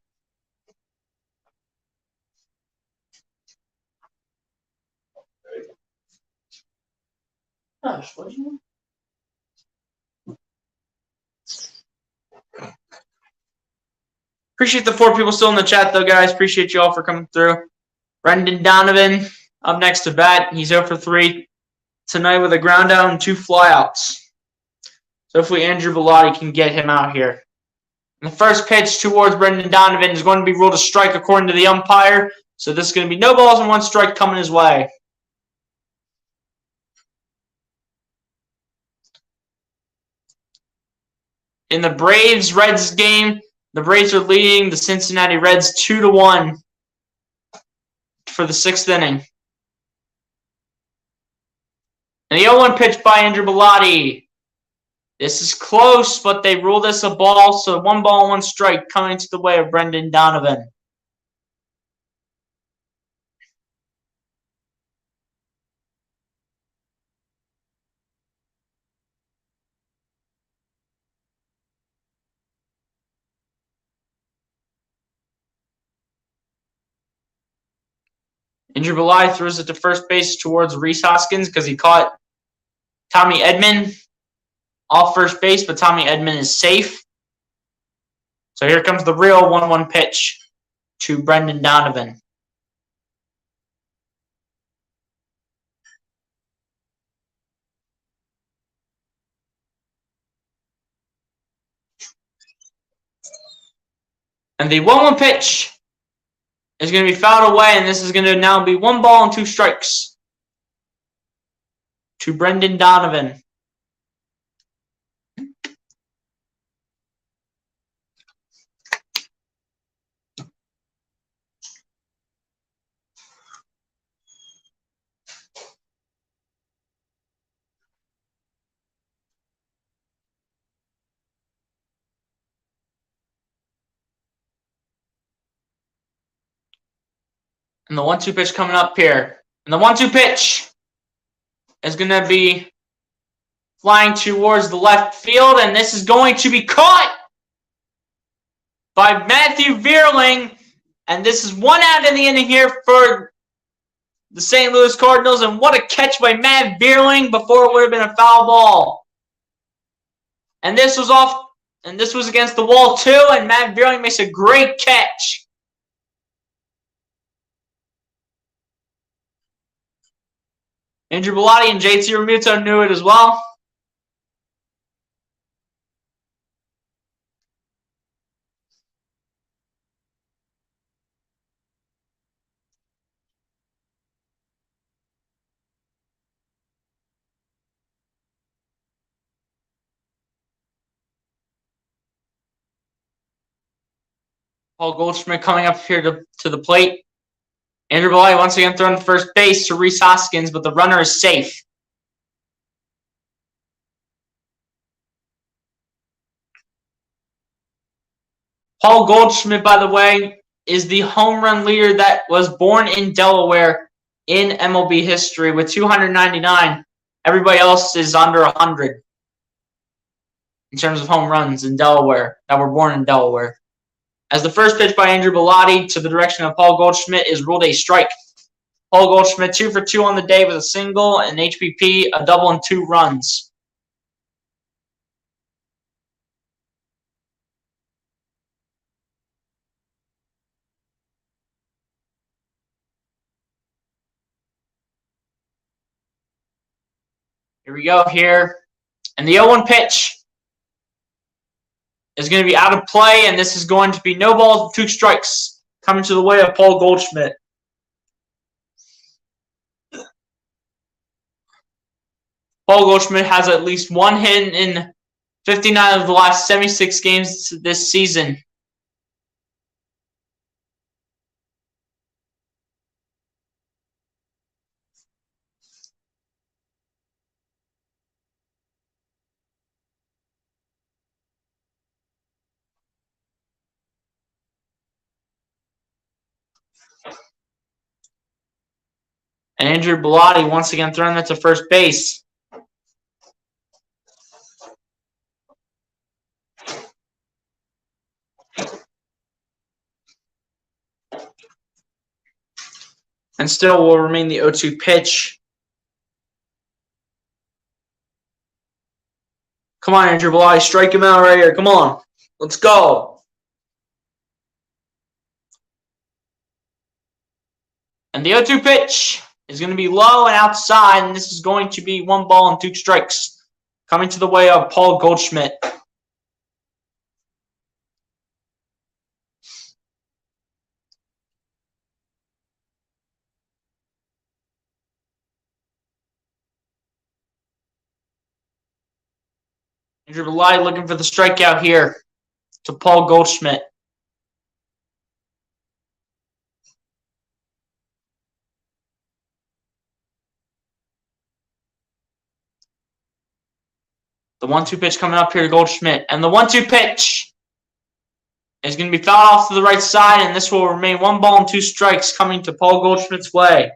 Gosh, what did you want? Appreciate the 4 people still in the chat, though, guys. Appreciate you all for coming through. Brendan Donovan up next to bat. He's 0 for 3 tonight with a ground out and 2 flyouts. So hopefully Andrew Bellotti can get him out here. And the first pitch towards Brendan Donovan is going to be ruled a strike according to the umpire. So this is going to be no balls and 1 strike coming his way. In the Braves-Reds game, the Braves are leading the Cincinnati Reds 2-1 for the 6th inning. And the 0-1 pitch by Andrew Bellotti. This is close, but they rule this a ball, so 1 ball, 1 strike coming to the way of Brendan Donovan. Andrew Bellotti throws it to first base towards Rhys Hoskins because he caught Tommy Edman off first base, but Tommy Edman is safe. So here comes the real 1-1 pitch to Brendan Donovan. And the 1-1 pitch is going to be fouled away, and this is going to now be 1 ball and 2 strikes to Brendan Donovan. And the 1-2 pitch coming up here. And the 1-2 pitch is going to be flying towards the left field, and this is going to be caught by Matthew Vierling. And this is 1 out in the inning here for the St. Louis Cardinals. And what a catch by Matt Vierling before it would have been a foul ball. And this was off, and this was against the wall too, and Matt Vierling makes a great catch. Andrew Bellotti and JT Realmuto knew it as well. Paul Goldschmidt coming up here to the plate. Andrew Bellotti once again throwing to first base to Rhys Hoskins, but the runner is safe. Paul Goldschmidt, by the way, is the home run leader that was born in Delaware in MLB history with 299. Everybody else is under 100 in terms of home runs in Delaware that were born in Delaware. As the first pitch by Andrew Bellotti to the direction of Paul Goldschmidt is ruled a strike. Paul Goldschmidt 2 for 2 on the day with a single, an HBP, a double, and 2 runs. Here we go here. And the 0-1 pitch is going to be out of play, and this is going to be no balls, 2 strikes coming to the way of Paul Goldschmidt. Paul Goldschmidt has at least 1 hit in 59 of the last 76 games this season. And Andrew Bellotti once again throwing that to first base. And still will remain the 0-2 pitch. Come on, Andrew Bellotti, strike him out right here. Come on, let's go. And the 0-2 pitch is going to be low and outside, and this is going to be 1 ball and 2 strikes coming to the way of Paul Goldschmidt. Andrew Bellotti looking for the strikeout here to Paul Goldschmidt. The 1-2 pitch coming up here to Goldschmidt. And the 1-2 pitch is going to be fouled off to the right side, and this will remain 1 ball and 2 strikes coming to Paul Goldschmidt's way.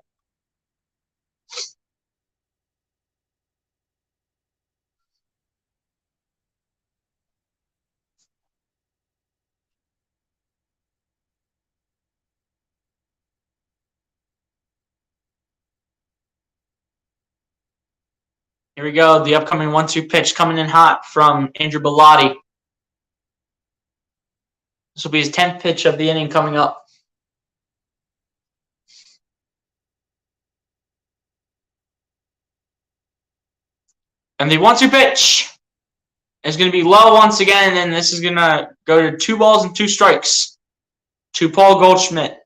Here we go. The upcoming 1-2 pitch coming in hot from Andrew Bellotti. This will be his 10th pitch of the inning coming up. And the 1-2 pitch is going to be low once again, and this is going to go to 2 balls and 2 strikes to Paul Goldschmidt.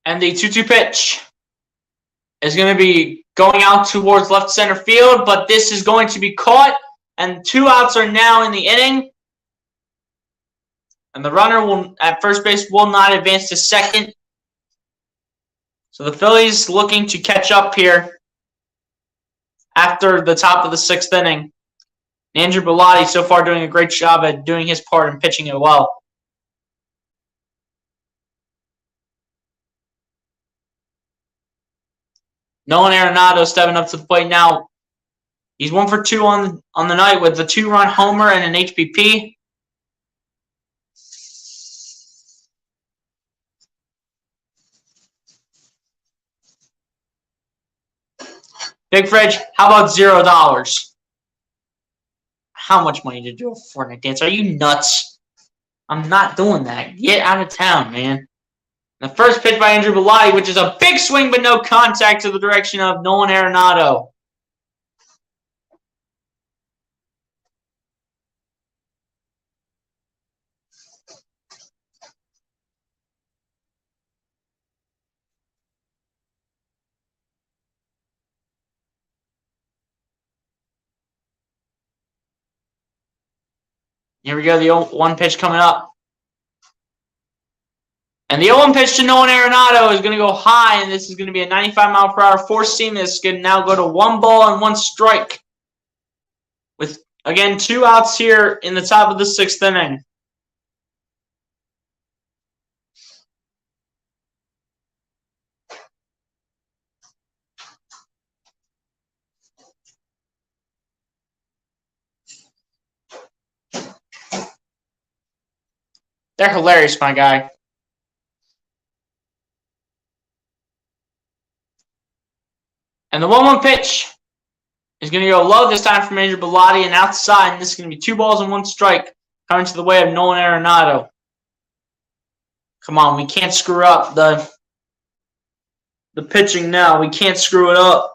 And the 2-2 pitch is going to be going out towards left center field, but this is going to be caught, and 2 outs are now in the inning. And the runner will at first base will not advance to second. So the Phillies looking to catch up here after the top of the 6th inning. Andrew Bellotti so far doing a great job at doing his part and pitching it well. Nolan Arenado stepping up to the plate now. He's 1 for 2 on the night with a 2-run homer and an HBP. Big Fridge, how about $0? How much money to do a Fortnite dance? Are you nuts? I'm not doing that. Get out of town, man. The first pitch by Andrew Bellotti, which is a big swing but no contact to the direction of Nolan Arenado. Here we go, the 0-1 pitch coming up. And the 0-1 pitch to Nolan Arenado is going to go high, and this is going to be a 95-mile-per-hour four-seam. This is going to now go to 1 ball and 1 strike. With, again, 2 outs here in the top of the 6th inning. They're hilarious, my guy. And the 1-1 pitch is going to go low this time from Andrew Bellotti and outside. And this is going to be 2 balls and 1 strike coming to the way of Nolan Arenado. Come on, we can't screw up the pitching now. We can't screw it up.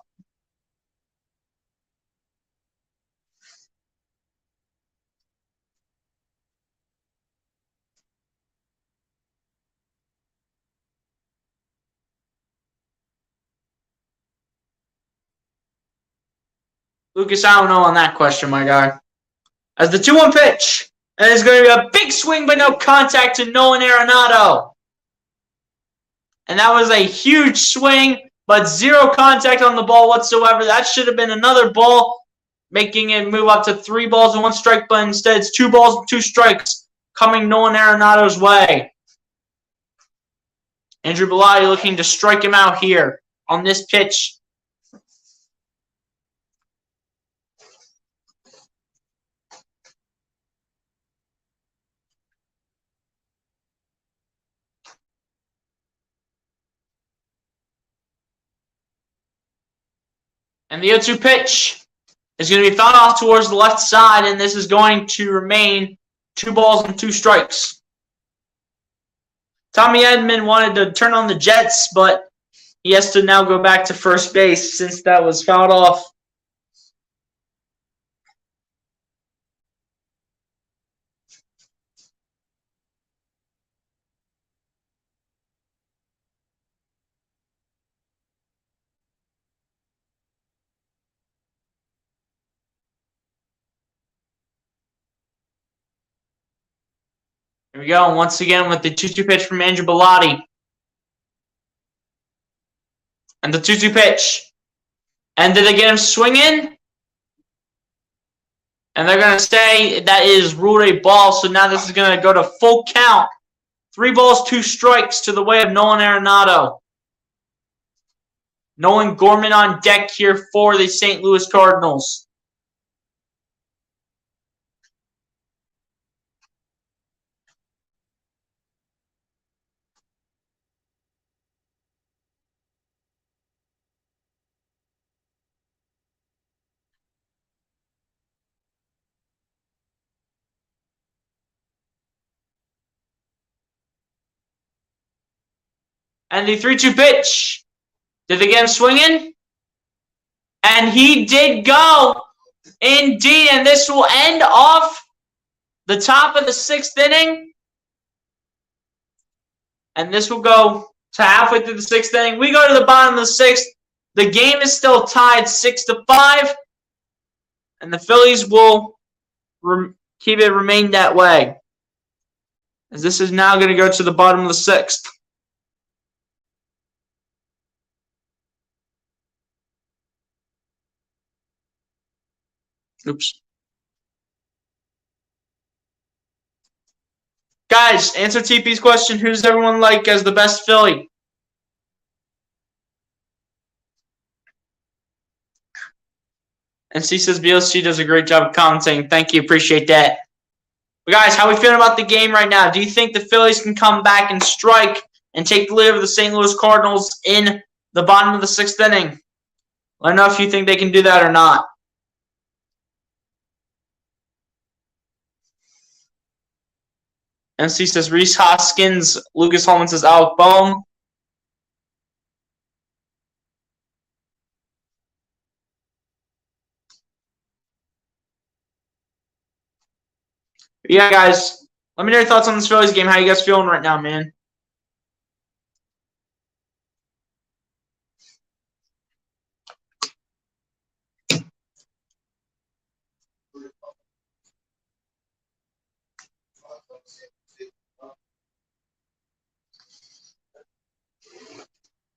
Lucas, I don't know on that question, my guy. As the 2-1 pitch, and it's going to be a big swing but no contact to Nolan Arenado. And that was a huge swing, but 0 contact on the ball whatsoever. That should have been another ball, making it move up to 3 balls and 1 strike, but instead it's 2 balls and 2 strikes coming Nolan Arenado's way. Andrew Bellotti looking to strike him out here on this pitch. And the 0-2 pitch is going to be fouled off towards the left side, and this is going to remain 2 balls and 2 strikes. Tommy Edman wanted to turn on the Jets, but he has to now go back to first base since that was fouled off. Here we go, once again with the 2-2 pitch from Andrew Bellotti. And the 2-2 pitch. And did they get him swinging? And they're going to say that is ruled a ball, so now this is going to go to full count. 3 balls, 2 strikes to the way of Nolan Arenado. Nolan Gorman on deck here for the St. Louis Cardinals. And the 3-2 pitch. Did they get him swinging? And he did go. Indeed. And this will end off the top of the 6th inning. And this will go to halfway through the 6th inning. We go to the bottom of the 6th. The game is still tied 6-5. And the Phillies will keep it remain that way. As this is now going to go to the bottom of the 6th. Oops. Guys, answer TP's question. Who does everyone like as the best Philly? And C says BLC does a great job of commentating. Thank you. Appreciate that. But guys, how are we feeling about the game right now? Do you think the Phillies can come back and strike and take the lead over the St. Louis Cardinals in the bottom of the 6th inning? Let me know if you think they can do that or not. MC says Reese Hoskins. Lucas Holman says Alec Boehm. Yeah, guys. Let me know your thoughts on this Phillies game. How you guys feeling right now, man?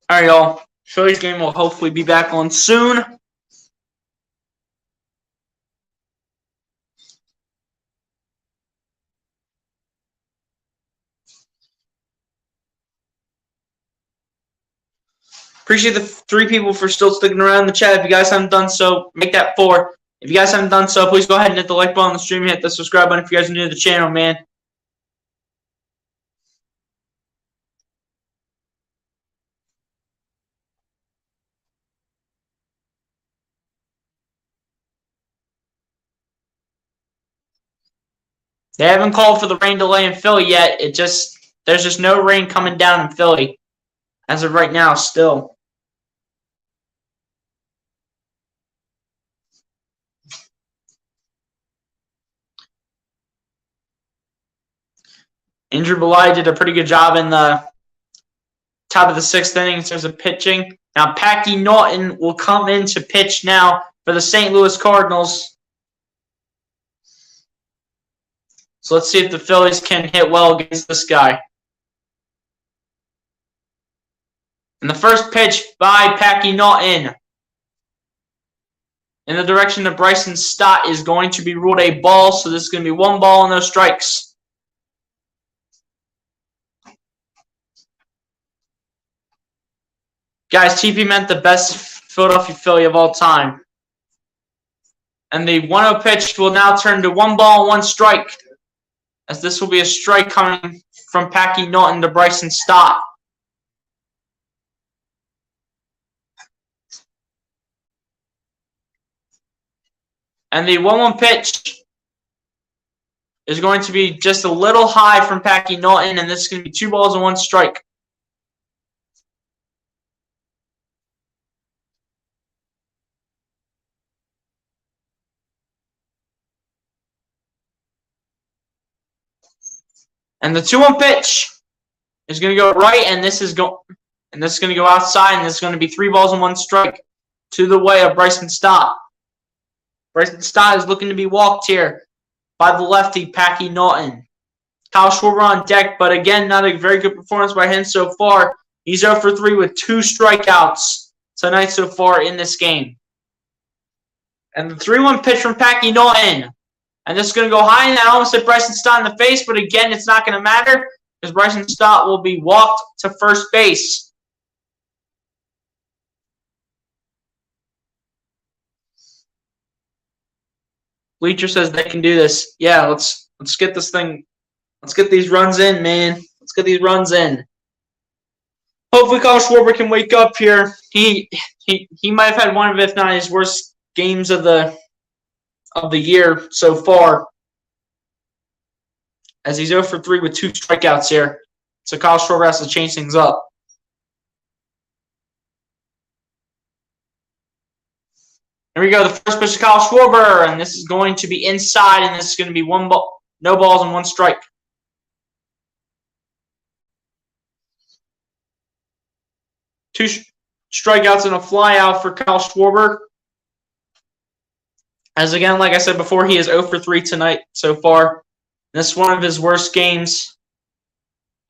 All right, y'all. Phillies game will hopefully be back on soon. Appreciate the 3 people for still sticking around in the chat. If you guys haven't done so, make that 4. If you guys haven't done so, please go ahead and hit the like button on the stream. Hit the subscribe button if you guys are new to the channel, man. They haven't called for the rain delay in Philly yet. There's just no rain coming down in Philly as of right now still. Andrew Bellotti did a pretty good job in the top of the 6th inning in terms of pitching. Now, Packy Norton will come in to pitch now for the St. Louis Cardinals. So let's see if the Phillies can hit well against this guy. And the first pitch by Packy Norton in the direction of Bryson Stott is going to be ruled a ball. So this is going to be 1 ball and no strikes. Guys, TP meant the best Philadelphia Philly of all time. And the 1-0 pitch will now turn to 1 ball and 1 strike. As this will be a strike coming from Packy Norton to Bryson Stott. And the 1-1 pitch is going to be just a little high from Packy Naughton, and this is going to be 2 balls and 1 strike. And the 2-1 pitch is going to go right, and this is going to go outside, and this is going to be 3 balls and 1 strike to the way of Bryson Stott. Bryson Stott is looking to be walked here by the lefty, Packy Naughton. Kyle Schwarber on deck, but again, not a very good performance by him so far. He's 0 for 3 with 2 strikeouts tonight so far in this game. And the 3-1 pitch from Packy Naughton. And this is going to go high, and I almost hit Bryson Stott in the face, but again, it's not going to matter because Bryson Stott will be walked to first base. Bleacher says they can do this. Yeah, let's get this thing. Let's get these runs in, man. Let's get these runs in. Hopefully, Kyle Schwarber can wake up here. He might have had one of, if not his worst games of the year so far, as he's 0 for 3 with 2 strikeouts here. So Kyle Schwarber has to change things up. Here we go. The first pitch to Kyle Schwarber, and this is going to be inside, and this is going to be 1 ball, no balls and 1 strike. Two strikeouts and a fly out for Kyle Schwarber. As again, like I said before, he is 0 for 3 tonight so far. This is one of his worst games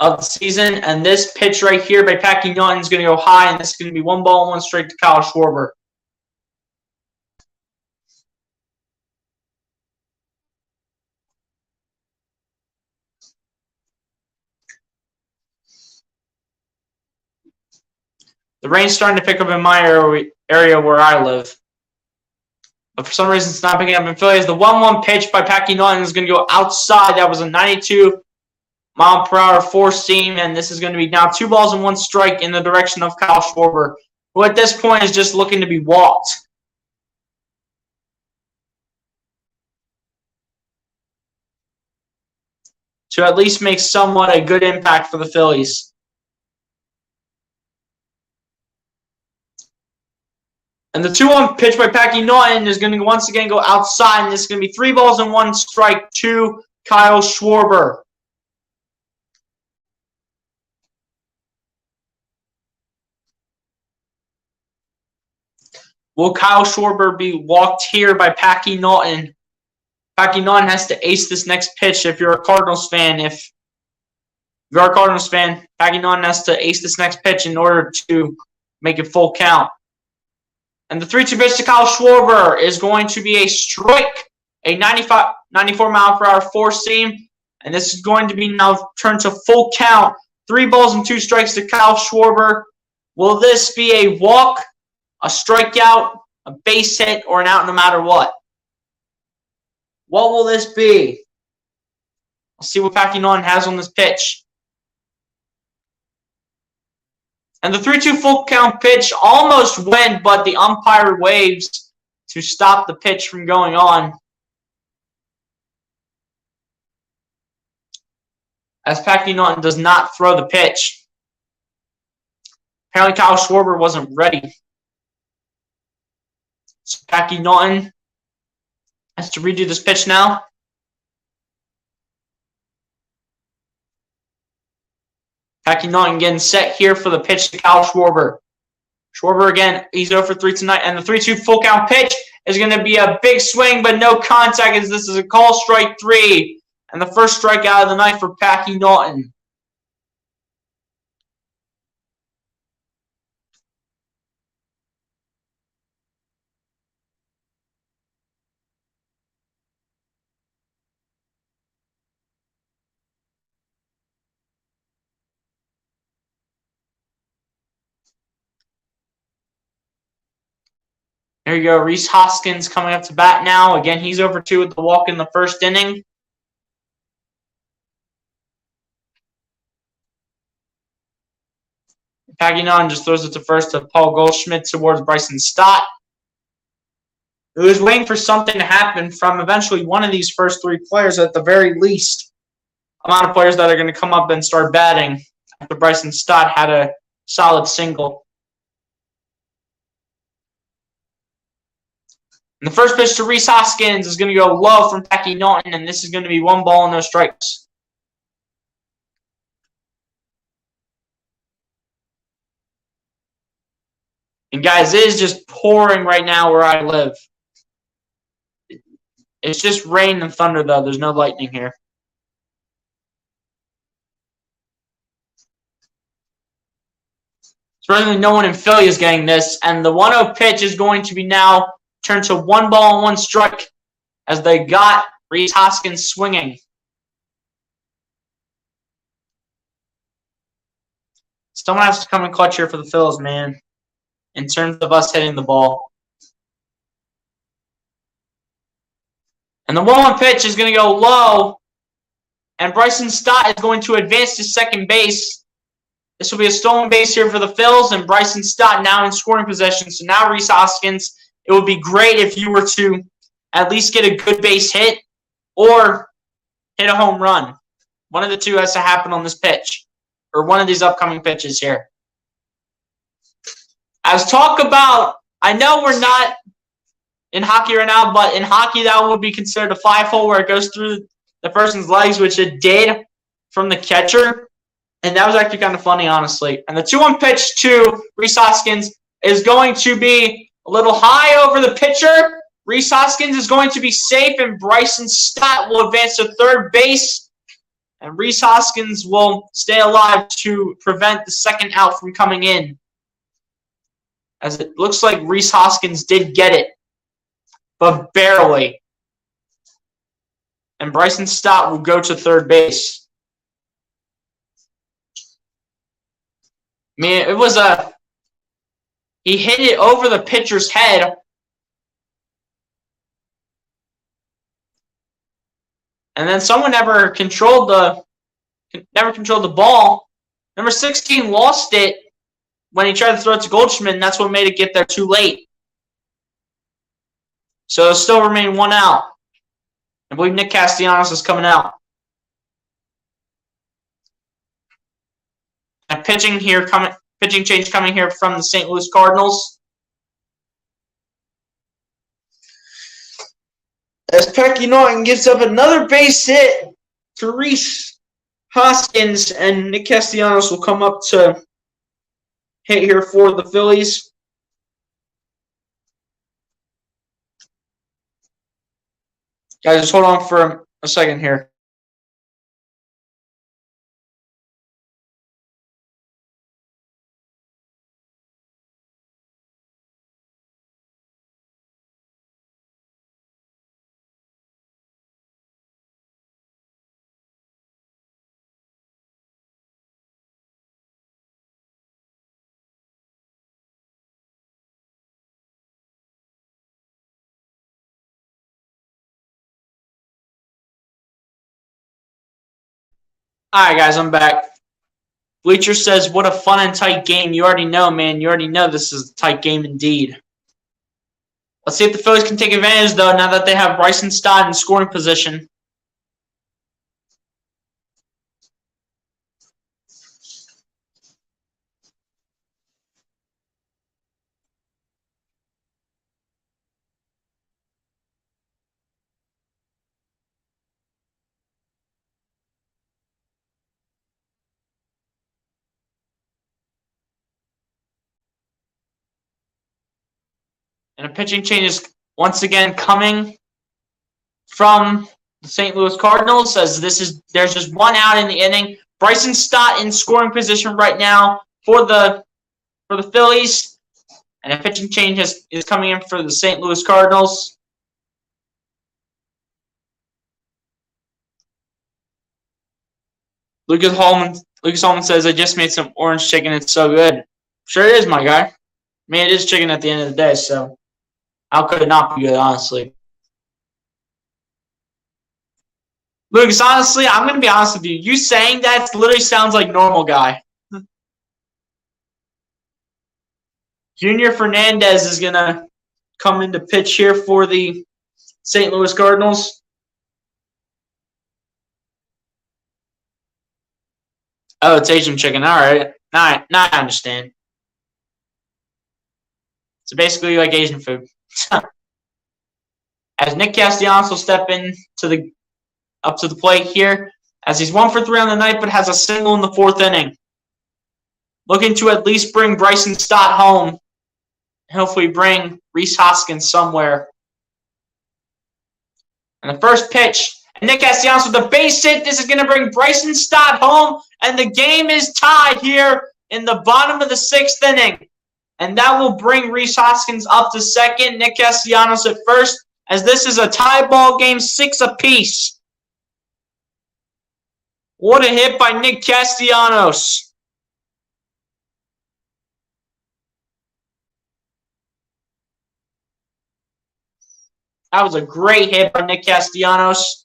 of the season. And this pitch right here by Packy Naughton is going to go high, and this is going to be 1 ball and 1 strike to Kyle Schwarber. The rain's starting to pick up in my area where I live. But for some reason, it's not picking up in Philly. The 1-1 pitch by Packy Naughton is going to go outside. That was a 92-mile-per-hour four-seam, and this is going to be now 2 balls and 1 strike in the direction of Kyle Schwarber, who at this point is just looking to be walked. To at least make somewhat a good impact for the Phillies. And the 2-1 pitch by Packy Naughton is going to once again go outside, and this is going to be 3 balls and 1 strike to Kyle Schwarber. Will Kyle Schwarber be walked here by Packy Naughton? Packy Naughton has to ace this next pitch if you're a Cardinals fan. If you're a Cardinals fan, Packy Naughton has to ace this next pitch in order to make it full count. And the 3-2 pitch to Kyle Schwarber is going to be a strike, a 94-mile-per-hour four-seam. And this is going to be now turned to full count. 3 balls and 2 strikes to Kyle Schwarber. Will this be a walk, a strikeout, a base hit, or an out no matter what? What will this be? Let's see what Packy Naughton has on this pitch. And the 3-2 full count pitch almost went, but the umpire waves to stop the pitch from going on. As Packy Naughton does not throw the pitch. Apparently Kyle Schwarber wasn't ready. So Packy Naughton has to redo this pitch now. Packy Naughton getting set here for the pitch to Kyle Schwarber. Schwarber again, he's 0 for 3 tonight. And the 3-2 full count pitch is going to be a big swing, but no contact as this is a call strike 3. And the first strikeout of the night for Packy Naughton. There you go. Rhys Hoskins coming up to bat now. Again, he's 0 for 2 with the walk in the first inning. Packy Naughton just throws it to first to Paul Goldschmidt towards Bryson Stott. It was waiting for something to happen from eventually one of these first three players at the very least. Amount of players that are going to come up and start batting after Bryson Stott had a solid single. And the first pitch to Rhys Hoskins is going to go low from Packy Norton, and this is going to be 1 ball and no strikes. And guys, it is just pouring right now where I live. It's just rain and thunder, though. There's no lightning here. Certainly no one in Philly is getting this, and the 1-0 pitch is going to be now turned to 1 ball and 1 strike as they got Rhys Hoskins swinging. Someone has to come and clutch here for the Phillies, man, in terms of us hitting the ball. And the 1-1 pitch is going to go low, and Bryson Stott is going to advance to second base. This will be a stolen base here for the Phils, and Bryson Stott now in scoring possession. So now Rhys Hoskins, it would be great if you were to at least get a good base hit or hit a home run. One of the two has to happen on this pitch, or one of these upcoming pitches here. As talk about, I know we're not in hockey right now, but in hockey that would be considered a 5-hole where it goes through the person's legs, which it did from the catcher. And that was actually kind of funny, honestly. And the 2-1 pitch to Rhys Hoskins is going to be a little high over the pitcher. Rhys Hoskins is going to be safe, and Bryson Stott will advance to third base. And Rhys Hoskins will stay alive to prevent the second out from coming in. As it looks like Rhys Hoskins did get it, but barely. And Bryson Stott will go to third base. I mean, it was he hit it over the pitcher's head. And then someone never controlled the ball. Number 16 lost it when he tried to throw it to Goldschmidt, and that's what made it get there too late. So it'll still remain 1 out. I believe Nick Castellanos is coming out. And pitching change coming here from the St. Louis Cardinals. As Packy Norton gives up another base hit to Rhys Hoskins, and Nick Castellanos will come up to hit here for the Phillies. Guys, just hold on for a second here. All right, guys, I'm back. Bleacher says, what a fun and tight game. You already know, man. You already know this is a tight game indeed. Let's see if the Phillies can take advantage, though, now that they have Bryson Stott in scoring position. And a pitching change is once again coming from the St. Louis Cardinals, as there's just 1 out in the inning. Bryson Stott in scoring position right now for the Phillies. And a pitching change is coming in for the St. Louis Cardinals. Lucas Holman says, I just made some orange chicken. It's so good. Sure it is, my guy. I mean, it is chicken at the end of the day, so how could it not be good, honestly? Lucas, honestly, I'm going to be honest with you. You saying that literally sounds like normal guy. Junior Fernandez is going to coming to pitch here for the St. Louis Cardinals. Oh, it's Asian chicken. All right. Now I understand. So basically like Asian food. As Nick Castellanos will step in up to the plate here, as he's 1 for 3 on the night, but has a single in the 4th inning. Looking to at least bring Bryson Stott home. Hopefully bring Rhys Hoskins somewhere. And the first pitch, and Nick Castellanos with a base hit. This is going to bring Bryson Stott home, and the game is tied here in the bottom of the 6th inning. And that will bring Rhys Hoskins up to second, Nick Castellanos at first, as this is a tie ball game, 6 apiece. What a hit by Nick Castellanos. That was a great hit by Nick Castellanos.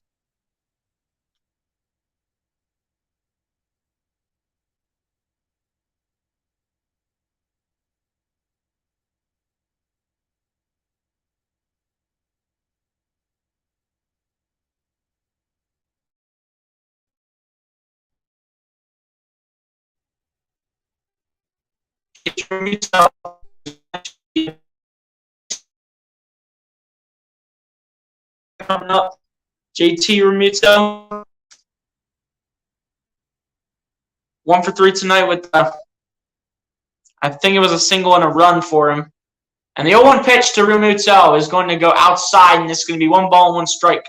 Coming up, JT Realmuto, 1 for 3 tonight with I think it was a single and a run for him. And the 0-1 pitch to Realmuto is going to go outside, and this is going to be 1 ball and 1 strike.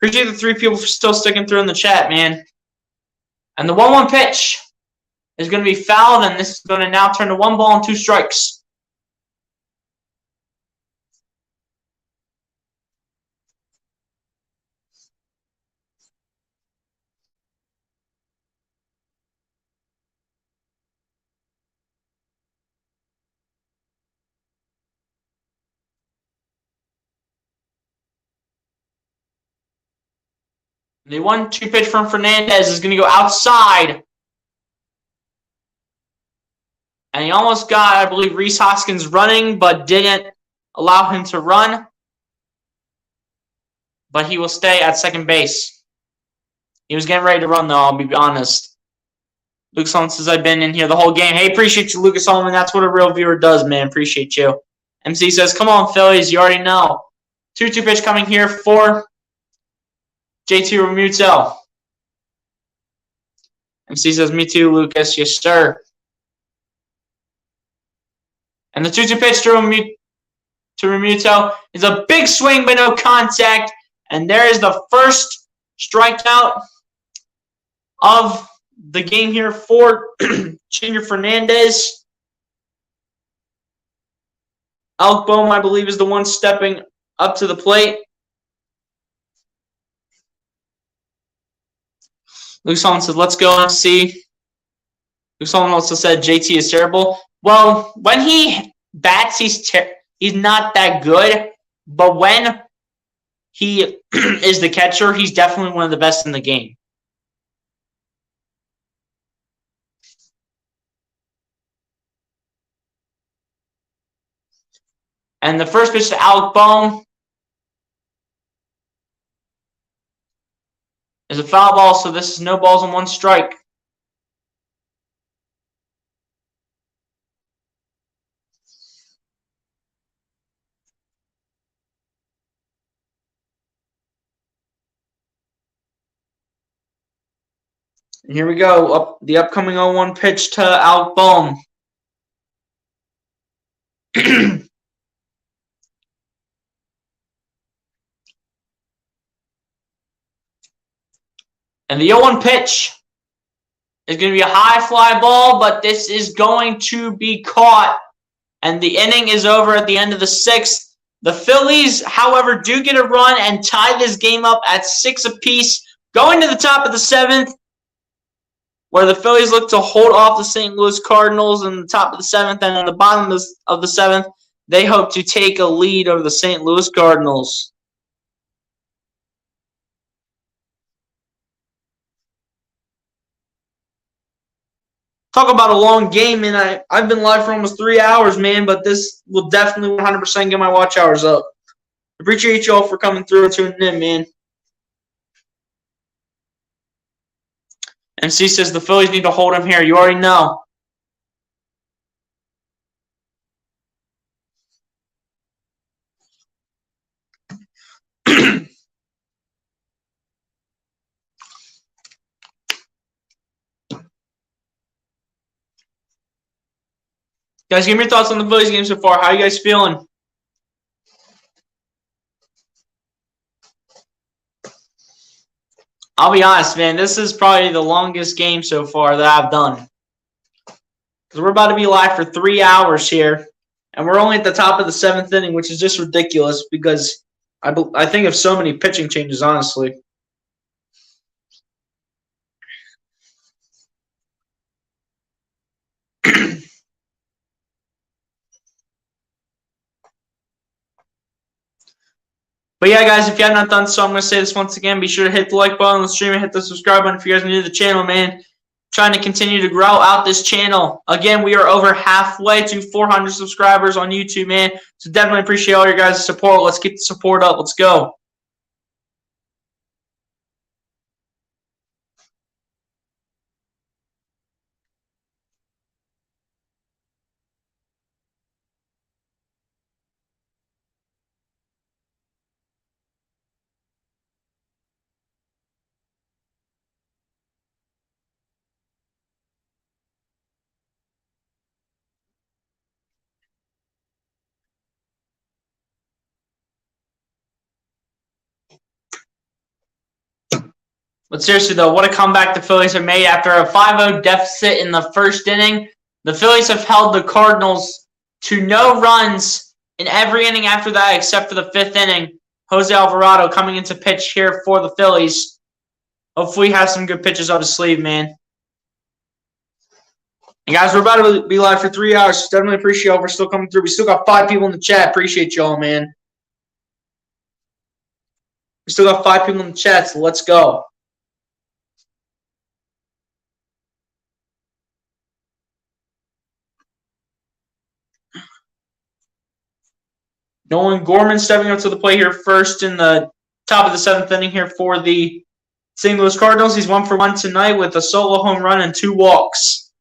Appreciate the 3 people for still sticking through in the chat, man. And the 1-1 pitch is going to be fouled, and this is going to now turn to 1 ball and 2 strikes. The 1-2 pitch from Fernandez is going to go outside. And he almost got, I believe, Rhys Hoskins running, but didn't allow him to run. But he will stay at second base. He was getting ready to run, though, I'll be honest. Luke Solomon says, I've been in here the whole game. Hey, appreciate you, Lucas Solomon. That's what a real viewer does, man. Appreciate you. MC says, come on, Phillies. You already know. 2-2 pitch coming here for JT Realmuto. MC says, me too, Lucas. Yes, sir. And the 2-2 pitch to Realmuto is a big swing, but no contact. And there is the first strikeout of the game here for Junior Fernandez. Alec Boehm, I believe, is the one stepping up to the plate. Luke Solomon says, let's go and see. Luke Solomon also said JT is terrible. Well, when he bats, he's not that good. But when he is the catcher, he's definitely one of the best in the game. And the first pitch to Alec Boehm is a foul ball, so this is no balls and 1 strike. And here we go, the upcoming 0-1 pitch to Alec Boehm. And the 0-1 pitch is going to be a high fly ball, but this is going to be caught. And the inning is over at the end of the 6th. The Phillies, however, do get a run and tie this game up at 6 apiece, going to the top of the 7th, where the Phillies look to hold off the St. Louis Cardinals in the top of the 7th, and in the bottom of the 7th, they hope to take a lead over the St. Louis Cardinals. Talk about a long game, and I've been live for almost 3 hours, man, but this will definitely 100% get my watch hours up. Appreciate you all for coming through and tuning in, man. MC says the Phillies need to hold him here. You already know. Guys, give me your thoughts on the Phillies game so far. How are you guys feeling? I'll be honest, man. This is probably the longest game so far that I've done. Because we're about to be live for 3 hours here. And we're only at the top of the 7th inning, which is just ridiculous because I think of so many pitching changes, honestly. But yeah, guys, if you have not done so, I'm going to say this once again. Be sure to hit the like button on the stream and hit the subscribe button if you guys are new to the channel, man. Trying to continue to grow out this channel. Again, we are over halfway to 400 subscribers on YouTube, man. So definitely appreciate all your guys' support. Let's keep the support up. Let's go. But seriously, though, what a comeback the Phillies have made after a 5-0 deficit in the first inning. The Phillies have held the Cardinals to no runs in every inning after that except for the 5th inning. Jose Alvarado coming into pitch here for the Phillies. Hopefully he has some good pitches up his sleeve, man. And guys, we're about to be live for 3 hours, so definitely appreciate y'all for still coming through. We still got 5 people in the chat. Appreciate y'all, man. We still got 5 people in the chat, so let's go. Nolan Gorman stepping up to the plate here first in the top of the 7th inning here for the St. Louis Cardinals. He's 1 for 1 tonight with a solo home run and 2 walks.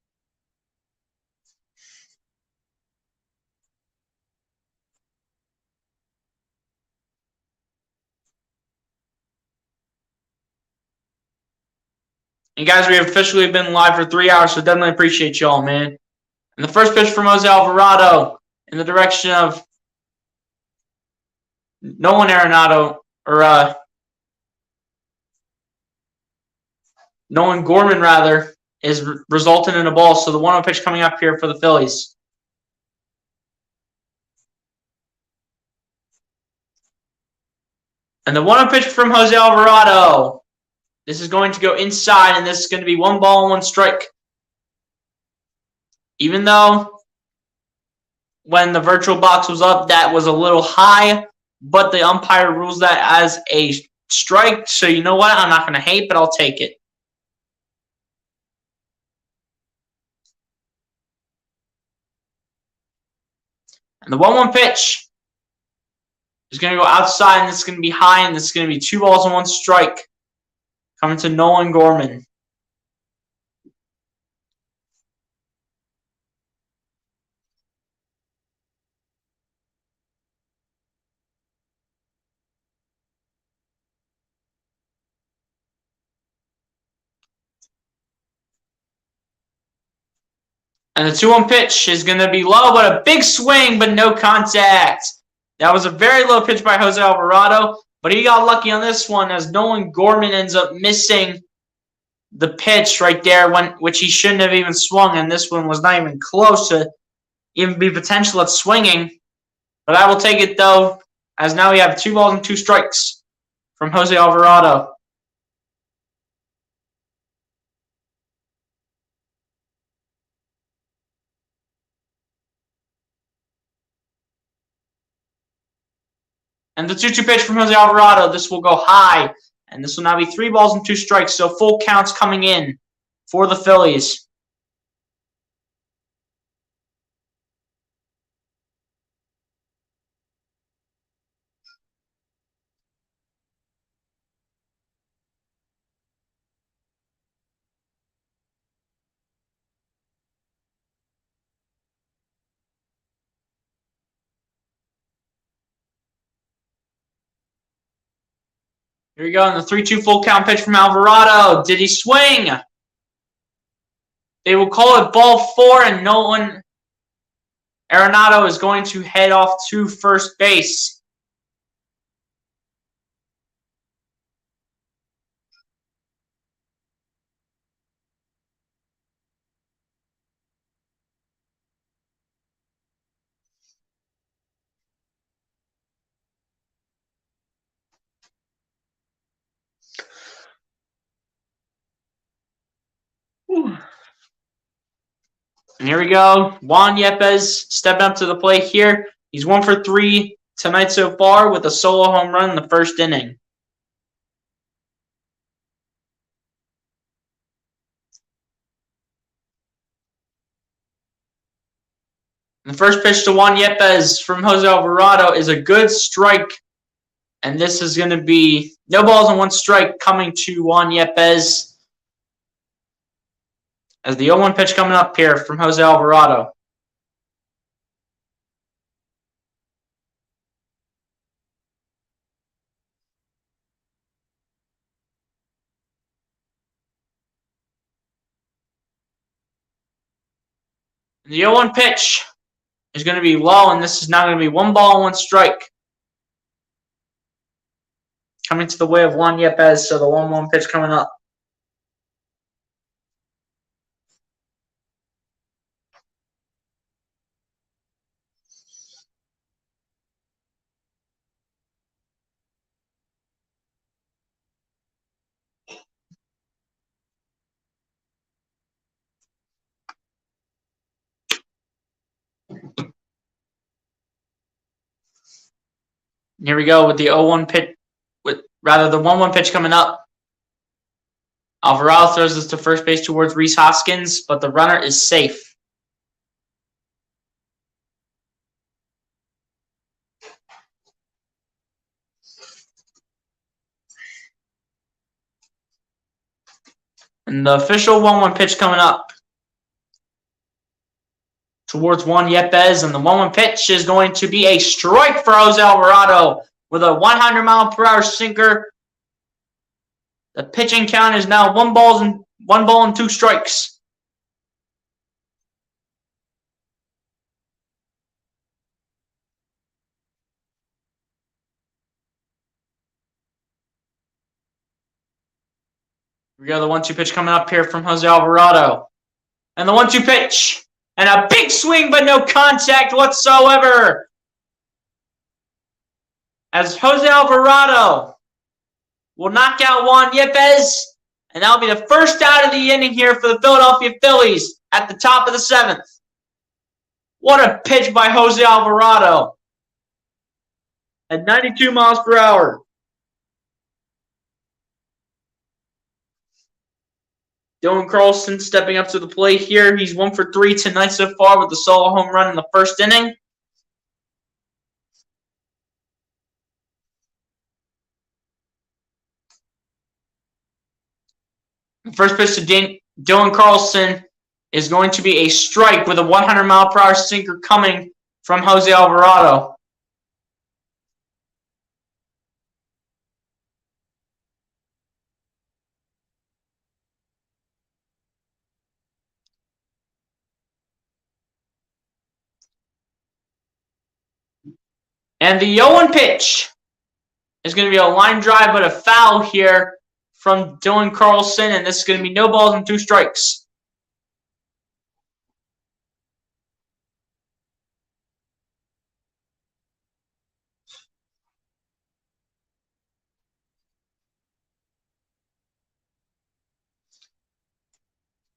And guys, we have officially been live for 3 hours, so definitely appreciate y'all, man. And the first pitch from Jose Alvarado in the direction of Nolan Arenado, or Nolan Gorman, rather, is resulting in a ball. So the 1-0 pitch coming up here for the Phillies. And the 1-0 pitch from Jose Alvarado. This is going to go inside, and this is going to be 1 ball and 1 strike. Even though when the virtual box was up, that was a little high, but the umpire rules that as a strike. So you know what? I'm not going to hate, but I'll take it. And the 1-1 pitch is going to go outside, and this is going to be high, and this is going to be 2 balls and 1 strike coming to Nolan Gorman. And the 2-1 pitch is going to be low, but a big swing, but no contact. That was a very low pitch by Jose Alvarado, but he got lucky on this one as Nolan Gorman ends up missing the pitch right there, which he shouldn't have even swung, and this one was not even close to even be potential at swinging. But I will take it, though, as now we have 2 balls and 2 strikes from Jose Alvarado. And the 2-2 pitch from Jose Alvarado. This will go high. And this will now be 3 balls and 2 strikes. So full counts coming in for the Phillies. Here we go. And the 3-2 full count pitch from Alvarado. Did he swing? They will call it ball 4, and Nolan Arenado is going to head off to first base. And here we go. Juan Yepez stepping up to the plate here. He's 1 for 3 tonight so far with a solo home run in the first inning. And the first pitch to Juan Yepez from Jose Alvarado is a good strike. And this is going to be no balls and 1 strike coming to Juan Yepez. As the 0-1 pitch coming up here from Jose Alvarado. And the 0-1 pitch is going to be low, and this is now going to be 1 ball and 1 strike. Coming to the way of Juan Yepez, so the 1-1 pitch coming up. And here we go with the 0-1 pitch, the 1-1 pitch coming up. Alvarado throws this to first base towards Rhys Hoskins, but the runner is safe. And the official 1-1 pitch coming up towards Juan Yepez, and the 1-1 pitch is going to be a strike for Jose Alvarado with a 100-mile-per-hour sinker. The pitching count is now 1 ball and 2 strikes. Here we go, the 1-2 pitch coming up here from Jose Alvarado. And the 1-2 pitch. And a big swing, but no contact whatsoever. As Jose Alvarado will knock out Juan Yepez. And that'll be the first out of the inning here for the Philadelphia Phillies at the top of the 7th. What a pitch by Jose Alvarado. At 92 miles per hour. Dylan Carlson stepping up to the plate here. He's 1 for 3 tonight so far with a solo home run in the first inning. The first pitch to Dylan Carlson is going to be a strike with a 100-mile-per-hour sinker coming from Jose Alvarado. And the 0-1 pitch is going to be a line drive, but a foul here from Dylan Carlson, and this is going to be no balls and 2 strikes.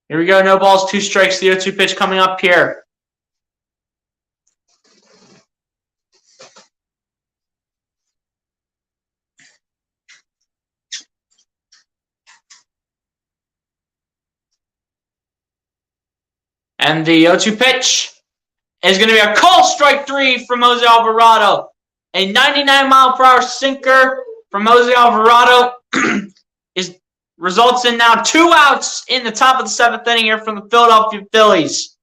Here we go, no balls, 2 strikes. The 0-2 pitch coming up here. And the 0-2 pitch is going to be a called strike 3 from Jose Alvarado. A 99-mile-per-hour sinker from Jose Alvarado results in now 2 outs in the top of the 7th inning here from the Philadelphia Phillies.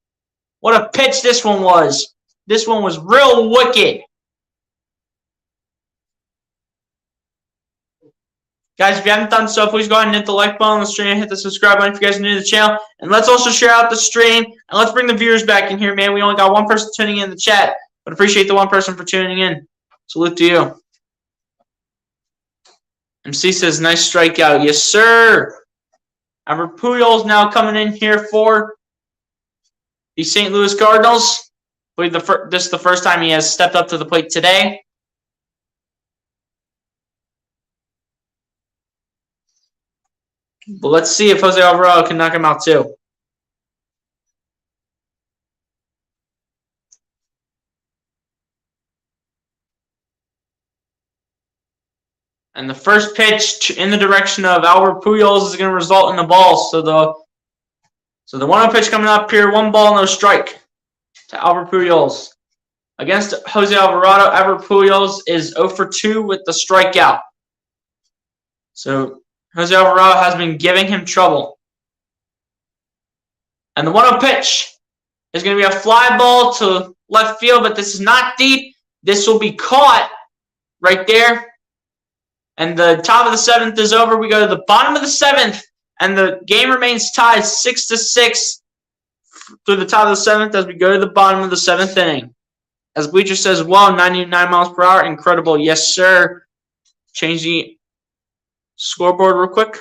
What a pitch this one was. This one was real wicked. Guys, if you haven't done so, please go ahead and hit the like button on the stream and hit the subscribe button if you guys are new to the channel. And let's also share out the stream. And let's bring the viewers back in here, man. We only got one person tuning in the chat, but appreciate the one person for tuning in. Salute to you. MC says, nice strikeout. Yes, sir. Albert Pujols now coming in here for the St. Louis Cardinals. I believe this is the first time he has stepped up to the plate today. But let's see if Jose Alvarado can knock him out too. And the first pitch in the direction of Albert Pujols is going to result in a ball. So the 1-0 pitch coming up here, 1 ball, no strike to Albert Pujols. Against Jose Alvarado, Albert Pujols is 0 for 2 with the strikeout. So Jose Alvarado has been giving him trouble. And the 1-0 pitch is going to be a fly ball to left field, but this is not deep. This will be caught right there. And the top of the 7th is over. We go to the bottom of the 7th, and the game remains tied 6-6 through the top of the 7th as we go to the bottom of the 7th inning. As Bleacher says, wow, 99 miles per hour. Incredible. Yes, sir. Change the scoreboard real quick.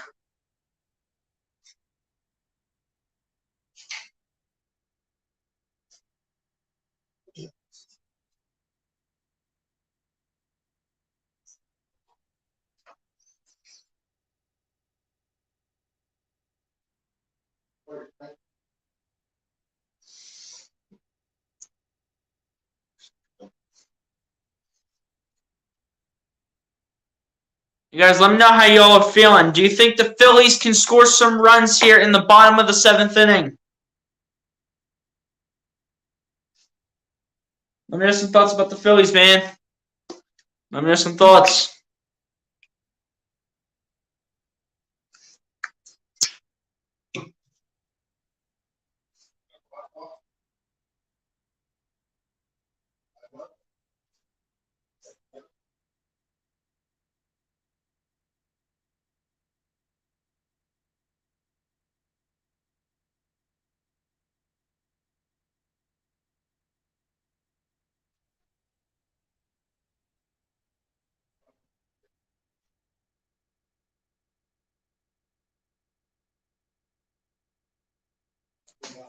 You guys, let me know how y'all are feeling. Do you think the Phillies can score some runs here in the bottom of the 7th inning? Let me know some thoughts about the Phillies, man. Let me know some thoughts.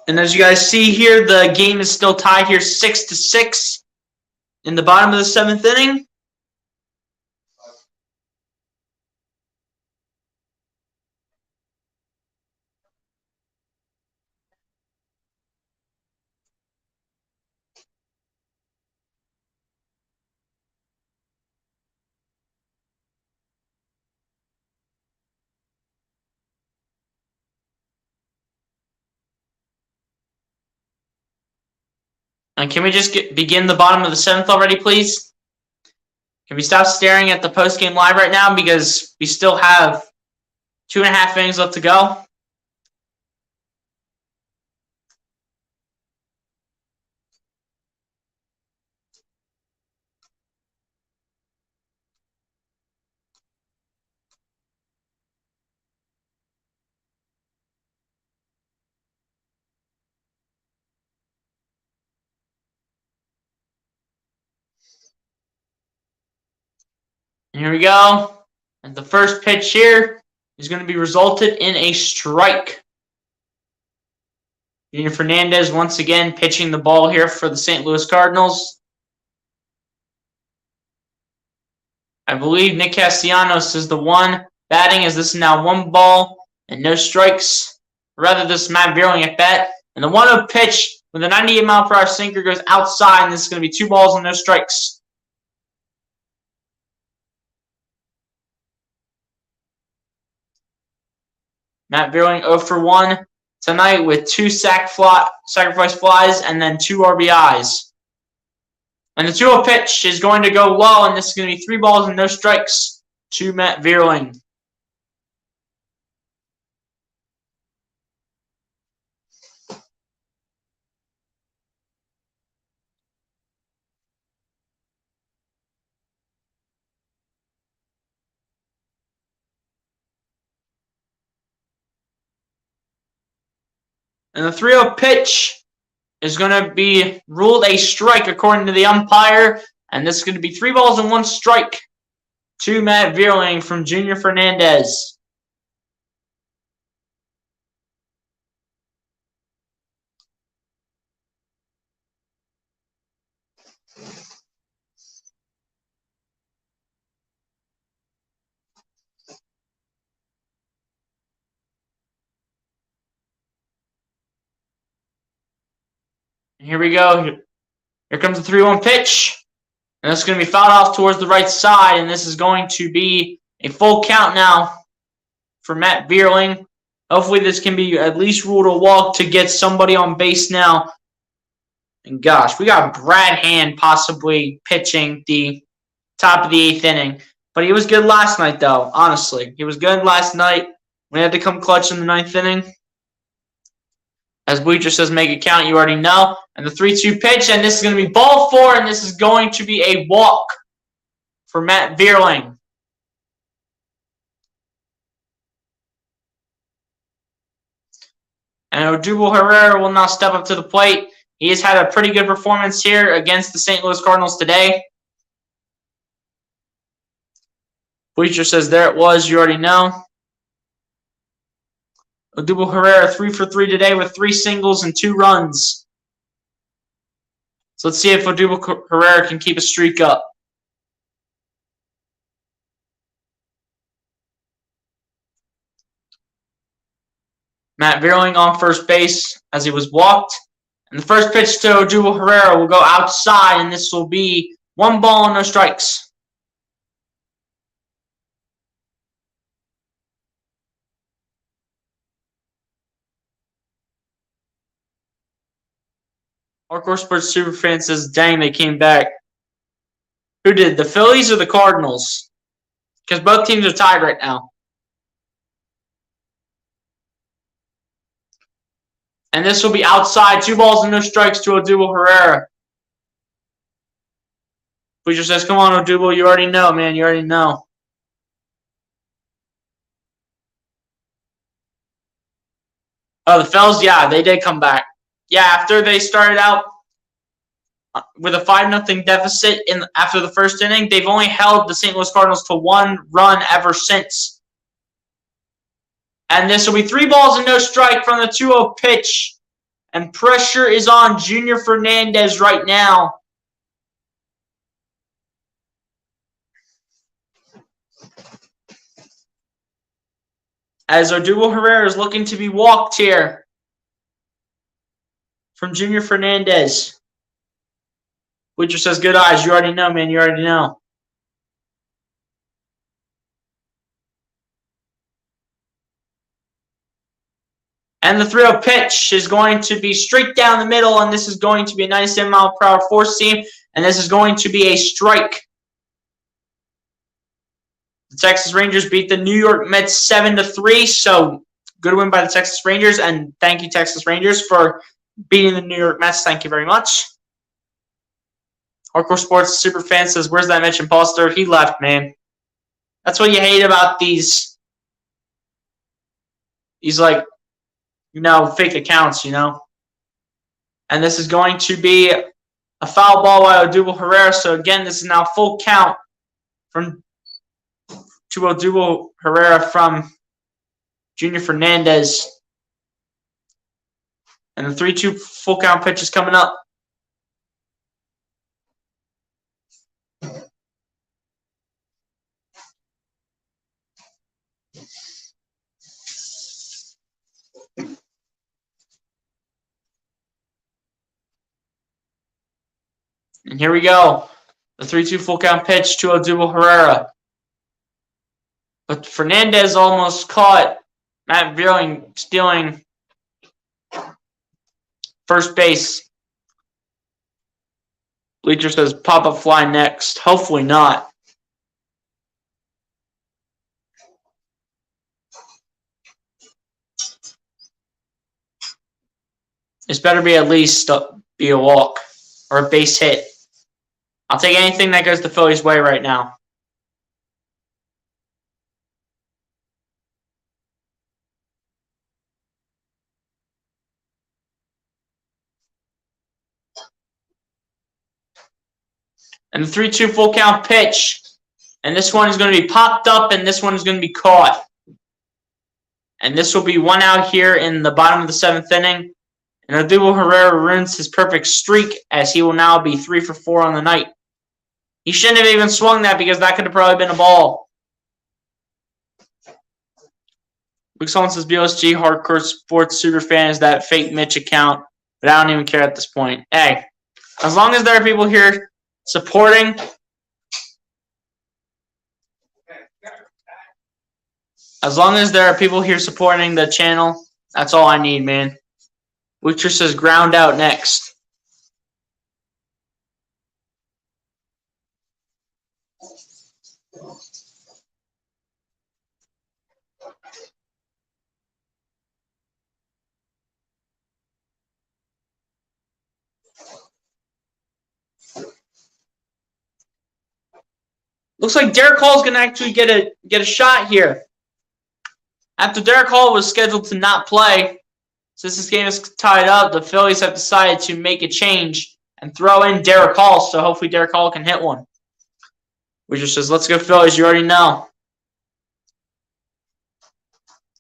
And as you guys see here, the game is still tied here 6-6 in the bottom of the 7th inning. And can we just begin the bottom of the 7th already, please? Can we stop staring at the post-game live right now because we still have 2.5 innings left to go? And here we go. And the first pitch here is going to be resulted in a strike. Junior Fernandez once again pitching the ball here for the St. Louis Cardinals. I believe Nick Castellanos is the one batting, as this is now 1 ball and no strikes. Rather, this is Matt Vierling at bat. And the 1-0 pitch with a 98-mile-per-hour sinker goes outside, and this is going to be 2 balls and no strikes. Matt Vierling 0 for 1 tonight with 2 sacrifice flies and then 2 RBIs. And the 2-0 pitch is going to go low, and this is going to be 3 balls and no strikes to Matt Vierling. And the 3-0 pitch is going to be ruled a strike according to the umpire. And this is going to be 3 balls and 1 strike to Matt Vierling from Junior Fernandez. And here we go. Here comes the 3-1 pitch. And this is going to be fouled off towards the right side. And this is going to be a full count now for Matt Vierling. Hopefully this can be at least ruled a walk to get somebody on base now. And gosh, we got Brad Hand possibly pitching the top of the 8th inning. But he was good last night, though, honestly. He was good last night. We had to come clutch in the 9th inning. As Bleacher says, make it count, you already know. And the 3-2 pitch, and this is going to be ball 4, and this is going to be a walk for Matt Vierling. And Odubel Herrera will now step up to the plate. He has had a pretty good performance here against the St. Louis Cardinals today. Bleacher says there it was, you already know. Odubel Herrera 3 for 3 today with 3 singles and 2 runs. So let's see if Odubel Herrera can keep a streak up. Matt Vierling on first base as he was walked. And the first pitch to Odubel Herrera will go outside, and this will be 1 ball and no strikes. Hardcore Sports Superfan says, dang, they came back. Who did? The Phillies or the Cardinals? Because both teams are tied right now. And this will be outside. 2 balls and no strikes to Odubel Herrera. Bleacher says, come on, Odubel. You already know, man. You already know. Oh, the Phillies, yeah, they did come back. Yeah, after they started out with a 5-0 deficit after the first inning, they've only held the St. Louis Cardinals to 1 run ever since. And this will be 3 balls and no strike from the 2-0 pitch. And pressure is on Junior Fernandez right now. As Odubel Herrera is looking to be walked here from Junior Fernandez. Bleacher says, good eyes. You already know, man. You already know. And the 3-0 pitch is going to be straight down the middle, and this is going to be a 97-mile-per-hour four-seam, and this is going to be a strike. The Texas Rangers beat the New York Mets 7-3, so good win by the Texas Rangers, and thank you, Texas Rangers, for beating the New York Mets. Thank you very much. Hardcore Sports Superfan says, where's that Mitch imposter? He left, man. That's what you hate about these like, fake accounts, And this is going to be a foul ball by Odubel Herrera. So again, this is now full count to Odubel Herrera from Junior Fernandez. And the 3-2 full count pitch is coming up. And here we go. The 3-2 full count pitch to Odubel Herrera. But Fernandez almost caught Matt Vierling stealing first base. Bleacher says pop-up fly next. Hopefully not. This better be at least be a walk or a base hit. I'll take anything that goes the Phillies' way right now. And the 3-2 full count pitch. And this one is going to be popped up, and this one is going to be caught. And this will be 1 out here in the bottom of the 7th inning. And Odubel Herrera ruins his perfect streak, as he will now be 3 for 4 on the night. He shouldn't have even swung that, because that could have probably been a ball. Luke Sullivan says BLSG hardcore sports super fan is that fake Mitch account, but I don't even care at this point. Hey, as long as there are people here supporting, the channel, that's all I need, man. Witcher says ground out next. Looks like Derek Hall is going to actually get a shot here. After Derek Hall was scheduled to not play, since this game is tied up, the Phillies have decided to make a change and throw in Derek Hall, so hopefully Derek Hall can hit one. Which just says, let's go Phillies, you already know.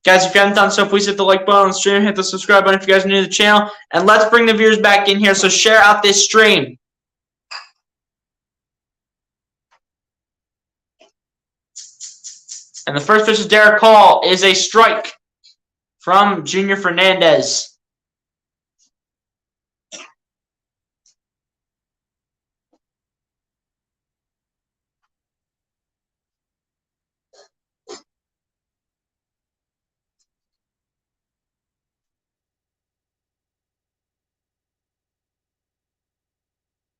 Guys, if you haven't done so, please hit the like button on the stream, hit the subscribe button if you guys are new to the channel, and let's bring the viewers back in here, so share out this stream. And the first pitch of Derek Hall is a strike from Junior Fernandez.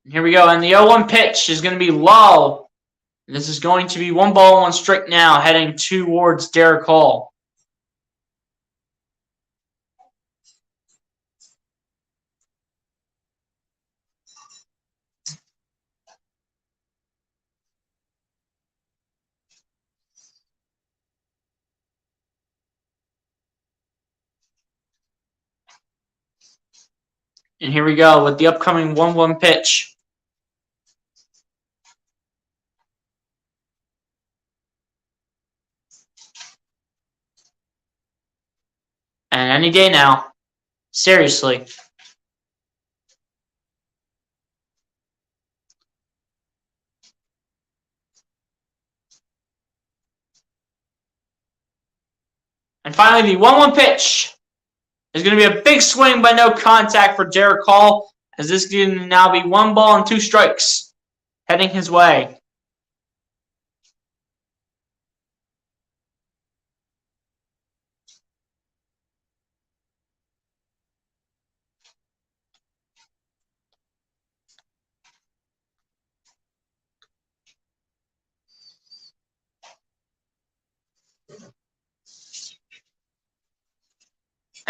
Here we go, and the 0-1 pitch is going to be low. And this is going to be 1 ball, 1 strike now, heading towards Derek Hall. And here we go with the upcoming 1-1 pitch. And any day now. Seriously. And finally, the 1-1 pitch is going to be a big swing by no contact for Derek Hall, as this is going to now be 1 ball and 2 strikes heading his way.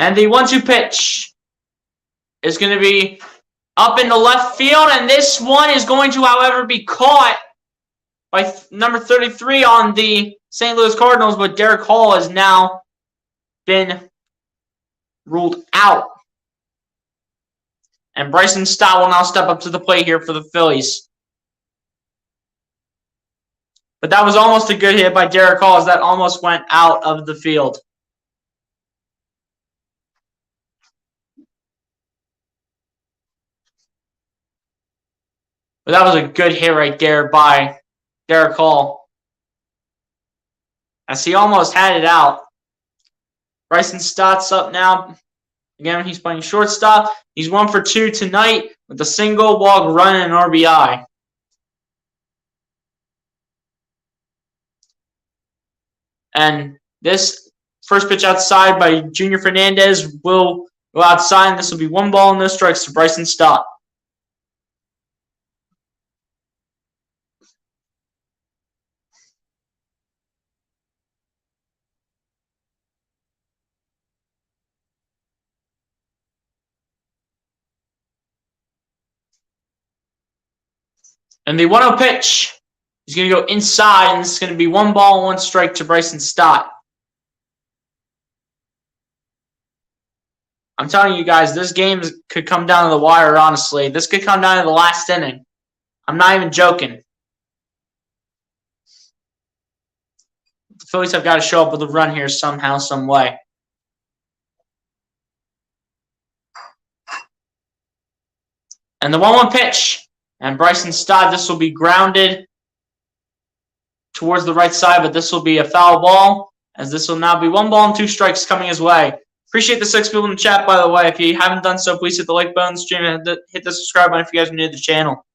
And the 1-2 pitch is going to be up in the left field. And this one is going to, however, be caught by number 33 on the St. Louis Cardinals. But Derek Hall has now been ruled out. And Bryson Stott will now step up to the plate here for the Phillies. But that was almost a good hit by Derek Hall, as that almost went out of the field. But that was a good hit right there by Derek Hall, as he almost had it out. Bryson Stott's up now. Again, he's playing shortstop. He's 1 for 2 tonight with a single, walk, run, and RBI. And this first pitch outside by Junior Fernandez will go outside, and this will be 1 ball and no strikes to Bryson Stott. And the 1-0 pitch is going to go inside, and this is going to be 1 ball and 1 strike to Bryson Stott. I'm telling you guys, this game could come down to the wire, honestly. This could come down to the last inning. I'm not even joking. The Phillies have got to show up with a run here somehow, some way. And the 1-1 pitch. And Bryson Stott, this will be grounded towards the right side, but this will be a foul ball, as this will now be 1 ball and 2 strikes coming his way. Appreciate the 6 people in the chat, by the way. If you haven't done so, please hit the like button on the stream and hit the subscribe button if you guys are new to the channel.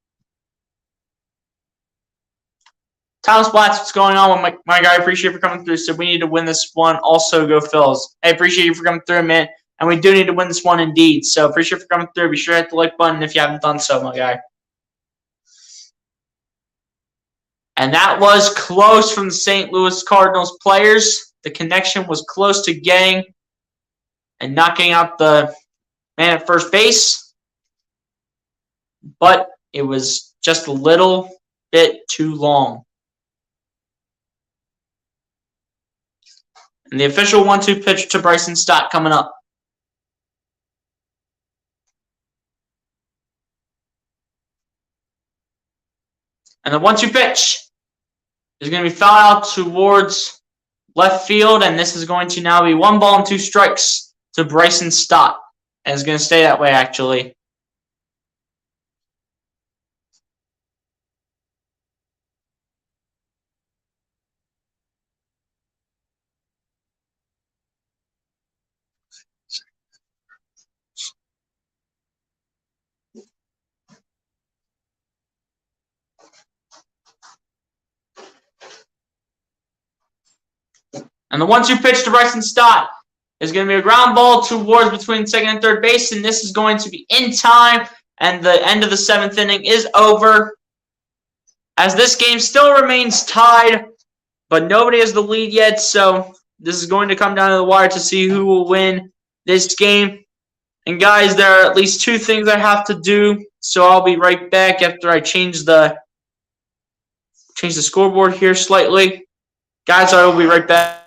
Thomas Blatz, what's going on with my guy? Appreciate you for coming through. So we need to win this one. Also, go Phils. I appreciate you for coming through, man. And we do need to win this one indeed. So appreciate you for coming through. Be sure to hit the like button if you haven't done so, my guy. And that was close from the St. Louis Cardinals players. The connection was close to getting and knocking out the man at first base. But it was just a little bit too long. And the official 1-2 pitch to Bryson Stott coming up. And the 1-2 pitch is going to be fouled out towards left field. And this is going to now be 1 ball and 2 strikes to Bryson Stott. And it's going to stay that way, actually. And the 1-2 pitch to Bryson Stott is going to be a ground ball towards between second and third base. And this is going to be in time. And the end of the 7th inning is over. As this game still remains tied. But nobody has the lead yet. So this is going to come down to the wire to see who will win this game. And guys, there are at least 2 things I have to do. So I'll be right back after I change the scoreboard here slightly. Guys, I will be right back.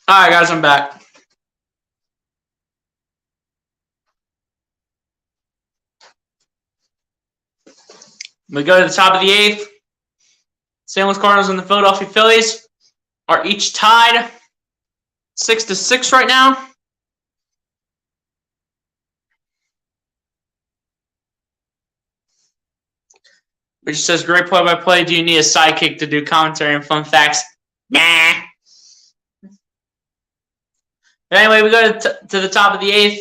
All right, guys, I'm back. We go to the top of the 8th. St. Louis Cardinals and the Philadelphia Phillies are each tied 6-6 right now. Which says, great play-by-play. Do you need a sidekick to do commentary and fun facts? Nah. But anyway, we go to the top of the 8th.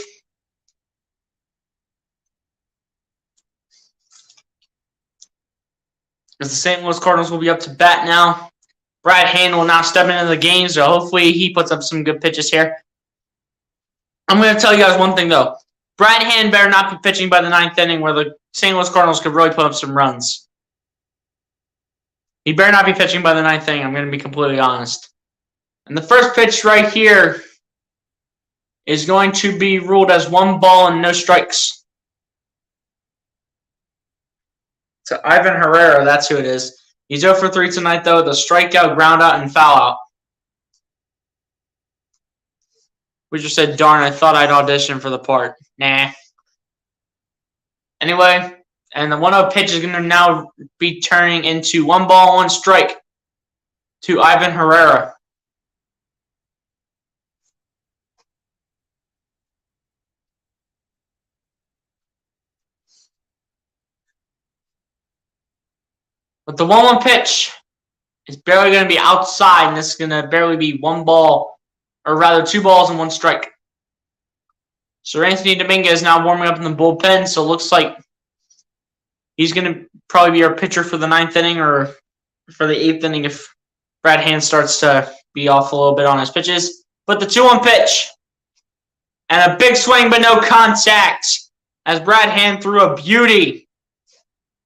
As the St. Louis Cardinals will be up to bat now. Brad Hand will now step into the game, so hopefully he puts up some good pitches here. I'm going to tell you guys one thing, though. Brad Hand better not be pitching by the 9th inning where the St. Louis Cardinals could really put up some runs. He better not be pitching by the 9th inning, I'm going to be completely honest. And the first pitch right here is going to be ruled as 1 ball and no strikes. So Ivan Herrera, that's who it is. He's 0 for 3 tonight, though. The strikeout, ground out, and foul out. We just said, darn, I thought I'd audition for the part. Nah. Anyway, and the 1-0 pitch is going to now be turning into 1 ball, 1 strike to Ivan Herrera. But the 1-1 pitch is barely going to be outside, and this is going to barely be 1 ball, or rather 2 balls and 1 strike. So Anthony Dominguez now warming up in the bullpen, so it looks like he's going to probably be our pitcher for the 9th inning or for the 8th inning if Brad Hand starts to be off a little bit on his pitches. But the 2-1 pitch, and a big swing but no contact as Brad Hand threw a beauty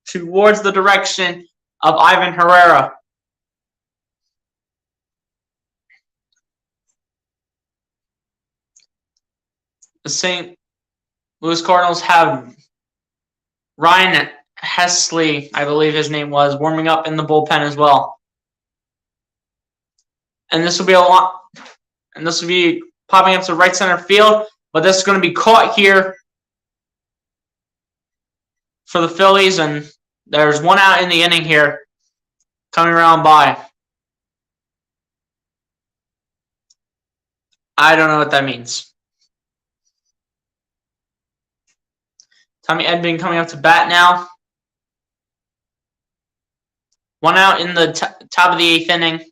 towards the direction of Ivan Herrera. The St. Louis Cardinals have Ryan Hesley, I believe his name was, warming up in the bullpen as well. And this will be popping up to right center field, but this is going to be caught here for the Phillies, and there's 1 out in the inning here coming around by. I don't know what that means. Tommy Edman coming up to bat now. 1 out in the top of the 8th inning.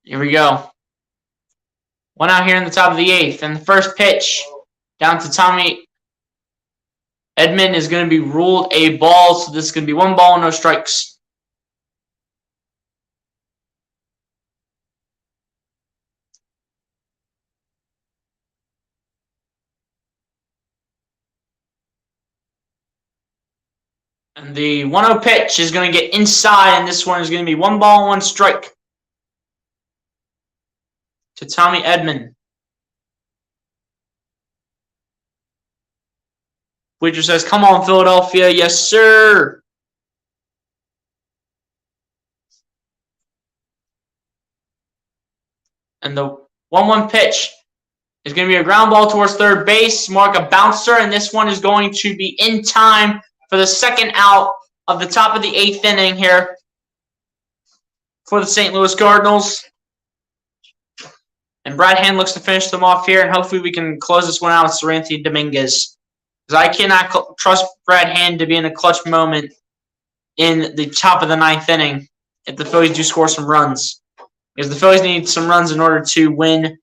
Here we go. 1 out here in the top of the 8th. And the first pitch down to Tommy Edman is going to be ruled a ball. So this is going to be 1 ball and no strikes. And the 1-0 pitch is going to get inside, and this one is going to be 1 ball, 1 strike to Tommy Edman. Bleacher says, come on, Philadelphia. Yes, sir. And the 1-1 pitch is going to be a ground ball towards third base, mark a bouncer, and this one is going to be in time for the 2nd out of the top of the 8th inning here for the St. Louis Cardinals. And Brad Hand looks to finish them off here, and hopefully we can close this one out with Anthony Dominguez. Because I cannot trust Brad Hand to be in a clutch moment in the top of the 9th inning if the Phillies do score some runs. Because the Phillies need some runs in order to win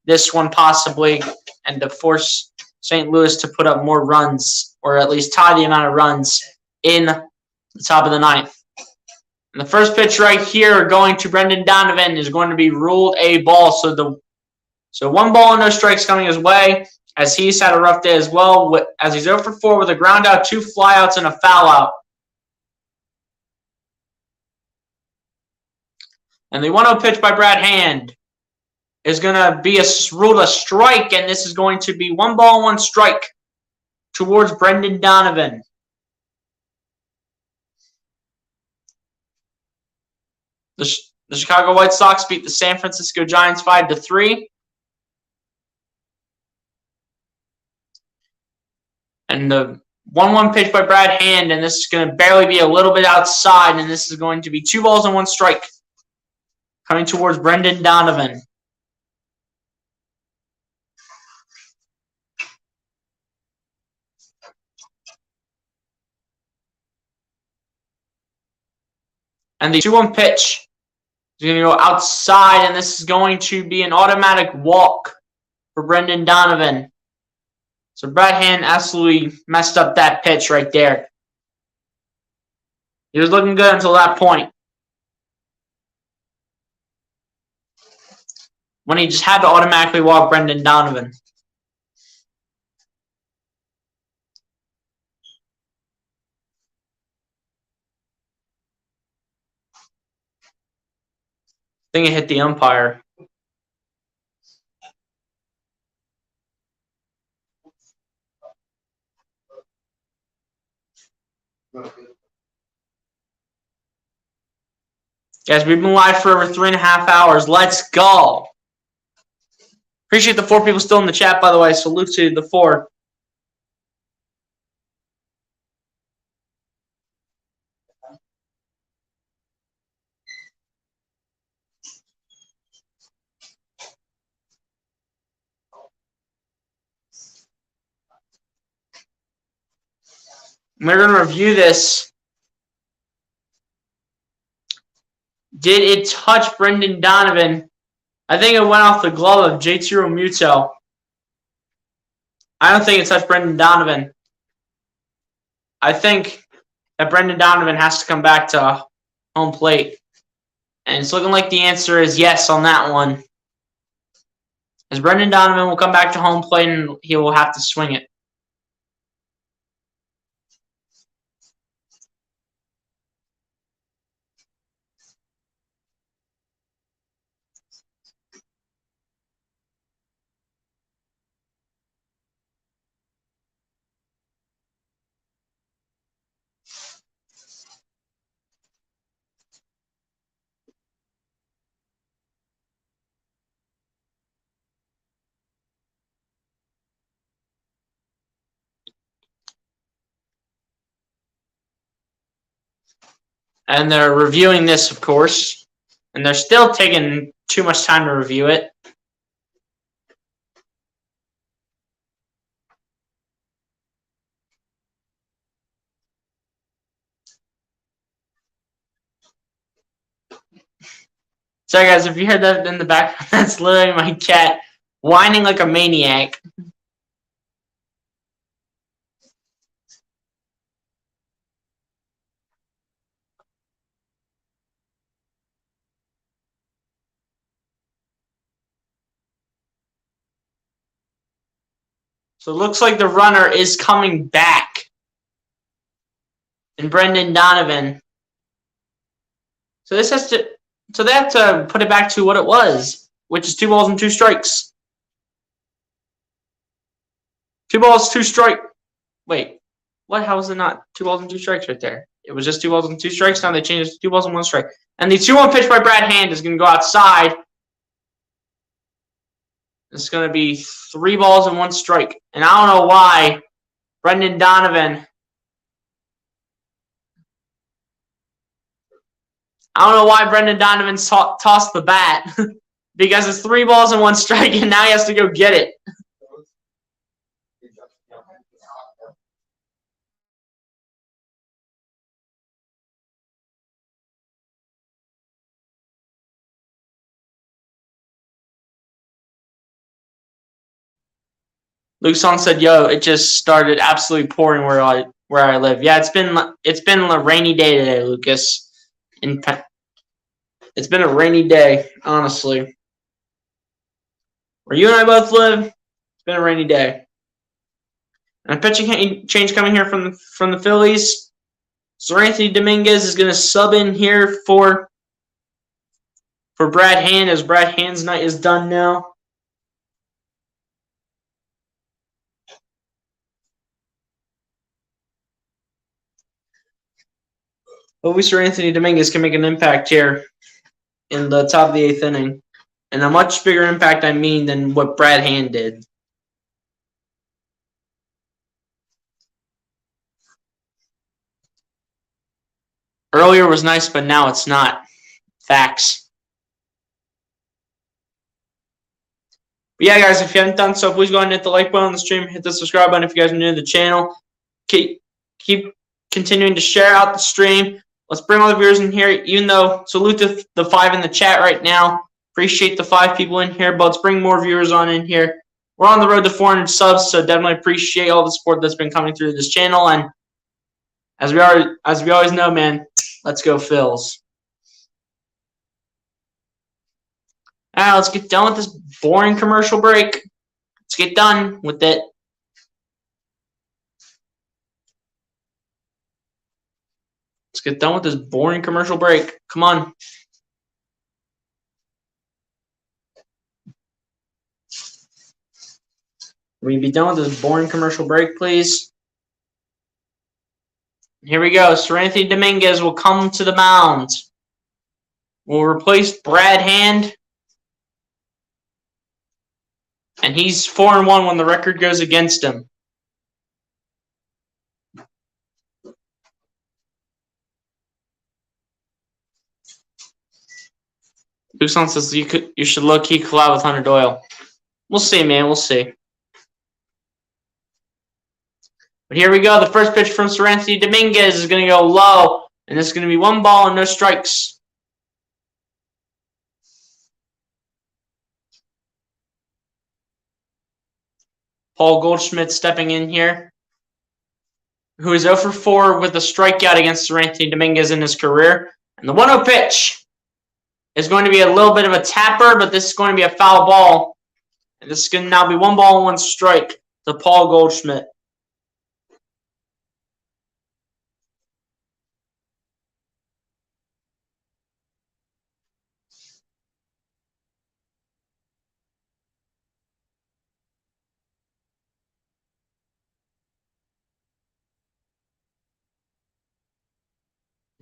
this one possibly and to force St. Louis to put up more runs or at least tie the amount of runs in the top of the 9th. And the first pitch right here going to Brendan Donovan is going to be ruled a ball. So 1 ball and no strikes coming his way as he's had a rough day as well as he's 0 for 4 with a ground out, 2 flyouts, and a foul out. And the 1-0 pitch by Brad Hand is going to be ruled a strike, and this is going to be 1 ball, 1 strike towards Brendan Donovan. The Chicago White Sox beat the San Francisco Giants 5-3. And the 1-1 pitch by Brad Hand, and this is going to barely be a little bit outside, and this is going to be 2 balls and 1 strike coming towards Brendan Donovan. And the 2-1 pitch is going to go outside, and this is going to be an automatic walk for Brendan Donovan. So Brad Hand absolutely messed up that pitch right there. He was looking good until that point, when he just had to automatically walk Brendan Donovan. I think it hit the umpire. Guys, we've been live for over 3.5 hours. Let's go. Appreciate the 4 people still in the chat, by the way. Salute to the 4. We're going to review this. Did it touch Brendan Donovan? I think it went off the glove of JT Realmuto. I don't think it touched Brendan Donovan. I think that Brendan Donovan has to come back to home plate. And it's looking like the answer is yes on that one. As Brendan Donovan will come back to home plate and he will have to swing it. And they're reviewing this, of course. And they're still taking too much time to review it. Sorry, guys, if you heard that in the background, that's literally my cat whining like a maniac. So it looks like the runner is coming back. And Brendan Donovan. So this has to. So they have to put it back to what it was, which is 2 balls and 2 strikes. 2 balls, 2 strike. Wait, what? How is it not 2 balls and 2 strikes right there? It was just 2 balls and 2 strikes. Now they changed it to 2 balls and 1 strike. And the 2-1 pitch by Brad Hand is going to go outside. It's going to be 3 balls and 1 strike. And I don't know why Brendan Donovan. I don't know why Brendan Donovan tossed the bat. Because it's 3 balls and 1 strike, and now he has to go get it. Luke Song said, "Yo, it just started absolutely pouring where I live." Yeah, it's been a rainy day today, Lucas. It's been a rainy day, honestly. Where you and I both live, it's been a rainy day. And a pitching change coming here from the Phillies. So Anthony Dominguez is going to sub in here for Brad Hand, as Brad Hand's night is done now. Hopefully Sir Anthony Dominguez can make an impact here in the top of the 8th inning. And a much bigger impact, I mean, than what Brad Hand did. Earlier was nice, but now it's not. Facts. But yeah, guys, if you haven't done so, please go ahead and hit the like button on the stream. Hit the subscribe button if you guys are new to the channel. Keep continuing to share out the stream. Let's bring all the viewers in here, even though salute to the 5 in the chat right now. Appreciate the 5 people in here, but let's bring more viewers on in here. We're on the road to 400 subs, so definitely appreciate all the support that's been coming through this channel. And as we always know, man, let's go Phils. All right, let's get done with this boring commercial break. Let's get done with it. Let's get done with this boring commercial break. Come on. We be done with this boring commercial break, please. Here we go. Seranthony Dominguez will come to the mound. Will replace Brad Hand. And he's 4-1 when the record goes against him. Tucson says you should low-key collab with Hunter Doyle. We'll see, man. We'll see. But here we go. The first pitch from Seranthony Dominguez is going to go low. And this is going to be 1 ball and no strikes. Paul Goldschmidt stepping in here, who is 0 for 4 with a strikeout against Seranthony Dominguez in his career. And the 1-0 pitch is going to be a little bit of a tapper, but this is going to be a foul ball. And this is going to now be 1 ball and 1 strike to Paul Goldschmidt.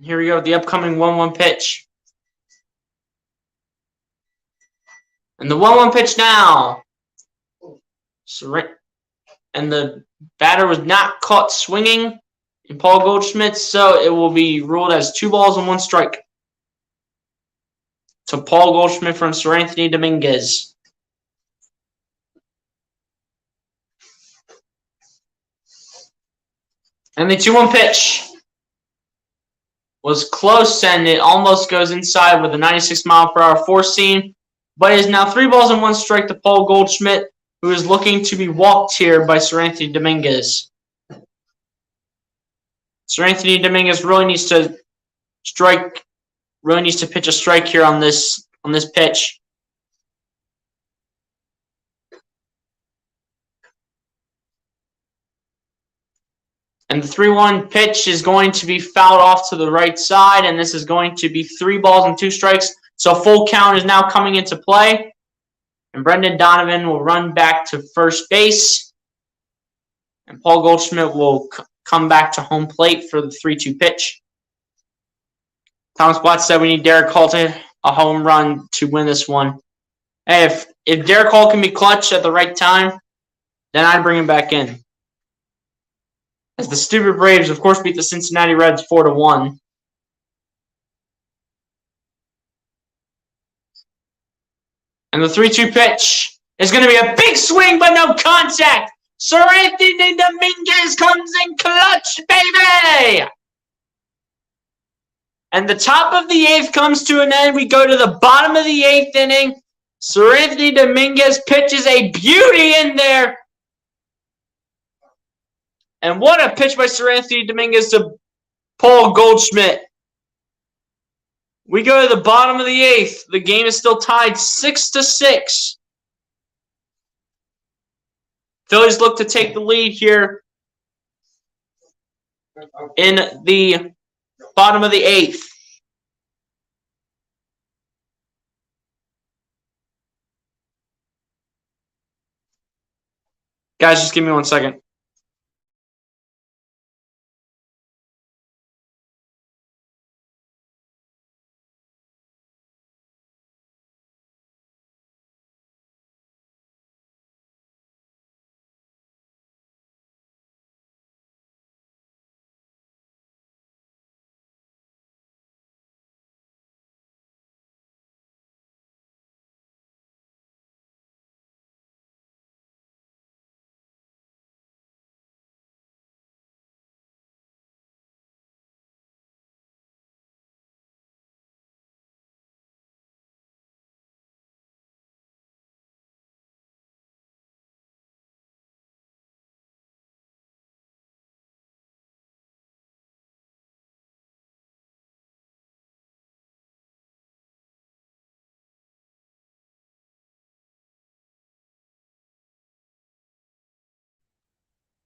Here we go with the upcoming 1-1 pitch. And the 1-1 pitch now. And the batter was not caught swinging in Paul Goldschmidt, so it will be ruled as 2 balls and 1 strike to Paul Goldschmidt from Seranthony Dominguez. And the 2-1 pitch was close, and it almost goes inside with a 96-mile-per-hour four-seam, but it is now 3 balls and 1 strike to Paul Goldschmidt, who is looking to be walked here by Seranthony Dominguez. Seranthony Dominguez really needs to pitch a strike here on this pitch. And the 3-1 pitch is going to be fouled off to the right side, and this is going to be 3 balls and 2 strikes. So full count is now coming into play. And Brendan Donovan will run back to first base. And Paul Goldschmidt will come back to home plate for the 3-2 pitch. Thomas Blatt said we need Derek Hall to a home run to win this one. Hey, if Derek Hall can be clutch at the right time, then I'd bring him back in. As the stupid Braves, of course, beat the Cincinnati Reds 4-1. And the 3-2 pitch is going to be a big swing, but no contact. Seranthony Dominguez comes in clutch, baby! And the top of the 8th comes to an end. We go to the bottom of the 8th inning. Seranthony Dominguez pitches a beauty in there. And what a pitch by Seranthony Dominguez to Paul Goldschmidt. We go to the bottom of the 8th. The game is still tied 6-6. Phillies look to take the lead here in the bottom of the 8th. Guys, just give me 1 second.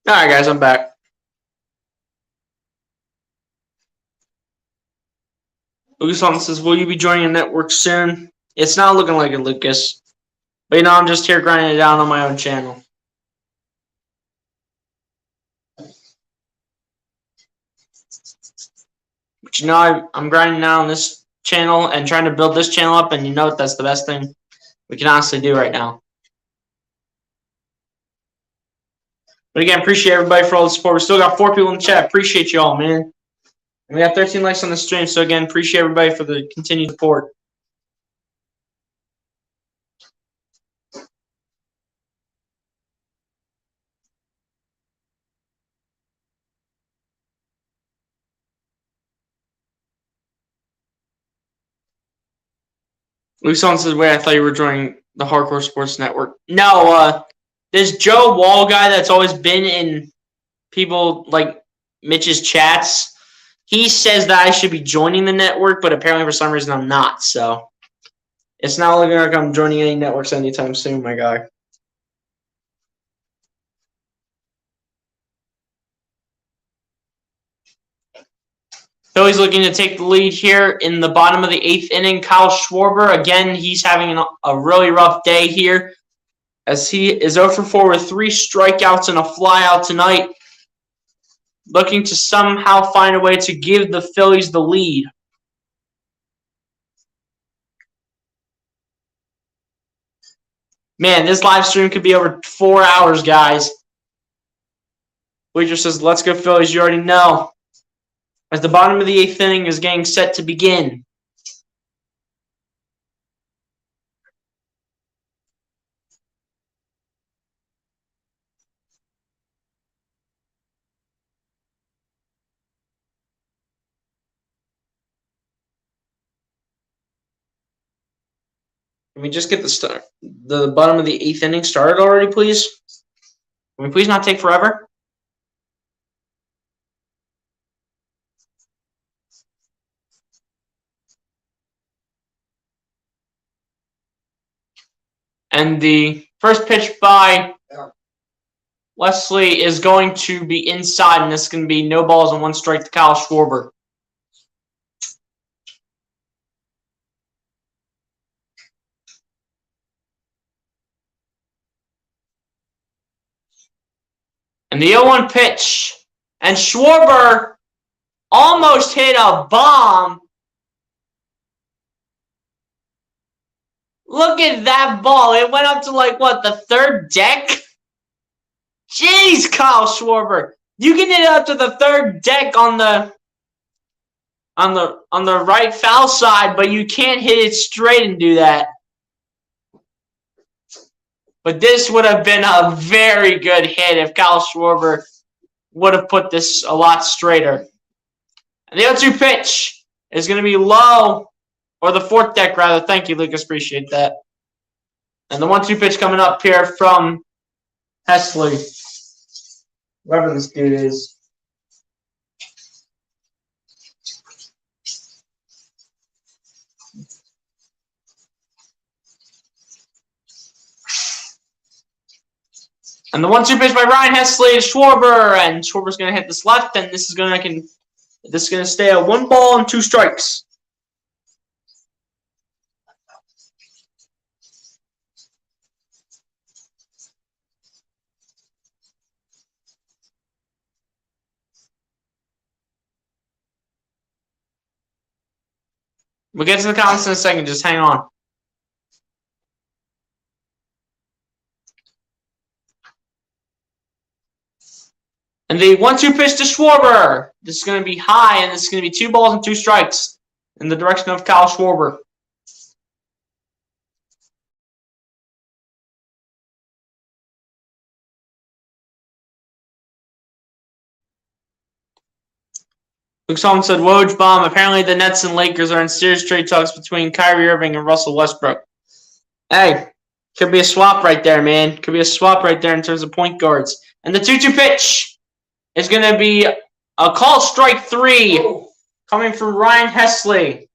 Alright, guys, I'm back. Lucas Alton says, will you be joining a network soon? It's not looking like it, Lucas. But I'm just here grinding it down on my own channel. But I'm grinding down on this channel and trying to build this channel up, and that's the best thing we can honestly do right now. But again, appreciate everybody for all the support. We still got 4 people in the chat. Appreciate you all, man. And we got 13 likes on the stream, so again, appreciate everybody for the continued support. Luke says, wait, I thought you were joining the Hardcore Sports Network. No, this Joe Wall guy that's always been in people like Mitch's chats, he says that I should be joining the network, but apparently for some reason I'm not, so it's not looking like I'm joining any networks anytime soon, my guy. Phillies looking to take the lead here in the bottom of the 8th inning. Kyle Schwarber, again, he's having a really rough day here as he is 0 for 4 with 3 strikeouts and a flyout tonight, looking to somehow find a way to give the Phillies the lead. Man, this live stream could be over 4 hours, guys. Bleacher says, let's go Phillies, you already know. As the bottom of the 8th inning is getting set to begin. Can we just get the bottom of the 8th inning started already, please? Can we please not take forever? And the first pitch by Wesley is going to be inside, and this is going to be no balls and 1 strike to Kyle Schwarber. And the 0-1 pitch. And Schwarber almost hit a bomb. Look at that ball. It went up to the 3rd deck? Jeez, Kyle Schwarber. You can hit it up to the 3rd deck on the right foul side, but you can't hit it straight and do that. But this would have been a very good hit if Kyle Schwarber would have put this a lot straighter. And the 0-2 pitch is going to be low, or the 4th deck, rather. Thank you, Lucas. Appreciate that. And the 1-2 pitch coming up here from Hesley. Whoever this dude is. And the 1-2 pitch by Ryan Hesley to Schwarber, and Schwarber's going to hit this left, and this is going to stay at 1 ball and 2 strikes. We'll get to the comments in a second. Just hang on. And the 1-2 pitch to Schwarber. This is going to be high, and this is going to be 2 balls and 2 strikes in the direction of Kyle Schwarber. Luke Solomon said, Woj bomb. Apparently the Nets and Lakers are in serious trade talks between Kyrie Irving and Russell Westbrook. Hey, could be a swap right there, man. Could be a swap right there in terms of point guards. And the 2-2 pitch is going to be a call strike 3 coming from Ryan Hesley.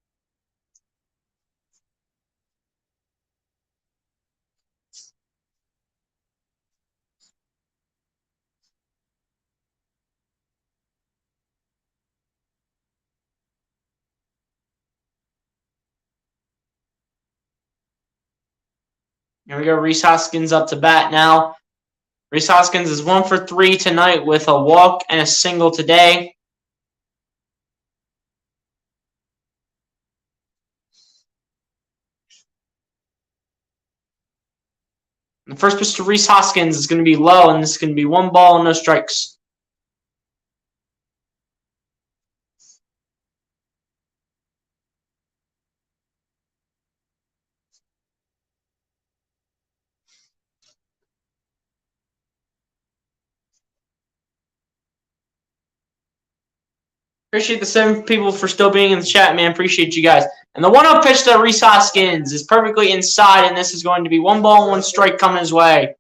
Here we go. Rhys Hoskins up to bat now. Rhys Hoskins is 1 for 3 tonight with a walk and a single today. The first pitch to Rhys Hoskins is going to be low, and this is going to be 1 ball and no strikes. Appreciate the 7 people for still being in the chat, man. Appreciate you guys. And the 1-0 pitch to Rhys Hoskins is perfectly inside, and this is going to be 1 ball and 1 strike coming his way.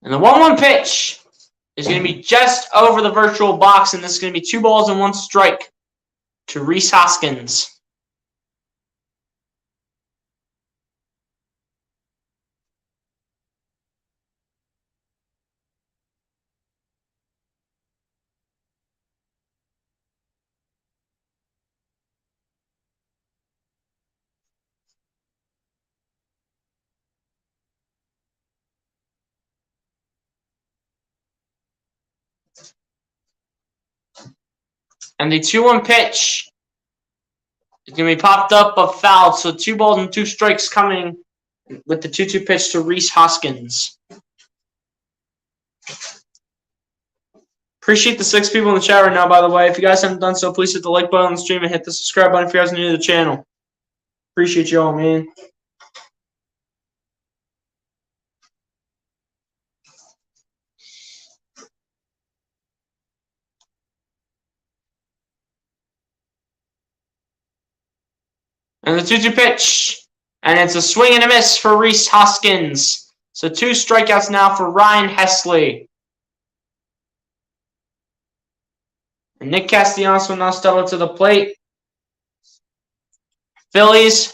And the 1-1 pitch is going to be just over the virtual box, and this is going to be 2 balls and 1 strike to Rhys Hoskins. And the 2-1 pitch is going to be popped up but fouled. So 2 balls and 2 strikes coming with the 2-2 pitch to Rhys Hoskins. Appreciate the 6 people in the chat right now, by the way. If you guys haven't done so, please hit the like button on the stream and hit the subscribe button if you guys are new to the channel. Appreciate you all, man. And the 2-2 pitch. And it's a swing and a miss for Rhys Hoskins. So 2 strikeouts now for Ryan Hesley. And Nick Castellanos will now step up to the plate. Phillies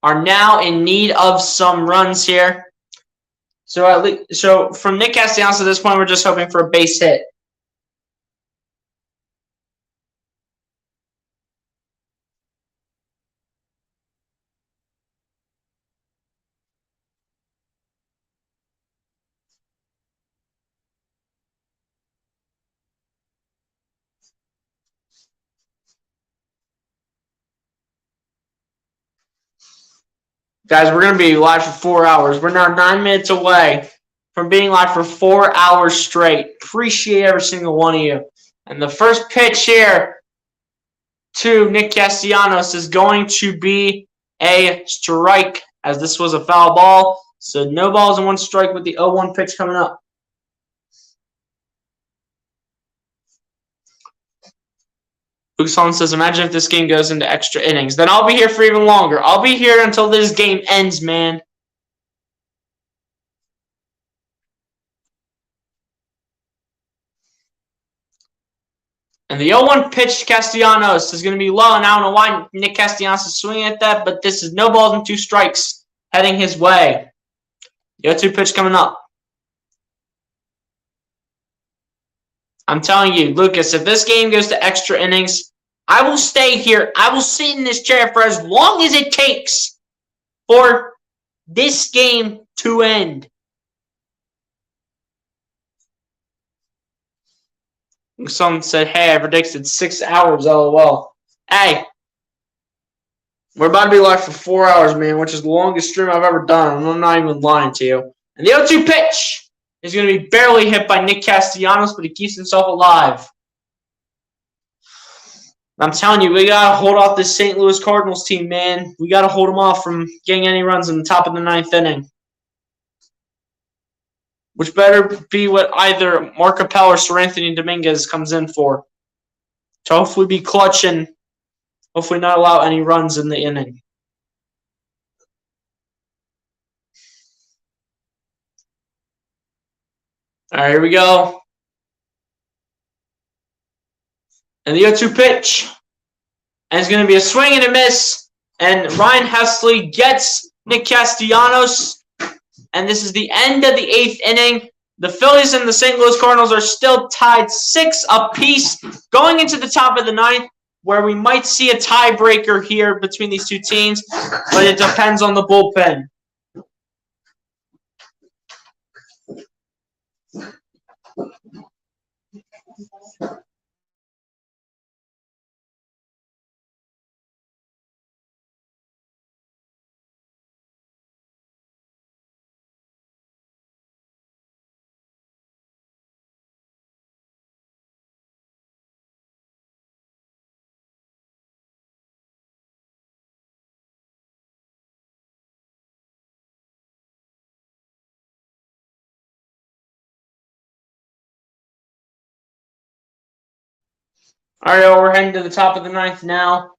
are now in need of some runs here. So from Nick Castellanos at this point, we're just hoping for a base hit. Guys, we're going to be live for 4 hours. We're now 9 minutes away from being live for 4 hours straight. Appreciate every single one of you. And the first pitch here to Nick Castellanos is going to be a strike, as this was a foul ball. So no balls and 1 strike with the 0-1 pitch coming up. Buxon says, imagine if this game goes into extra innings. Then I'll be here for even longer. I'll be here until this game ends, man. And the 0-1 pitch to Castellanos is going to be low. And I don't know why Nick Castellanos is swinging at that, but this is no balls and 2 strikes heading his way. The 0-2 pitch coming up. I'm telling you, Lucas, if this game goes to extra innings, I will stay here. I will sit in this chair for as long as it takes for this game to end. Someone said, hey, I predicted 6 hours, LOL. Hey, we're about to be live for 4 hours, man, which is the longest stream I've ever done. I'm not even lying to you. And the 0-2 pitch is going to be barely hit by Nick Castellanos, but he keeps himself alive. I'm telling you, we got to hold off this St. Louis Cardinals team, man. We got to hold them off from getting any runs in the top of the 9th inning. Which better be what either Mark Capel or Sir Anthony Dominguez comes in for. To hopefully be clutch and hopefully not allow any runs in the inning. All right, here we go. And the 0-2 pitch. And it's going to be a swing and a miss And Ryan Hesley gets Nick Castellanos. And this is the end of the 8th inning. The Phillies and the St. Louis Cardinals are still tied 6 apiece going into the top of the 9th, where we might see a tiebreaker here between these two teams, but it depends on the bullpen. All right, y'all, we're heading to the top of the 9th now.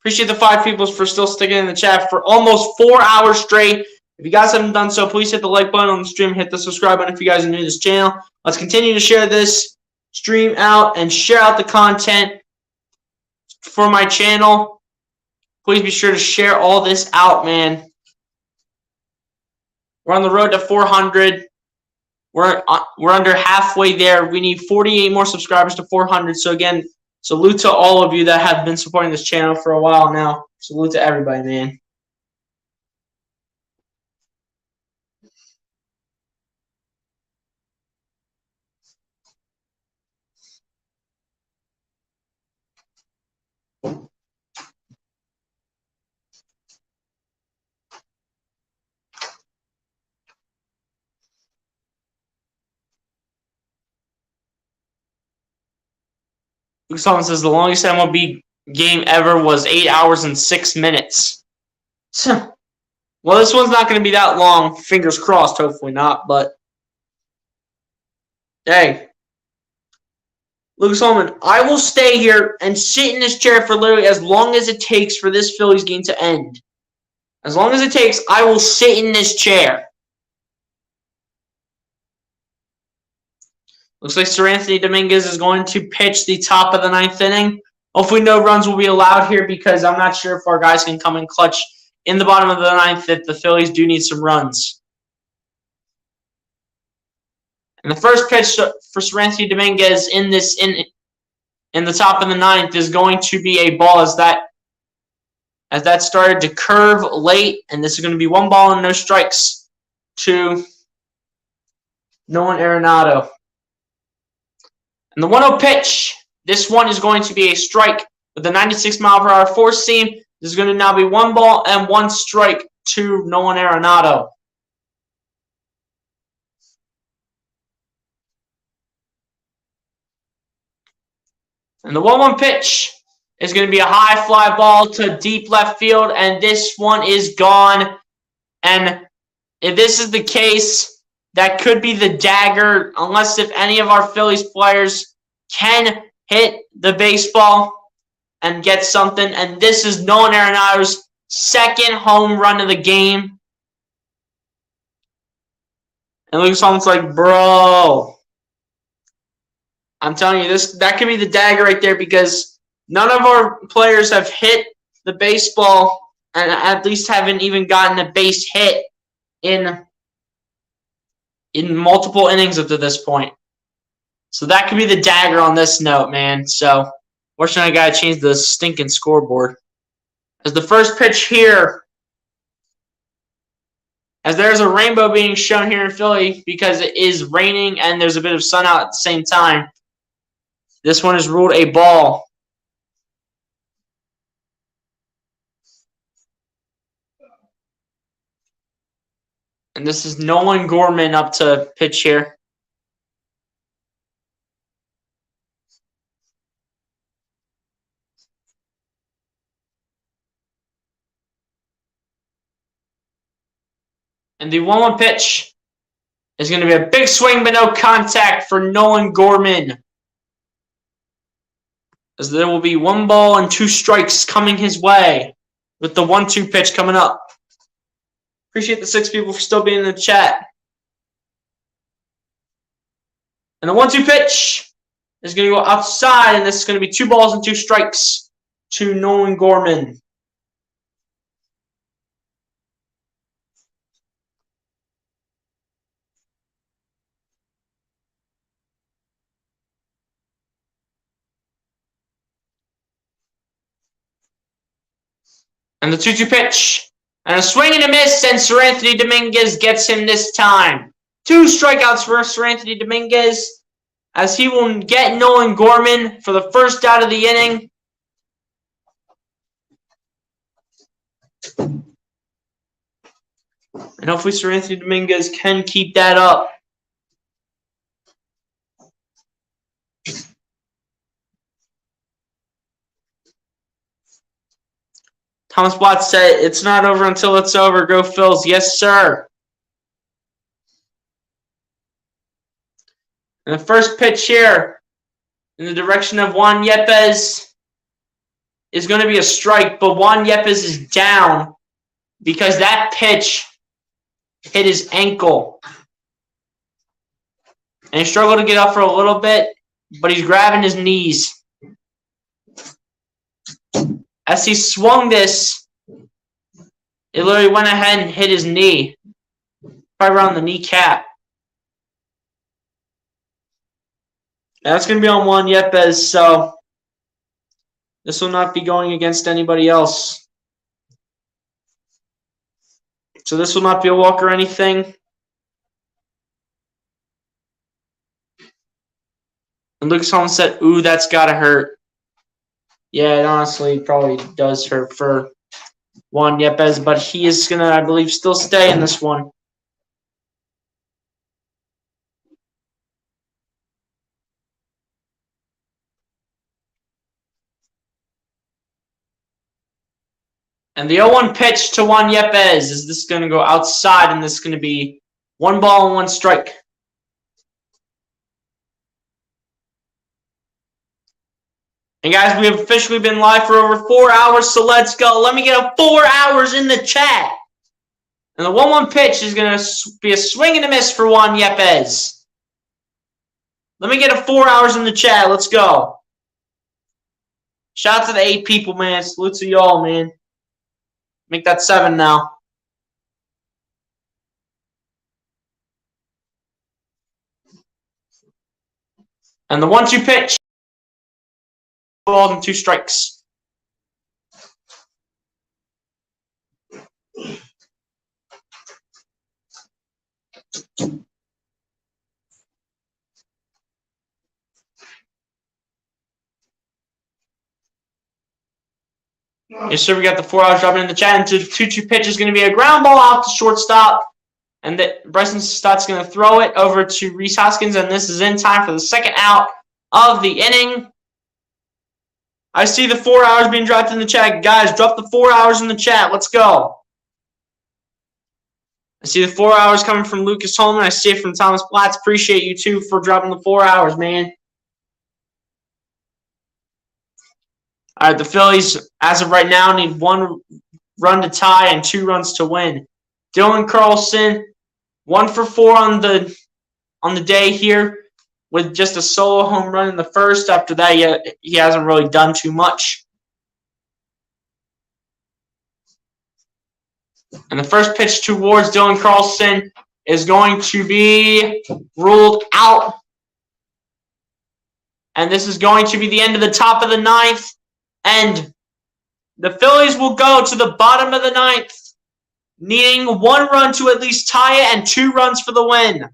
Appreciate the 5 people for still sticking in the chat for almost 4 hours straight. If you guys haven't done so, please hit the like button on the stream, hit the subscribe button if you guys are new to this channel. Let's continue to share this stream out and share out the content for my channel. Please be sure to share all this out, man. We're on the road to 400. We're under halfway there. We need 48 more subscribers to 400. So again, salute to all of you that have been supporting this channel for a while now. Salute to everybody, man. Luke Sullivan says the longest MLB game ever was 8 hours and 6 minutes. Well, this one's not going to be that long. Fingers crossed, hopefully not. But, hey, Luke Sullivan, I will stay here and sit in this chair for literally as long as it takes for this Phillies game to end. As long as it takes, I will sit in this chair. Looks like Sir Anthony Dominguez is going to pitch the top of the 9th inning. Hopefully no runs will be allowed here because I'm not sure if our guys can come in clutch in the bottom of the 9th if the Phillies do need some runs. And the first pitch for Sir Anthony Dominguez in the top of the 9th is going to be a ball as that started to curve late, and this is going to be 1 ball and no strikes to Nolan Arenado. And the 1-0 pitch, this one is going to be a strike with a 96-mile-per-hour four-seam. This is going to now be 1 ball and 1 strike to Nolan Arenado. And the 1-1 pitch is going to be a high fly ball to deep left field, and this one is gone. And if this is the case, that could be the dagger, unless if any of our Phillies players can hit the baseball and get something. And this is Nolan Arenado's 2nd home run of the game. And Luke Sullivan's like, bro, I'm telling you, that could be the dagger right there because none of our players have hit the baseball and at least haven't even gotten a base hit in multiple innings up to this point. So that could be the dagger on this note, man. So, fortunately, I got to change the stinking scoreboard. As the first pitch here, as there's a rainbow being shown here in Philly because it is raining and there's a bit of sun out at the same time. This one is ruled a ball. And this is Nolan Gorman up to pitch here. And the 1-1 pitch is going to be a big swing but no contact for Nolan Gorman. As there will be 1 ball and 2 strikes coming his way with the 1-2 pitch coming up. Appreciate the 6 people for still being in the chat. And the 1-2 pitch is going to go outside, and this is going to be 2 balls and 2 strikes to Nolan Gorman. And the 2-2 pitch. And a swing and a miss, and Seranthony Dominguez gets him this time. 2 strikeouts for Seranthony Dominguez, as he will get Nolan Gorman for the first out of the inning. And hopefully Seranthony Dominguez can keep that up. Thomas Blatt said, "It's not over until it's over. Go Phils." Yes, sir. And the first pitch here in the direction of Juan Yepes is going to be a strike, but Juan Yepes is down because that pitch hit his ankle. And he struggled to get up for a little bit, but he's grabbing his knees. As he swung this, it literally went ahead and hit his knee, right around the kneecap. And that's going to be on Juan Yepes, so this will not be going against anybody else. So this will not be a walk or anything. And Lucas Holmes said, "Ooh, that's got to hurt." Yeah, it honestly probably does hurt for Juan Yepes, but he is going to, I believe, still stay in this one. And the 0-1 pitch to Juan Yepes. Is this going to go outside, and this is going to be 1 ball and 1 strike? And guys, we have officially been live for over 4 hours, so let's go. Let me get a 4 hours in the chat. And the 1-1 pitch is going to be a swing and a miss for Juan Yepes. Let me get a 4 hours in the chat. Let's go. Shout out to the 8 people, man. Salute to y'all, man. Make that 7 now. And the 1-2 pitch. Balls and 2 strikes. Yes, sir. We got the 4 hours dropping in the chat. And the 2-2 pitch is going to be a ground ball out to shortstop. And Bryson Stott's going to throw it over to Rhys Hoskins. And this is in time for the second out of the inning. I see the 4 hours being dropped in the chat. Guys, drop the 4 hours in the chat. Let's go. I see the 4 hours coming from Lucas Holman. I see it from Thomas Platts. Appreciate you, too, for dropping the 4 hours, man. All right, the Phillies, as of right now, need 1 run to tie and 2 runs to win. Dylan Carlson, 1 for 4 on the day here, with just a solo home run in the first. After that, he hasn't really done too much. And the first pitch towards Dylan Carlson is going to be ruled out. And this is going to be the end of the top of the 9th. And the Phillies will go to the bottom of the 9th, needing 1 run to at least tie it and 2 runs for the win.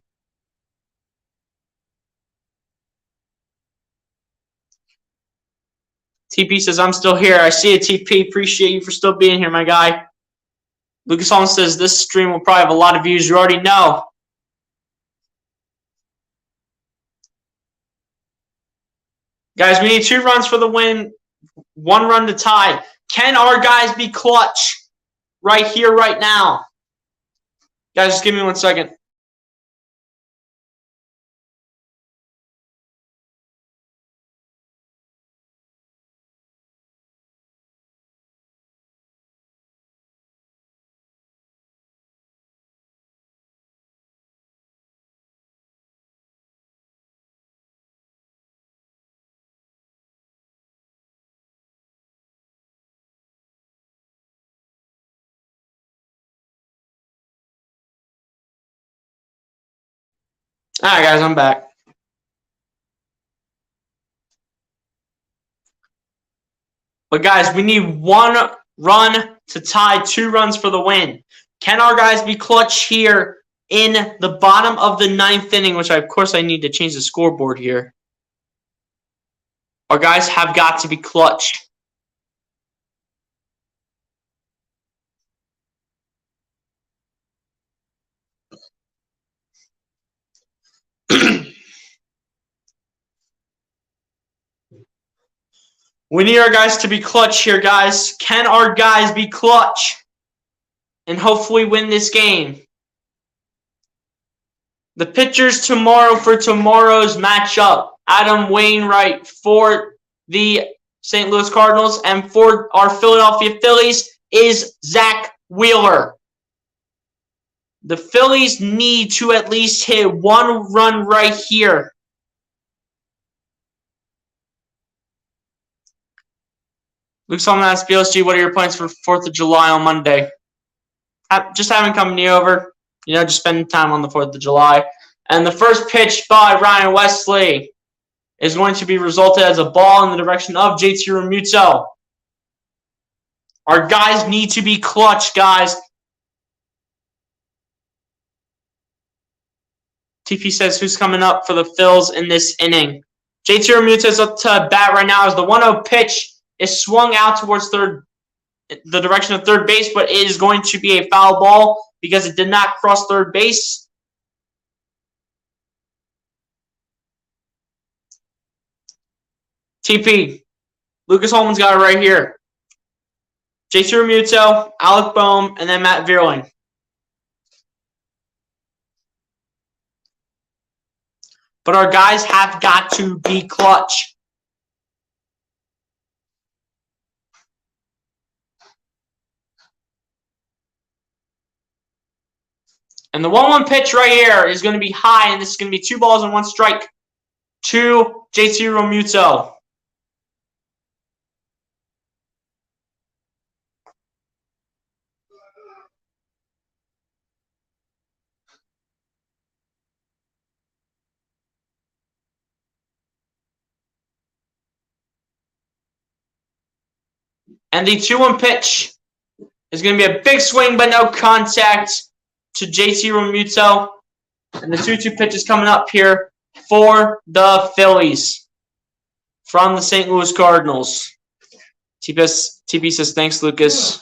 TP says, "I'm still here." I see it, TP. Appreciate you for still being here, my guy. Lucas Holmes says, "This stream will probably have a lot of views." You already know. Guys, we need 2 runs for the win, 1 run to tie. Can our guys be clutch right here, right now? Guys, just give me 1 second. All right, guys, I'm back. But, guys, we need 1 run to tie, 2 runs for the win. Can our guys be clutch here in the bottom of the 9th inning, which of course I need to change the scoreboard here. Our guys have got to be clutch. We need our guys to be clutch here, guys. Can our guys be clutch and hopefully win this game? The pitchers tomorrow for tomorrow's matchup. Adam Wainwright for the St. Louis Cardinals, and for our Philadelphia Phillies is Zach Wheeler. The Phillies need to at least hit 1 run right here. Luke Solomon asks BLSG, what are your plans for 4th of July on Monday? Just having company over. Just spending time on the 4th of July. And the first pitch by Ryan Wesley is going to be resulted as a ball in the direction of JT Realmuto. Our guys need to be clutch, guys. TP says, who's coming up for the Phils in this inning? JT Realmuto is up to bat right now as the 1-0 pitch is swung out towards the direction of third base, but it is going to be a foul ball because it did not cross third base. TP. Lucas Holman's got it right here. JT Realmuto, Alec Boehm, and then Matt Vierling. But our guys have got to be clutch. And the 1-1 pitch right here is going to be high, and this is going to be 2 balls and 1 strike to JT Realmuto. And the 2-1 pitch is going to be a big swing, but no contact to JT Realmuto. And the 2-2 pitch is coming up here for the Phillies from the St. Louis Cardinals. TP says, thanks, Lucas.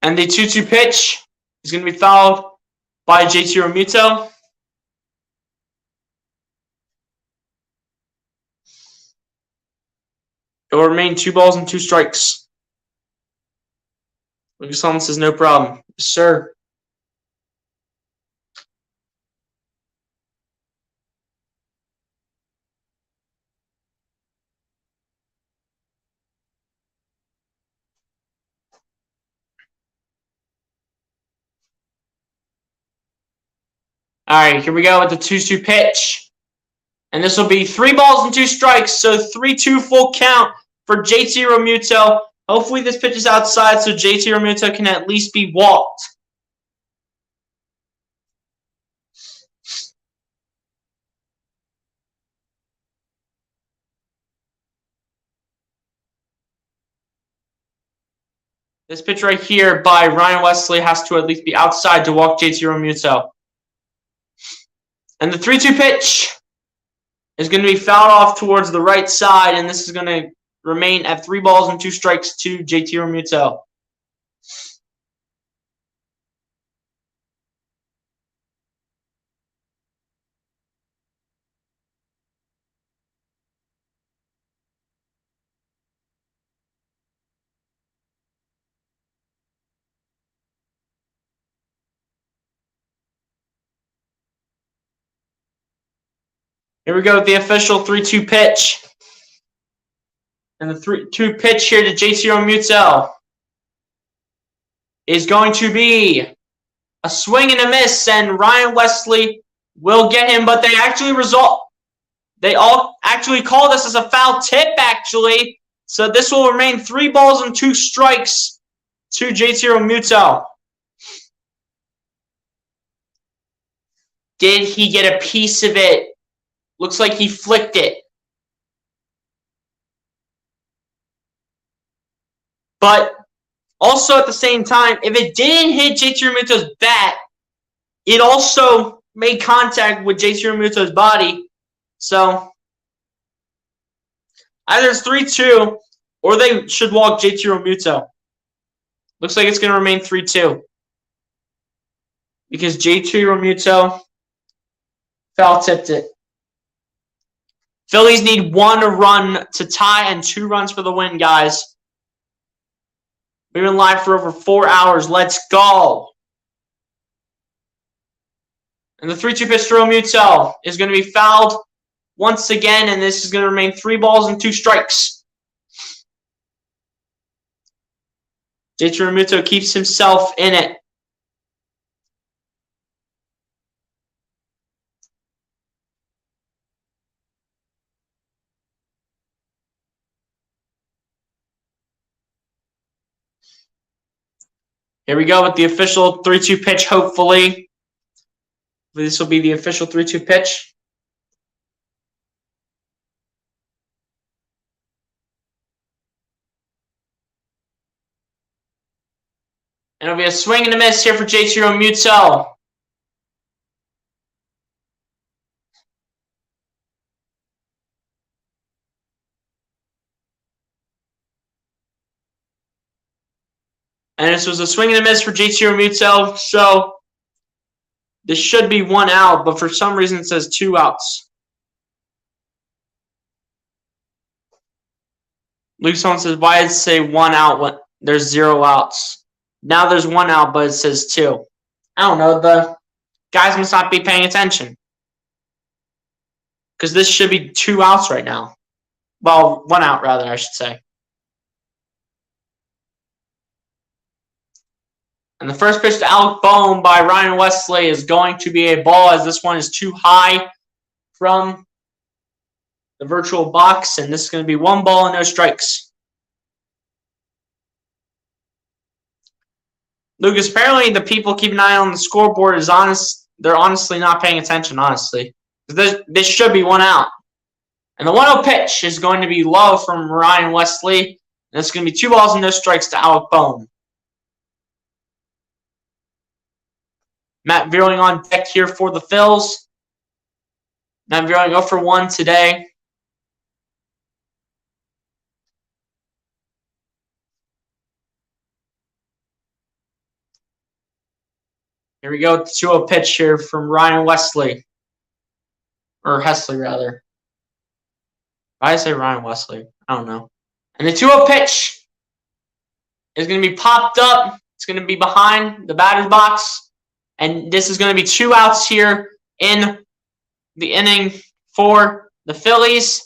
And the 2-2 pitch is going to be fouled by JT Realmuto. It will remain 2 balls and 2 strikes. Lucas Solomon says, no problem. Yes, sir. All right, here we go with the 2-2 pitch. And this will be 3 balls and 2 strikes, so 3-2 full count for JT Realmuto. Hopefully this pitch is outside so JT Realmuto can at least be walked. This pitch right here by Ryan Wesley has to at least be outside to walk JT Realmuto. And the 3-2 pitch is going to be fouled off towards the right side, and this is going to remain at 3 balls and 2 strikes to JT Realmuto. Here we go with the official 3-2 pitch. And the 3-2 pitch here to JT Realmuto is going to be a swing and a miss, and Ryan Wesley will get him, but they all actually call this as a foul tip, actually. So this will remain 3 balls and 2 strikes to JT Realmuto. Did he get a piece of it? Looks like he flicked it. But also at the same time, if it didn't hit JT Realmuto's bat, it also made contact with JT Realmuto's body. So either it's 3-2 or they should walk JT Realmuto. Looks like it's going to remain 3-2 because JT Realmuto foul tipped it. Phillies need 1 run to tie and 2 runs for the win, guys. We've been live for over 4 hours. Let's go. And the 3-2 pitch to Realmuto is going to be fouled once again, and this is going to remain 3 balls and 2 strikes. JT Realmuto keeps himself in it. Here we go with the official 3-2 pitch, hopefully. This will be the official 3-2 pitch. And it'll be a swing and a miss here for JT Realmuto. And this was a swing and a miss for JT Realmuto. So this should be 1 out, but for some reason it says 2 outs. Luke Stone says, why does it say 1 out when there's 0 outs? Now there's 1 out, but it says 2. I don't know. The guys must not be paying attention. Because this should be 2 outs right now. Well, 1 out, rather, I should say. And the first pitch to Alec Bohm by Ryan Wesley is going to be a ball, as this one is too high from the virtual box. And this is going to be 1 ball and no strikes. Lucas, apparently the people keeping an eye on the scoreboard is honest. They're honestly not paying attention, honestly. This should be 1 out. And the 1-0 pitch is going to be low from Ryan Wesley. And it's going to be 2 balls and no strikes to Alec Bohm. Matt Vierling on deck here for the Phils. Matt Vierling 0 for 1 today. Here we go with the 2-0 pitch here from Ryan Wesley. Or Hesley, rather. Why did I say Ryan Wesley? I don't know. And the 2-0 pitch is going to be popped up. It's going to be behind the batter's box. And this is going to be 2 outs here in the inning for the Phillies.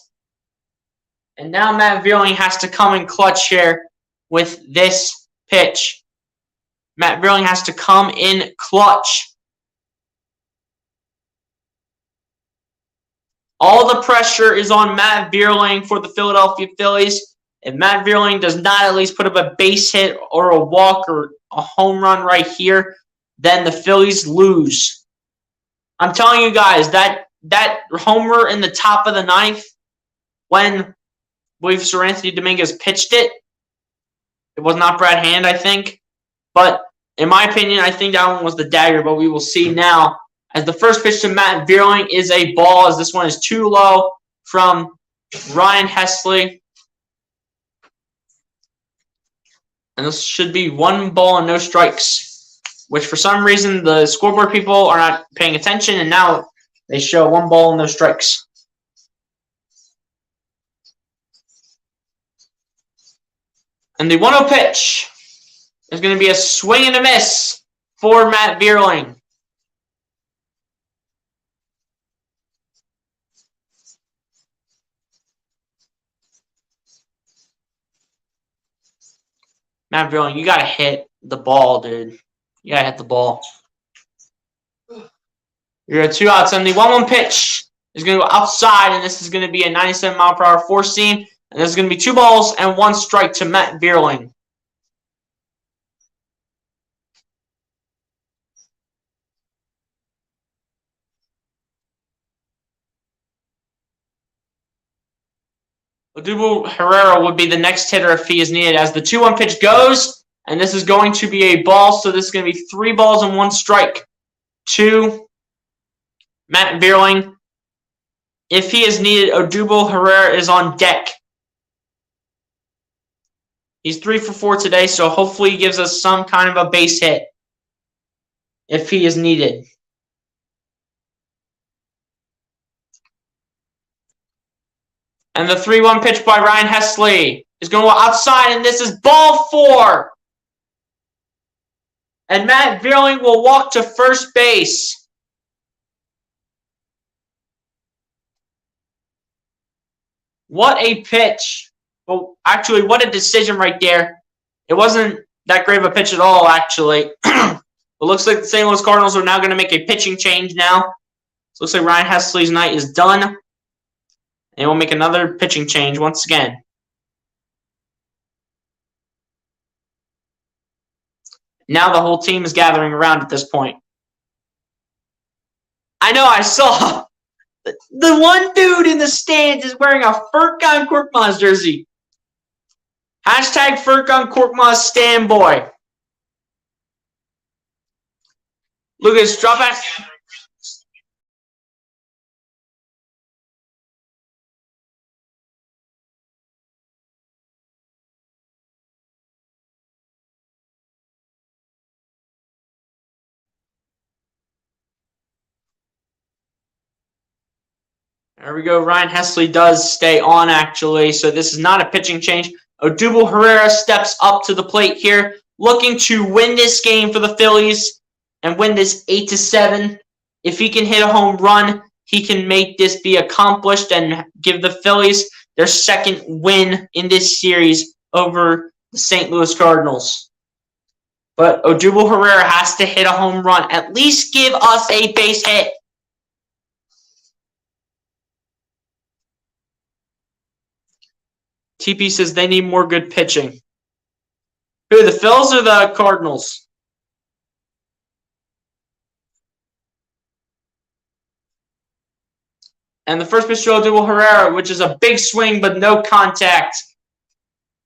And now Matt Vierling has to come in clutch here with this pitch. Matt Vierling has to come in clutch. All the pressure is on Matt Vierling for the Philadelphia Phillies. If Matt Vierling does not at least put up a base hit or a walk or a home run right here, then the Phillies lose. I'm telling you guys, that homer in the top of the 9th, when I believe Sir Anthony Dominguez pitched it was not Brad Hand, I think. But in my opinion, I think that one was the dagger, but we will see now. As the first pitch to Matt Vierling is a ball, as this one is too low from Ryan Hesley. And this should be 1 ball and no strikes, which for some reason the scoreboard people are not paying attention, and now they show 1 ball and no strikes. And the 1-0 pitch is going to be a swing and a miss for Matt Vierling. Matt Vierling, you got to hit the ball, dude. You got to hit the ball. You're at 2 outs, and the 1-1 pitch is going to go outside, and this is going to be a 97-mile-per-hour 4-seam, and this is going to be 2 balls and 1 strike to Matt Vierling. Odubel Herrera would be the next hitter if he is needed. As the 2-1 pitch goes, and this is going to be a ball, so this is going to be 3 balls and 1 strike to Matt Vierling. If he is needed, Odubel Herrera is on deck. He's 3 for 4 today, so hopefully he gives us some kind of a base hit if he is needed. And the 3-1 pitch by Ryan Hesley is going to go outside, and this is ball 4. And Matt Vierling will walk to first base. What a pitch. Well, actually, what a decision right there. It wasn't that great of a pitch at all, actually. It looks like the St. Louis Cardinals are now going to make a pitching change now. So it looks like Ryan Hesley's night is done. And we'll make another pitching change once again. Now the whole team is gathering around at this point. I know, I saw the one dude in the stands is wearing a Furkan Korkmaz jersey. Hashtag Furkan Korkmaz stand boy. Lucas, drop back. There we go. Ryan Hesley does stay on, actually. So this is not a pitching change. Odubel Herrera steps up to the plate here, looking to win this game for the Phillies and win this 8-7. If he can hit a home run, he can make this be accomplished and give the Phillies their second win in this series over the St. Louis Cardinals. But Odubel Herrera has to hit a home run. At least give us a base hit. TP says they need more good pitching. Who, the Phils or the Cardinals? And the first pitch to Odubel Herrera, which is a big swing but no contact.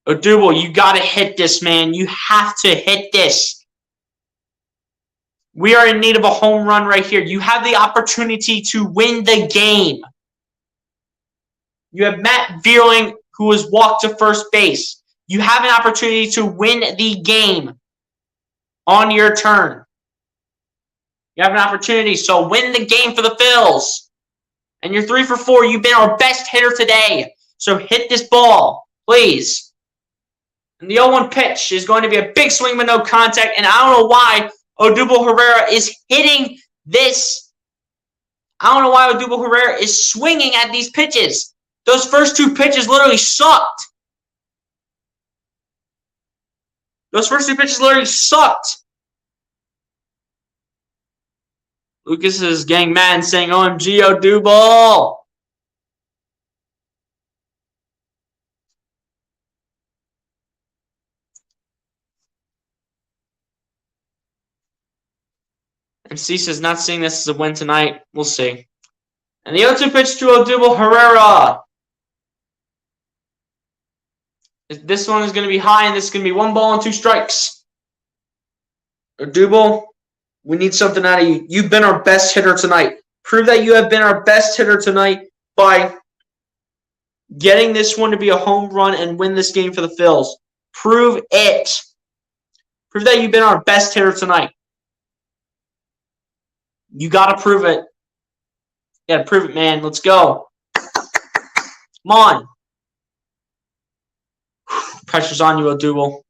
Odubel, you got to hit this, man. You have to hit this. We are in need of a home run right here. You have the opportunity to win the game. You have Matt Vierling, who has walked to first base. You have an opportunity to win the game on your turn. You have an opportunity, so win the game for the Phils. And you're 3 for 4. You've been our best hitter today. So hit this ball, please. And the 0-1 pitch is going to be a big swing with no contact. And I don't know why Odubel Herrera is hitting this. I don't know why Odubel Herrera is swinging at these pitches. Those first 2 pitches literally sucked. Those first 2 pitches literally sucked. Lucas is getting mad and saying, OMG, Odubel. MC says not seeing this as a win tonight. We'll see. And the 0-2 pitch to Odubel Herrera. This one is going to be high, and this is going to be 1 ball and 2 strikes. Odubel, we need something out of you. You've been our best hitter tonight. Prove that you have been our best hitter tonight by getting this one to be a home run and win this game for the Phils. Prove it. Prove that you've been our best hitter tonight. You got to prove it. You got to prove it, man. Let's go. Come on. Pressure's on you, Odubel.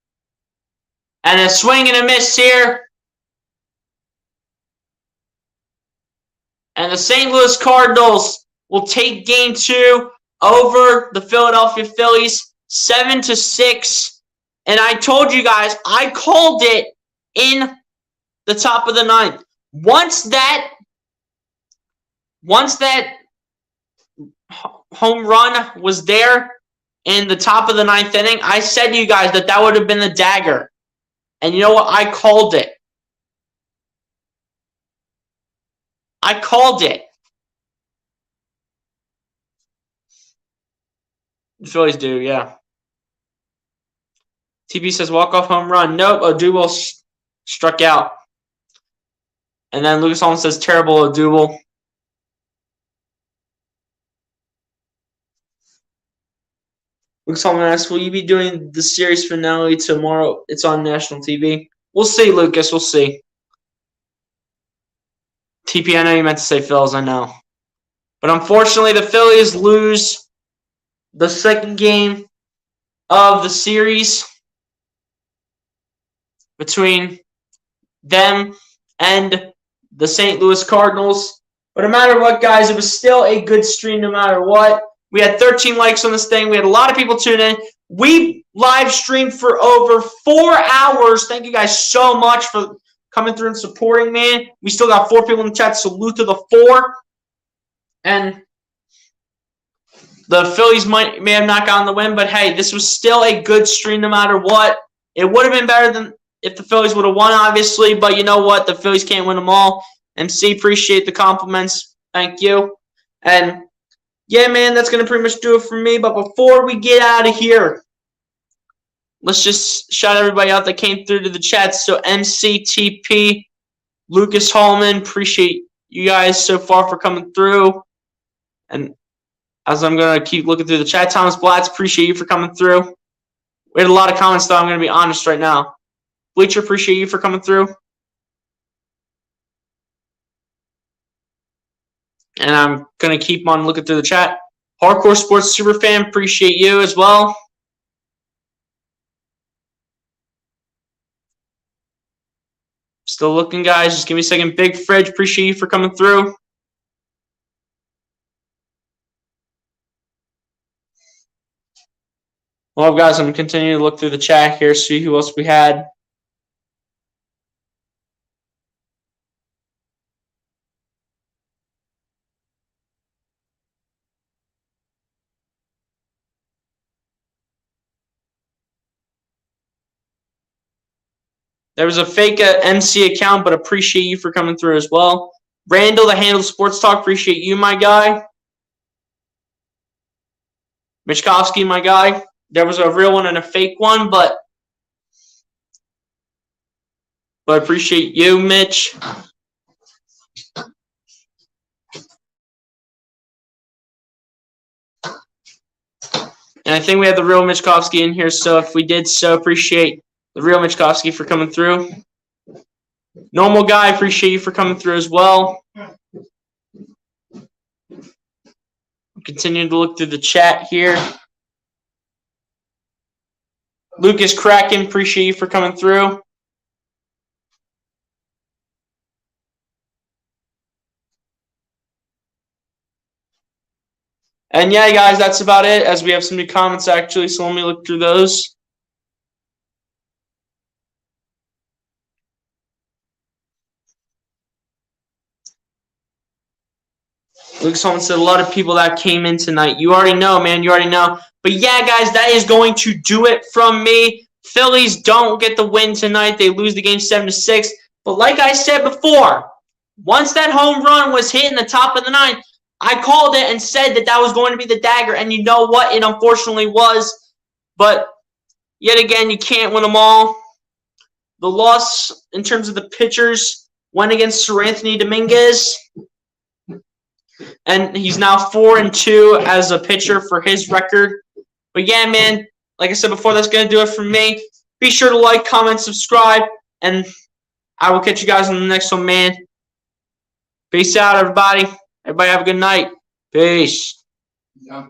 And a swing and a miss here. And the St. Louis Cardinals will take game 2 over the Philadelphia Phillies, 7-6. And I told you guys, I called it in the top of the 9th. Once that home run was there in the top of the 9th inning, I said to you guys that would have been the dagger. And you know what? I called it. I called it. The Phillies do, yeah. TP says walk-off home run. Nope, Odubel struck out. And then Lucas Holmes says terrible Odubel. Lucas Holmes asks, will you be doing the series finale tomorrow? It's on national TV. We'll see, Lucas. We'll see. TP, I know you meant to say Phillies, I know. But unfortunately, the Phillies lose the second game of the series between them and the St. Louis Cardinals. But no matter what, guys, it was still a good stream no matter what. We had 13 likes on this thing. We had a lot of people tune in. We live streamed for over 4 hours. Thank you guys so much for coming through and supporting me. We still got 4 people in the chat. Salute to the 4. And the Phillies may have not gotten the win, but hey, this was still a good stream no matter what. It would have been better than if the Phillies would have won, obviously, but you know what? The Phillies can't win them all. MC, appreciate the compliments. Thank you. And yeah, man, that's going to pretty much do it for me. But before we get out of here, let's just shout everybody out that came through to the chat. So MCTP, Lucas Hallman, appreciate you guys so far for coming through. And as I'm going to keep looking through the chat, Thomas Blatz, appreciate you for coming through. We had a lot of comments, though. I'm going to be honest right now. Bleacher, appreciate you for coming through. And I'm going to keep on looking through the chat. Hardcore Sports Superfan, appreciate you as well. Still looking, guys. Just give me a second. Big Fridge, appreciate you for coming through. Well, guys, I'm going to continue to look through the chat here, see who else we had. There was a fake MC account, but appreciate you for coming through as well. Randall, the Handle Sports Talk, appreciate you, my guy. Michkovsky, my guy. There was a real one and a fake one, but appreciate you, Mitch. And I think we had the real Michkovsky in here, so if we did so, appreciate the real Michkovsky for coming through. Normal Guy, appreciate you for coming through as well. Continuing to look through the chat here. Lucas Kraken, appreciate you for coming through. And yeah, guys, that's about it, as we have some new comments, actually, so let me look through those. Lucas Holman said a lot of people that came in tonight. You already know, man. You already know. But yeah, guys, that is going to do it from me. Phillies don't get the win tonight. They lose the game 7-6. But like I said before, once that home run was hit in the top of the ninth, I called it and said that was going to be the dagger. And you know what? It unfortunately was. But yet again, you can't win them all. The loss in terms of the pitchers went against Sir Anthony Dominguez. And he's now 4-2 as a pitcher for his record. But yeah, man, like I said before, that's going to do it for me. Be sure to like, comment, subscribe, and I will catch you guys on the next one, man. Peace out, everybody. Everybody have a good night. Peace. Yeah.